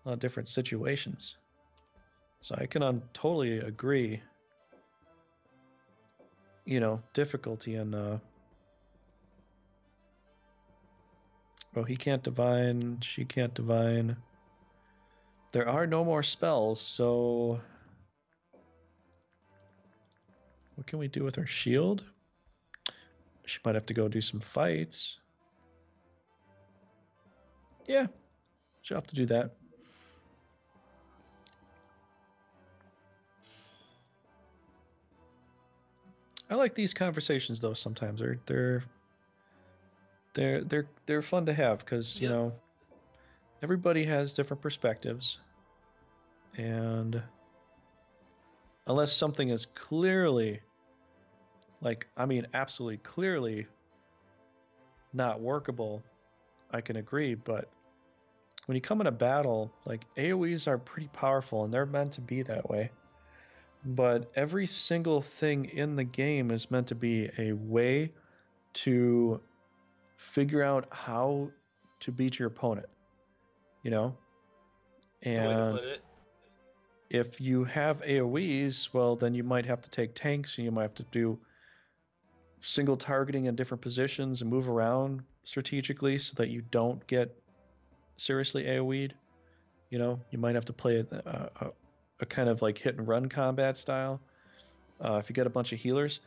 a lot of different situations. So I can totally agree, you know, difficulty in well, he can't divine, she can't divine. There are no more spells, so what can we do with her shield? She might have to go do some fights. Yeah, she'll have to do that. I like these conversations though. Sometimes they're fun to have because you know, everybody has different perspectives, and unless something is clearly, like, I mean, absolutely clearly not workable, I can agree. But when you come in a battle, like, AoEs are pretty powerful and they're meant to be that way. But every single thing in the game is meant to be a way to figure out how to beat your opponent, you know? And if you have AoEs, well, then you might have to take tanks and you might have to do single targeting in different positions and move around strategically so that you don't get seriously AoE'd. You know, you might have to play a kind of like hit and run combat style. If you get a bunch of healers,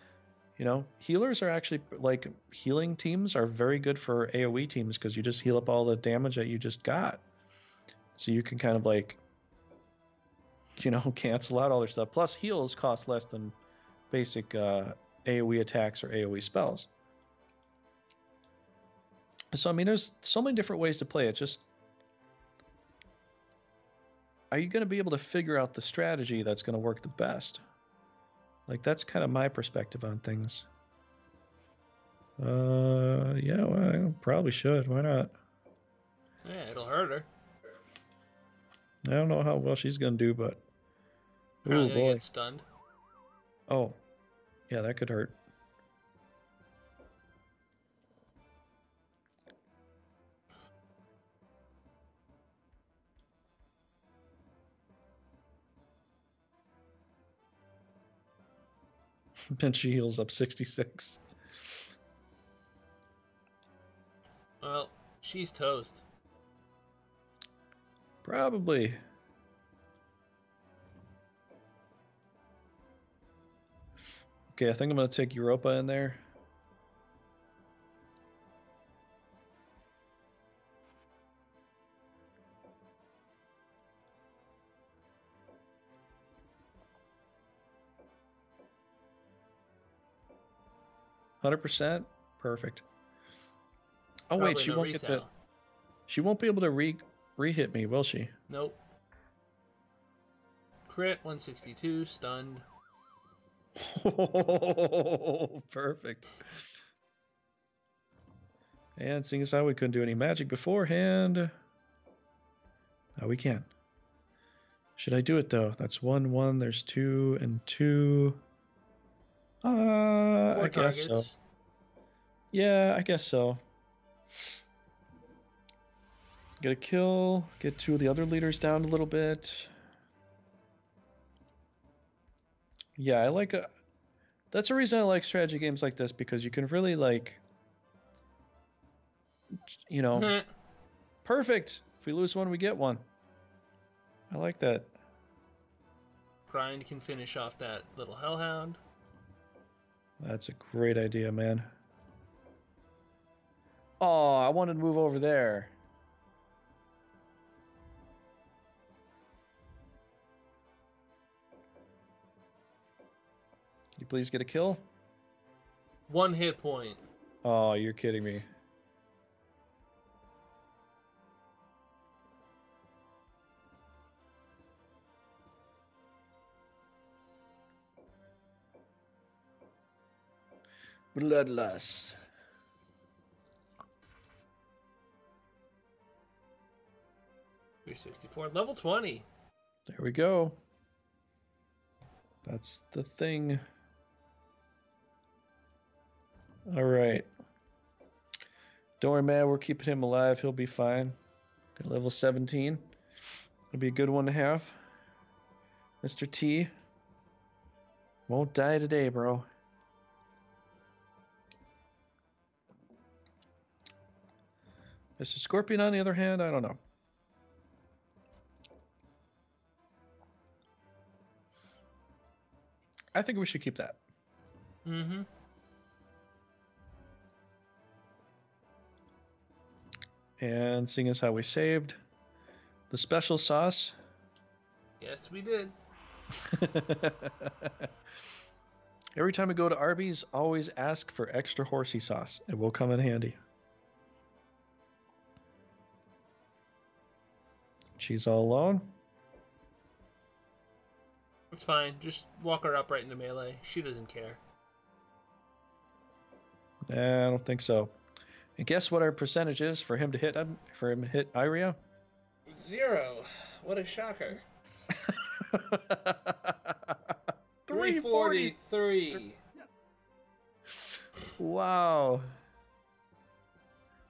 you know, healers are actually like healing teams are very good for AoE teams because you just heal up all the damage that you just got. So you can kind of like, you know, cancel out all their stuff. Plus heals cost less than basic AoE attacks or AoE spells. So, I mean, there's so many different ways to play it. Just, are you going to be able to figure out the strategy that's going to work the best? Like, that's kind of my perspective on things. Yeah, well, I probably should. Why not?
Yeah, it'll hurt her.
I don't know how well she's going to do, but...
Probably gonna get stunned.
Oh. Yeah, that could hurt. And she heals up 66.
Well, she's toast.
Probably. Okay, I think I'm going to take Europa in there. %? Perfect. Oh,
Probably
wait, she
no
won't
retail.
get to... She won't be able to re-hit me, will she?
Nope. Crit, 162, stunned.
Oh, perfect. And seeing as how we couldn't do any magic beforehand, now we can. Should I do it though? That's 1, 1. There's 2 and 2. I guess so. Yeah, I guess so. Get a kill. Get 2 of the other leaders down a little bit. Yeah, I like that's the reason I like strategy games like this, because you can really like, you know, perfect. If we lose one, we get one. I like that.
Grind can finish off that little hellhound.
That's a great idea, man. Oh, I wanted to move over there. Can you please get a kill?
1 hit point.
Oh, you're kidding me. Bloodlust.
.364, level 20.
There we go. That's the thing. All right. Don't worry, man. We're keeping him alive. He'll be fine. Got level 17. It'll be a good one to have. Mr. T. Won't die today, bro. Mr. Scorpion, on the other hand, I don't know. I think we should keep that.
Mm-hmm.
And seeing as how we saved the special sauce.
Yes, we did.
Every time we go to Arby's, always ask for extra horsey sauce. It will come in handy. She's all alone.
It's fine. Just walk her up right into melee. She doesn't care.
Nah, I don't think so. And guess what our percentage is for him to hit Iria?
0. What a shocker.
340.
343.
Wow.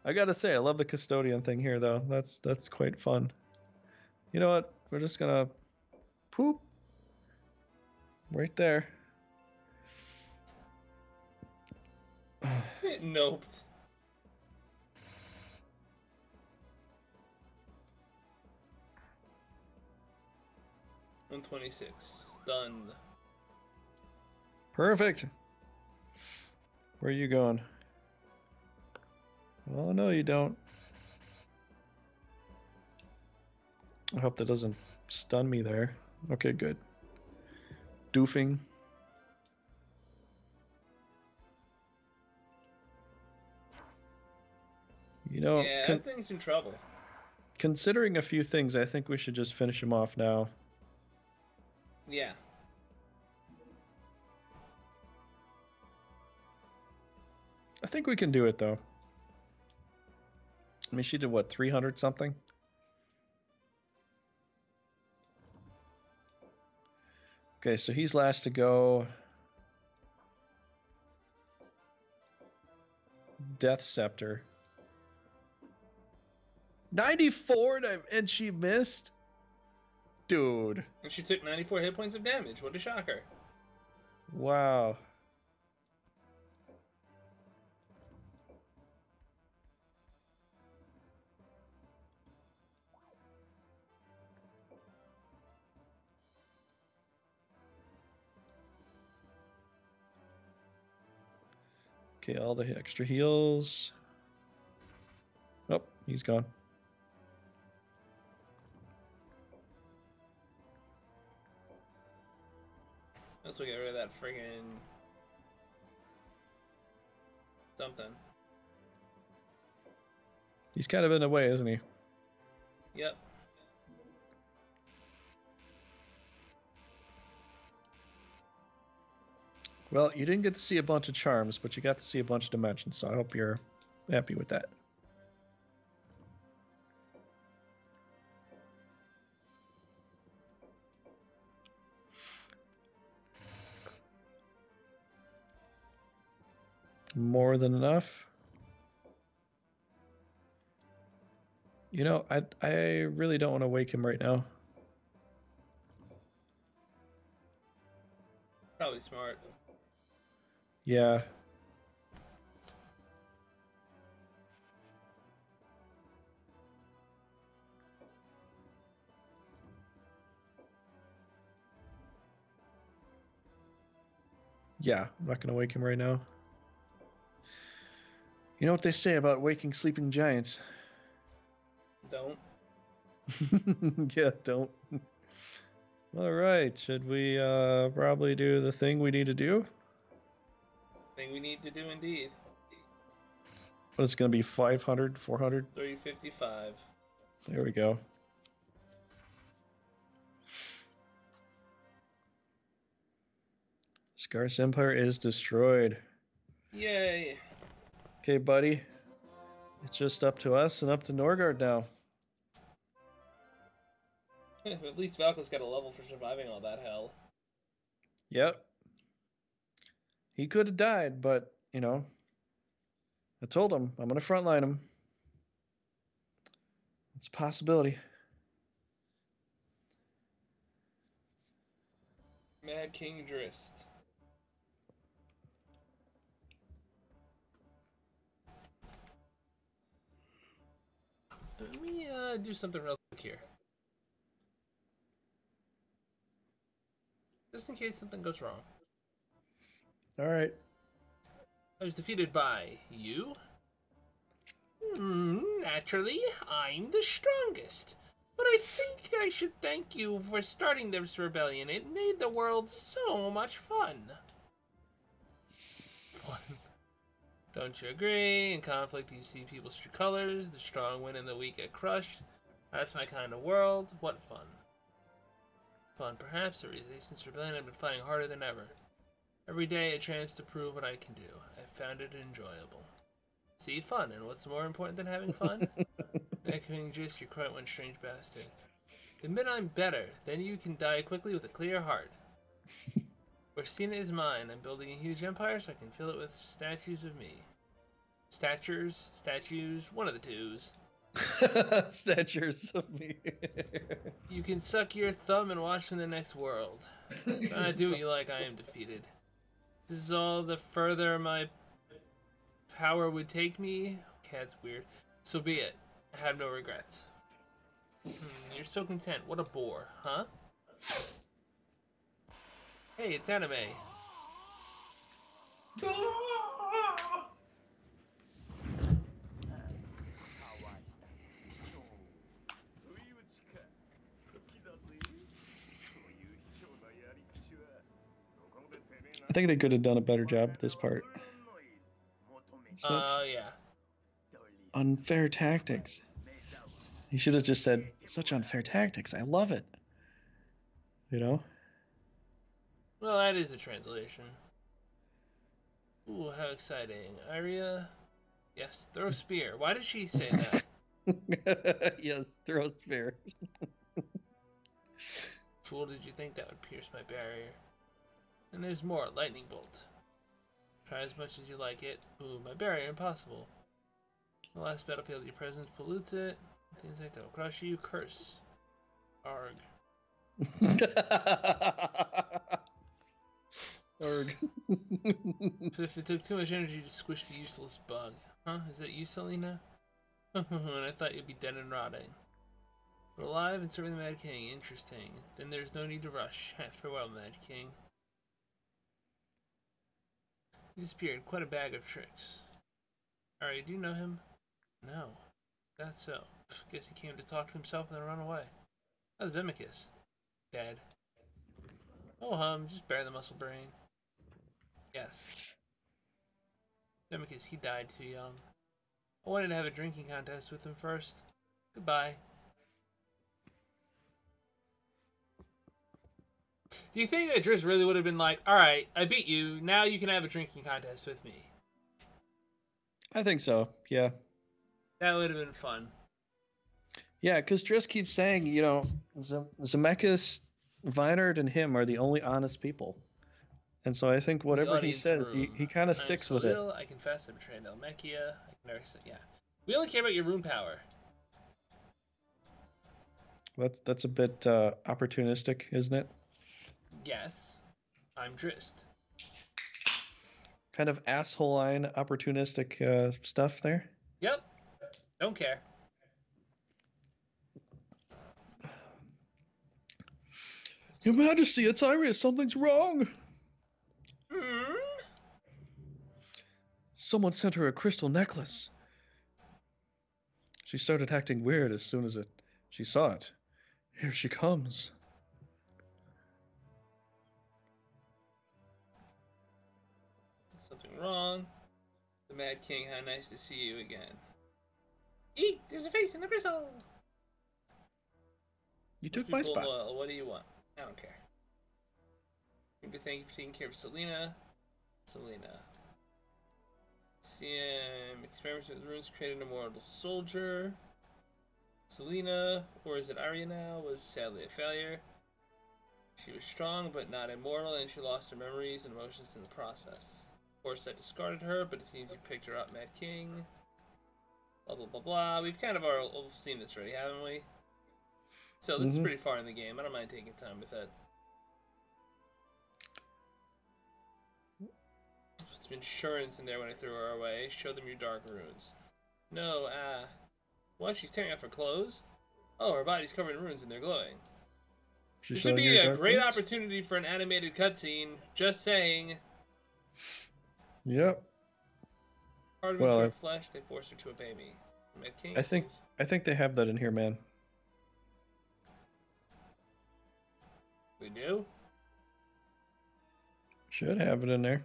I gotta say, I love the custodian thing here, though. That's quite fun. You know what? We're just gonna poop Right there.
It noped. $126. Stunned.
Perfect. Where are you going? Oh, no, you don't. I hope that doesn't stun me there. Okay, good. Doofing. You know,
yeah, that thing's in trouble.
Considering a few things, I think we should just finish him off now.
Yeah.
I think we can do it, though. I mean, she did, what, 300 something? Okay, so he's last to go. Death Scepter. 94 and she missed? Dude.
And she took 94 hit points of damage. What a shocker.
Wow. Okay, all the extra heals. Oh, he's gone.
Let's get rid of that friggin' something.
He's kind of in the way, isn't he?
Yep.
Well, you didn't get to see a bunch of charms, but you got to see a bunch of dimensions, so I hope you're happy with that. More than enough. You know, I really don't want to wake him right now.
Probably smart.
Yeah. Yeah, I'm not going to wake him right now. You know what they say about waking sleeping giants?
Don't.
Yeah, don't. All right, should we probably do the thing we need to do?
Thing we need to do indeed.
What is it going to be, 500, 400?
355.
There we go. Scarce Empire is destroyed.
Yay.
Okay, buddy. It's just up to us and up to Norgard now.
At least Valko's got a level for surviving all that hell.
Yep. He could have died, but, you know, I told him I'm going to frontline him. It's a possibility.
Mad King Drist. Let me do something real quick here. Just in case something goes wrong.
All right.
I was defeated by you? Naturally, I'm the strongest. But I think I should thank you for starting this rebellion. It made the world so much fun. Don't you agree? In conflict, you see people's true colors. The strong win and the weak get crushed. That's my kind of world. What fun. Fun, perhaps, or resistance rebellion have been fighting harder than ever. Every day a chance to prove what I can do. I found it enjoyable. See, fun, and what's more important than having fun? Echoing just, you're quite one strange bastard. Admit I'm better, then you can die quickly with a clear heart. Orsina is mine. I'm building a huge empire so I can fill it with statues of me. Statues, one of the twos.
Statues of me.
You can suck your thumb and watch from the next world. I do what you like, I am defeated. This is all the further my power would take me. Okay, that's weird. So be it. I have no regrets. You're so content. What a bore, huh? Hey, it's anime.
I think they could have done a better job with this part.
Yeah.
Unfair tactics. He should have just said, such unfair tactics. I love it. You know?
Well, that is a translation. Ooh, how exciting. Arya? Yes, throw spear. Why did she say
that? Yes, throw spear.
Fool, did you think that would pierce my barrier? And there's more. Lightning bolt. Try as much as you like it. Ooh, my barrier, impossible. The last battlefield, your presence pollutes it. Things like that will crush you. Curse. Arg.
Arg.
But if it took too much energy to squish the useless bug. Huh? Is that you, Selena? And I thought you'd be dead and rotting. But alive and serving the Mad King. Interesting. Then there's no need to rush. Farewell, Mad King. He disappeared. Quite a bag of tricks. Alright, do you know him? No. That's so. Guess he came to talk to himself and then run away. How's Zemicus? Dead. Oh, just bear the muscle brain. Yes. Zemicus, he died too young. I wanted to have a drinking contest with him first. Goodbye. Do you think that Driss really would have been like, alright, I beat you, now you can have a drinking contest with me?
I think so, yeah.
That would have been fun.
Yeah, because Driss keeps saying, you know, Zemeckis, Vinard, and him are the only honest people. And so I think whatever he says, he kind of sticks with it.
I confess I betrayed Elmechia. I can never say, yeah. We only care about your rune power.
That's a bit opportunistic, isn't it?
Yes. I'm Drist.
Kind of asshole-line opportunistic stuff there.
Yep. Don't care.
Your Majesty, it's Iris. Something's wrong. Someone sent her a crystal necklace. She started acting weird as soon as she saw it. Here she comes.
Something wrong. The Mad King, how nice to see you again. Eek! There's a face in the crystal!
You took my spot.
Loyal. What do you want? I don't care. Thank you for taking care of Selena. CM experiments with runes created an immortal soldier. Selena, or is it Arya now, was sadly a failure. She was strong but not immortal, and she lost her memories and emotions in the process. Of course, I discarded her, but it seems you picked her up, Mad King. Blah blah blah blah. We've kind of all seen this already, haven't we? So this is pretty far in the game. I don't mind taking time with it. Some insurance in there when I threw her away. Show them your dark runes. No, what? She's tearing off her clothes? Oh, her body's covered in runes and they're glowing. This would be a great opportunity for an animated cutscene. Just saying.
Yep.
Part of her flesh, they forced her to obey me. Mad King,
I think they have that in here, man.
We do?
Should have it in there.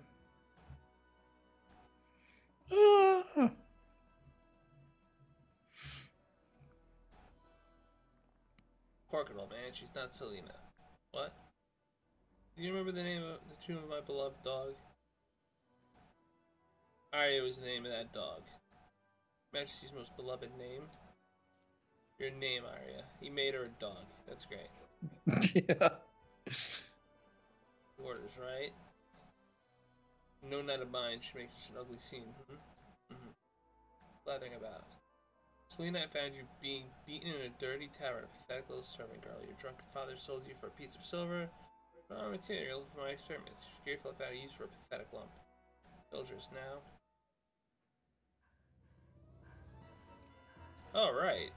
Porkadol, man, she's not Selena. What? Do you remember the name of the tomb of my beloved dog? Arya was the name of that dog. Majesty's most beloved name. Your name, Arya. He made her a dog. That's great.
Yeah.
Orders, right? No knight of mine should make such an ugly scene. Blathering about. Selena, I found you being beaten in a dirty tavern. A pathetic little servant girl. Your drunken father sold you for a piece of silver. Raw material for my experiments. Grateful I found you used for a pathetic lump. Villagers now. Alright.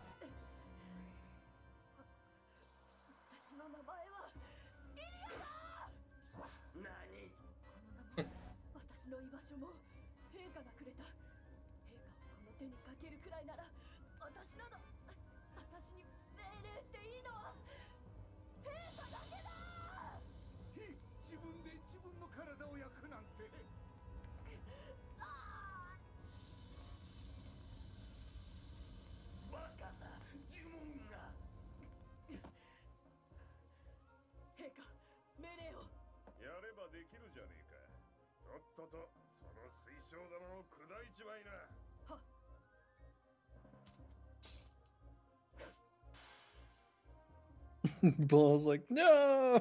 Bull's like, no!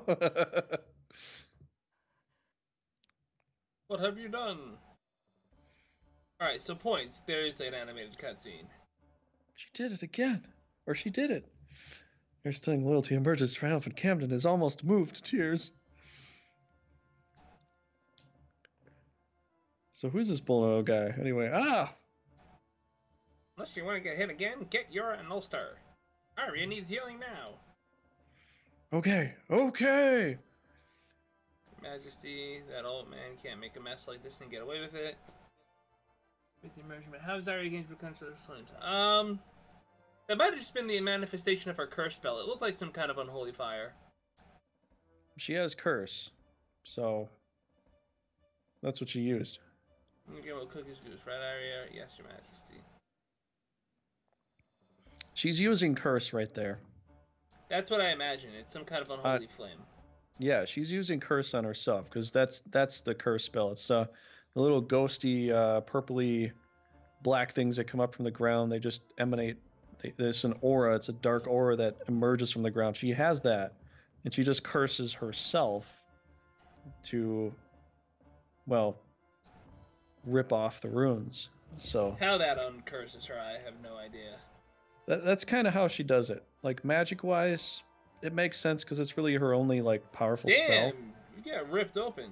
What have you done? Alright, so points. There is an animated cutscene.
She did it again. Or she did it. Your stunning loyalty emerges triumphant. Camden is almost moved to tears. So who's this Bull guy? Anyway,
Unless you want to get hit again, get your ulster. Arya needs healing now.
Okay.
Majesty, that old man can't make a mess like this and get away with it. With the emergement, how is Arya against potential flames? That might have just been the manifestation of her curse spell. It looked like some kind of unholy fire.
She has curse, so that's what she used.
Okay, well, cookies goose, right, Arya? Yes, Your Majesty.
She's using curse right there.
That's what I imagine. It's some kind of unholy flame.
Yeah, she's using curse on herself because that's the curse spell. It's the little ghosty, purpley, black things that come up from the ground. They just emanate. There's an aura. It's a dark aura that emerges from the ground. She has that, and she just curses herself to, well, rip off the runes. So
how that uncurses her, I have no idea.
That's kind of how she does it. Like magic-wise, it makes sense because it's really her only like powerful spell.
Damn, you got ripped open.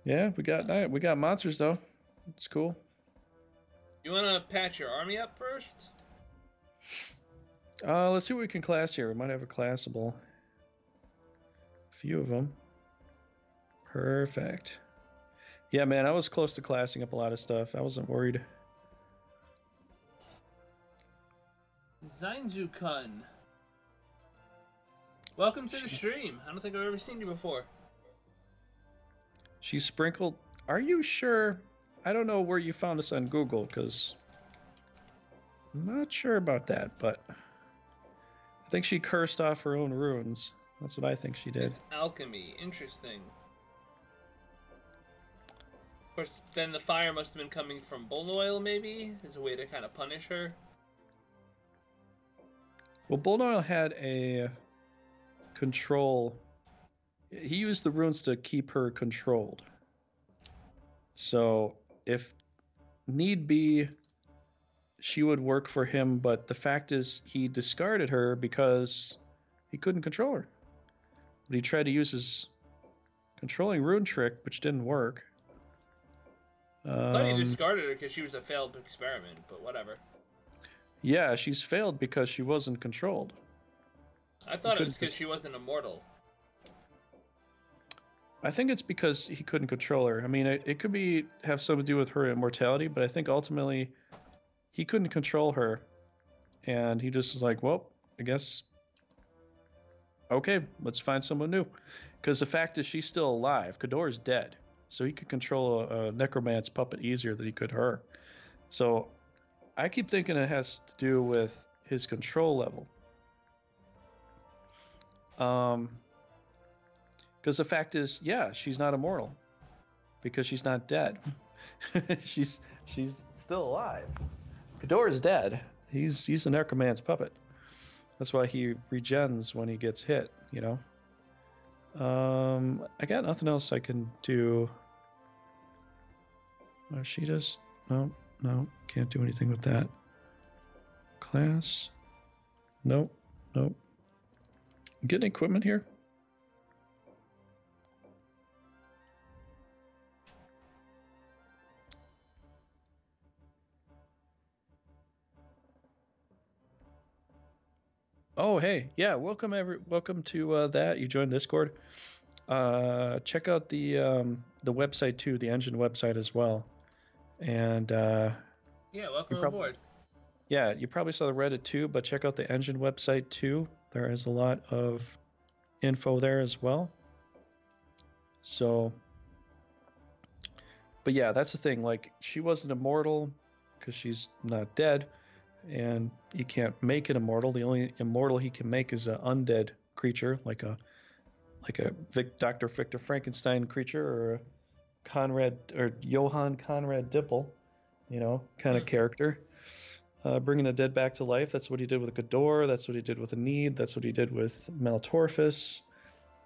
Yeah, we got monsters though. It's cool.
You want to patch your army up first?
Let's see what we can class here. We might have a classable. A few of them. Perfect. Yeah, man, I was close to classing up a lot of stuff. I wasn't worried.
Zainzu-kun. Welcome to the stream. I don't think I've ever seen you before.
She sprinkled... Are you sure? I don't know where you found us on Google, because... I'm not sure about that, but... I think she cursed off her own runes. That's what I think she did.
It's alchemy. Interesting. Of course, then the fire must have been coming from bull oil, maybe? As a way to kind of punish her?
Well, Bull Oil had a control. He used the runes to keep her controlled. So, if need be, she would work for him, but the fact is he discarded her because he couldn't control her. But he tried to use his controlling rune trick, which didn't work.
I thought he discarded her because she was a failed experiment, but whatever.
Yeah, she's failed because she wasn't controlled.
I thought it was because she wasn't immortal.
I think it's because he couldn't control her. I mean, it could have something to do with her immortality, but I think ultimately he couldn't control her, and he just was like, well, I guess, okay, let's find someone new. Because the fact is she's still alive. Kador's dead, so he could control a necromancer puppet easier than he could her. So I keep thinking it has to do with his control level. Because the fact is, yeah, she's not immortal because she's not dead. she's still alive. Kador is dead. He's a necromancer's puppet. That's why he regens when he gets hit, you know. I got nothing else I can do. Or she just... No, No, can't do anything with that. Class. Nope. Nope. Getting equipment here? Oh, hey. Yeah, welcome to that. You joined Discord. Check out the website too, the engine website as well. And
yeah, welcome aboard.
Yeah, you probably saw the Reddit too, but check out the engine website too. There is a lot of info there as well. So, but yeah, that's the thing. Like, she wasn't immortal because she's not dead, and you can't make it immortal. The only immortal he can make is an undead creature, like a Dr. Victor Frankenstein creature, or a Conrad or Johann Conrad Dippel, kind of character. Bringing the dead back to life. That's what he did with Ghidorah. That's what he did with Enid. That's what he did with Maltorfus.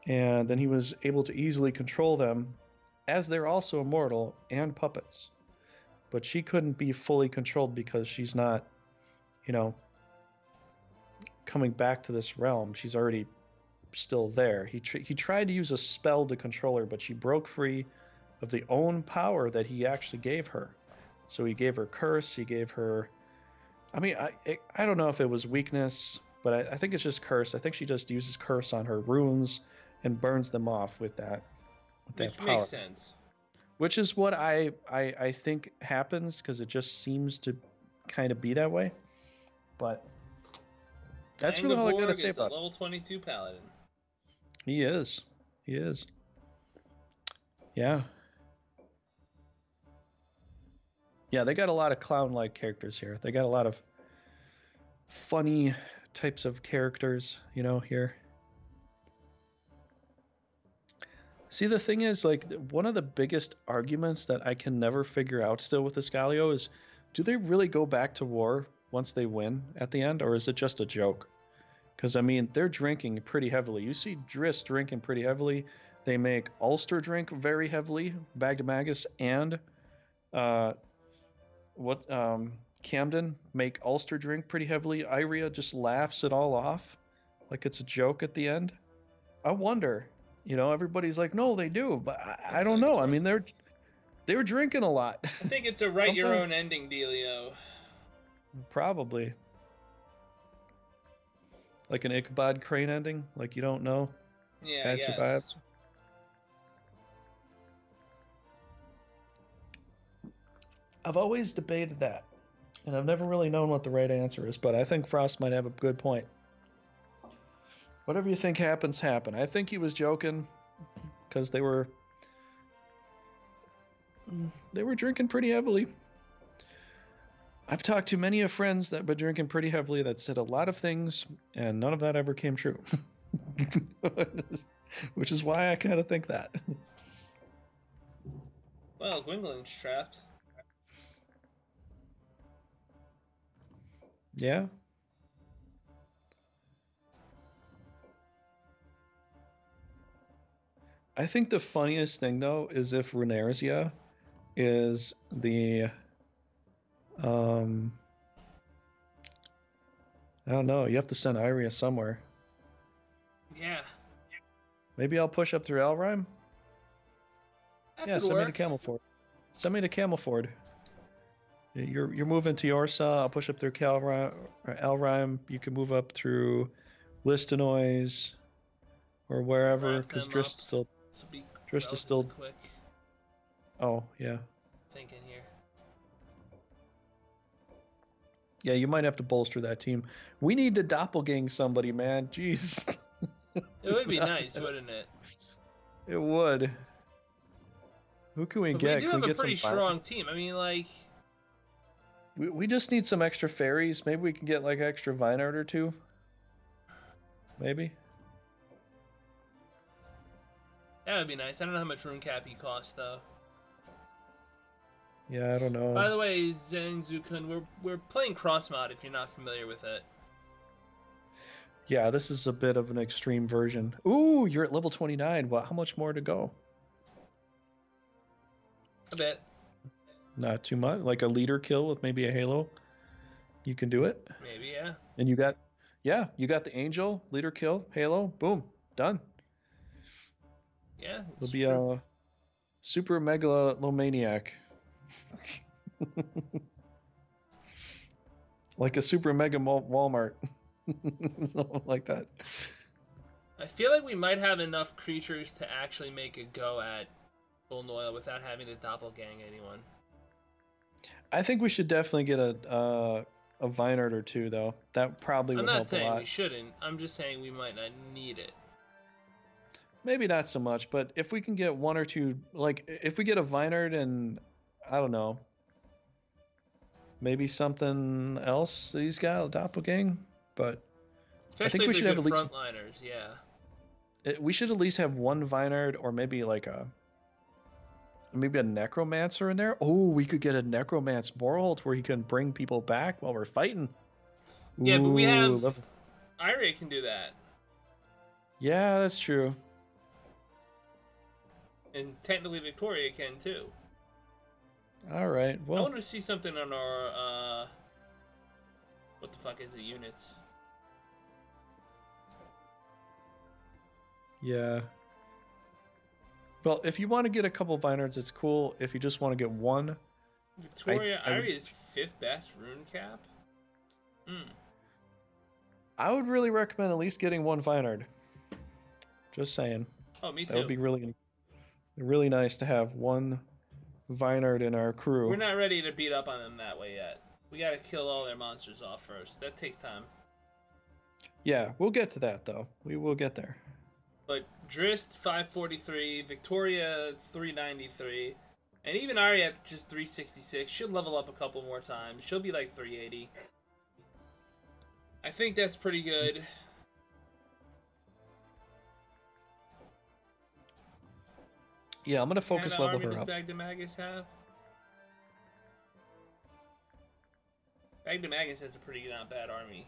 And then he was able to easily control them, as they're also immortal and puppets. But she couldn't be fully controlled because she's not, coming back to this realm. She's already still there. He tried to use a spell to control her, but she broke free of the own power that he actually gave her. So he gave her curse. He gave her... I mean, I don't know if it was weakness, but I think it's just curse. I think she just uses curse on her runes and burns them off with that
Which
power.
Makes sense.
Which is what I think happens, because it just seems to kind of be that way. But that's really all I gotta say about it.
Level 22 paladin.
He is. He is. Yeah. Yeah, they got a lot of clown-like characters here. They got a lot of funny types of characters, here. See, the thing is, like, one of the biggest arguments that I can never figure out still with Escalio is, do they really go back to war once they win at the end, or is it just a joke? Because, I mean, they're drinking pretty heavily. You see Driss drinking pretty heavily. They make Ulster drink very heavily, Bagdemagus, and Camden make Ulster drink pretty heavily. Iria just laughs it all off like it's a joke at the end. I wonder, everybody's like, no, they do, but I don't know. I mean, they're drinking a lot.
I think it's a write your own ending dealio.
Probably. Like an Ichabod Crane ending, like you don't know.
Yeah,
guy survives. I've always debated that, and I've never really known what the right answer is, but I think Frost might have a good point. Whatever you think happens, happen. I think he was joking, because they were drinking pretty heavily. I've talked to many of friends that have been drinking pretty heavily that said a lot of things, and none of that ever came true. Which is why I kind of think that.
Well, Gwyngling's trapped.
Yeah. I think the funniest thing, though, is if Runerzia is the... I don't know. You have to send Iria somewhere.
Yeah.
Maybe I'll push up through Elrime? Yeah, send me to Camelford. Send me to Camelford. You're moving to Yorsa. I'll push up through Elrime. You can move up through Listenoise or wherever, because Driss is still
quick.
Oh, yeah.
Thinking here.
Yeah, you might have to bolster that team. We need to doppelgang somebody, man. Jeez.
It would be nice, wouldn't it?
It would. Who can we get?
We do have a pretty strong team. I mean, like...
We just need some extra fairies. Maybe we can get, like, extra Vinard or two. Maybe.
That would be nice. I don't know how much rune cap he costs, though.
Yeah, I don't know.
By the way, Zenzu-kun, we're playing cross mod if you're not familiar with it.
Yeah, this is a bit of an extreme version. Ooh, you're at level 29. Well, how much more to go?
A bit.
Not too much. Like a leader kill with maybe a halo. You can do it.
Maybe, yeah.
And you got the angel, leader kill, halo, boom, done.
Yeah,
It'll
it's
be
true.
a super megalomaniac. Like a super mega Walmart. Something like that.
I feel like we might have enough creatures to actually make a go at Bull Noil without having to doppelgang anyone.
I think we should definitely get a Vinard or two, though. That probably would help a lot.
I'm not saying we shouldn't. I'm just saying we might not need it.
Maybe not so much, but if we can get one or two, like if we get a Vinard and I don't know, maybe something else he's got, a doppelgang, but
especially
I think we should have at least
frontliners, yeah.
We should at least have one Vinard or maybe like maybe a Necromancer in there. Oh, we could get a Necromancer Morholt where he can bring people back while we're fighting.
Yeah, but we have Iria can do that.
Yeah, that's true.
And technically Victoria can too.
All right. Well,
I want to see something on our what the fuck is it, units?
Yeah. Well, if you want to get a couple Vinards, it's cool. If you just want to get one,
Victoria Aria's 5th best rune cap.
I would really recommend at least getting one Vinard. Just saying.
Oh, me too.
That would be really nice to have one Vinard in our crew.
We're not ready to beat up on them that way yet. We gotta kill all their monsters off first. That takes time.
Yeah, we'll get to that though. We will get there.
But Drist 543, Victoria 393, and even Arya at just 366. She'll level up a couple more times. She'll be like 380. I think that's pretty good.
Yeah, I'm gonna focus level her up.
Does Bagdamagus have? Bagdamagus has a pretty not bad army.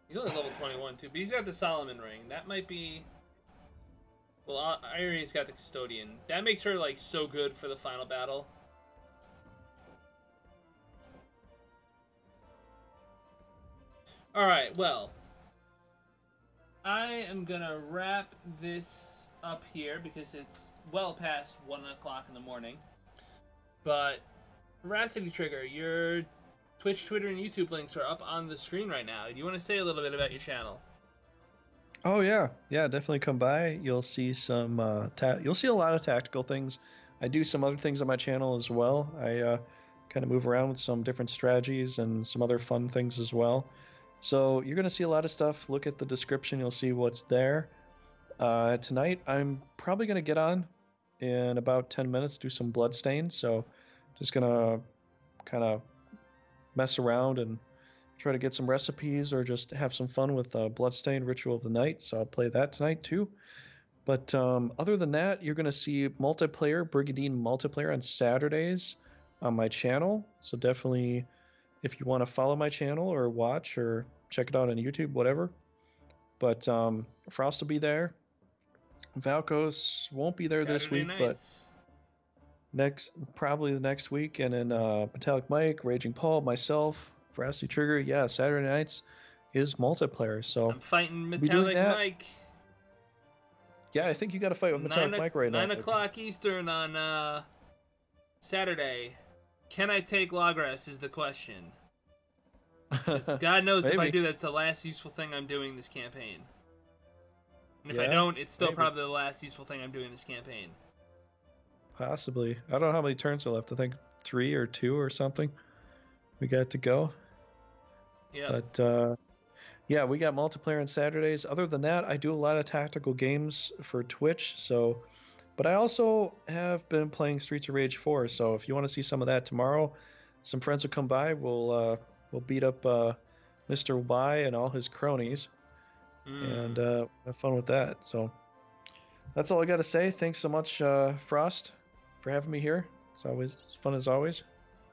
He's only level 21 too, but he's got the Solomon ring. That might be. Well, Irie's got the Custodian. That makes her like so good for the final battle. All right, well. I am gonna wrap this up here because it's well past 1 o'clock in the morning. But VeracityTrigger, your Twitch, Twitter, and YouTube links are up on the screen right now. Do you want to say a little bit about your channel?
Oh yeah, definitely come by. You'll see some you'll see a lot of tactical things. I do some other things on my channel as well. I kind of move around with some different strategies and some other fun things as well. So you're going to see a lot of stuff. Look at the description. You'll see what's there. Tonight, I'm probably going to get on in about 10 minutes, do some Bloodstains. So just going to kind of mess around and try to get some recipes or just have some fun with Bloodstain Ritual of the Night. So I'll play that tonight too. But other than that, you're going to see multiplayer, Brigandine multiplayer on Saturdays on my channel. So definitely, if you want to follow my channel or watch or check it out on YouTube, whatever. But Frost will be there. Valkos won't be there Saturday this week, nights. But probably the next week. And then Metallic Mike, Raging Paul, myself, VeracityTrigger. Yeah, Saturday nights is multiplayer. So
I'm fighting Metallic Mike.
Yeah, I think you got to fight with Metallic Mike right now.
9 o'clock Eastern on Saturday. Can I take Logras is the question. God knows if I do, that's the last useful thing I'm doing this campaign. And if I don't, it's still probably the last useful thing I'm doing this campaign.
Possibly. I don't know how many turns are left. I think 3 or 2 or something. We got to go.
Yeah.
But yeah, we got multiplayer on Saturdays. Other than that, I do a lot of tactical games for Twitch. So, but I also have been playing Streets of Rage 4. So if you want to see some of that tomorrow, some friends will come by. We'll beat up Mr. Y and all his cronies, and have fun with that. So that's all I got to say. Thanks so much, Frost, for having me here. It's fun as always.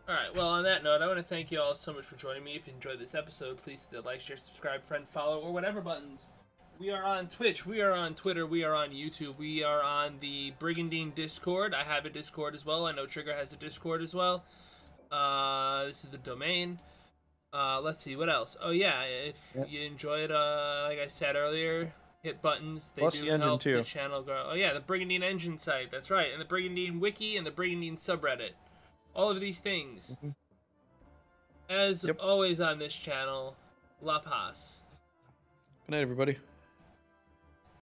All right, well, on that note, I want to thank you all so much for joining me. If you enjoyed this episode, please hit the like, share, subscribe, friend, follow, or whatever buttons We are on Twitch, we are on Twitter, we are on YouTube, we are on the Brigandine Discord. I have a Discord as well. I know Trigger has a Discord as well. This is the domain. Let's see, what else? Oh yeah, if you enjoyed, like I said earlier, hit buttons. They
Plus
do
the
help
too.
the channel grow. Oh yeah, the Brigandine engine site, that's right. And the Brigandine wiki and the Brigandine subreddit. All of these things. As always on this channel, La Paz.
Good night, everybody.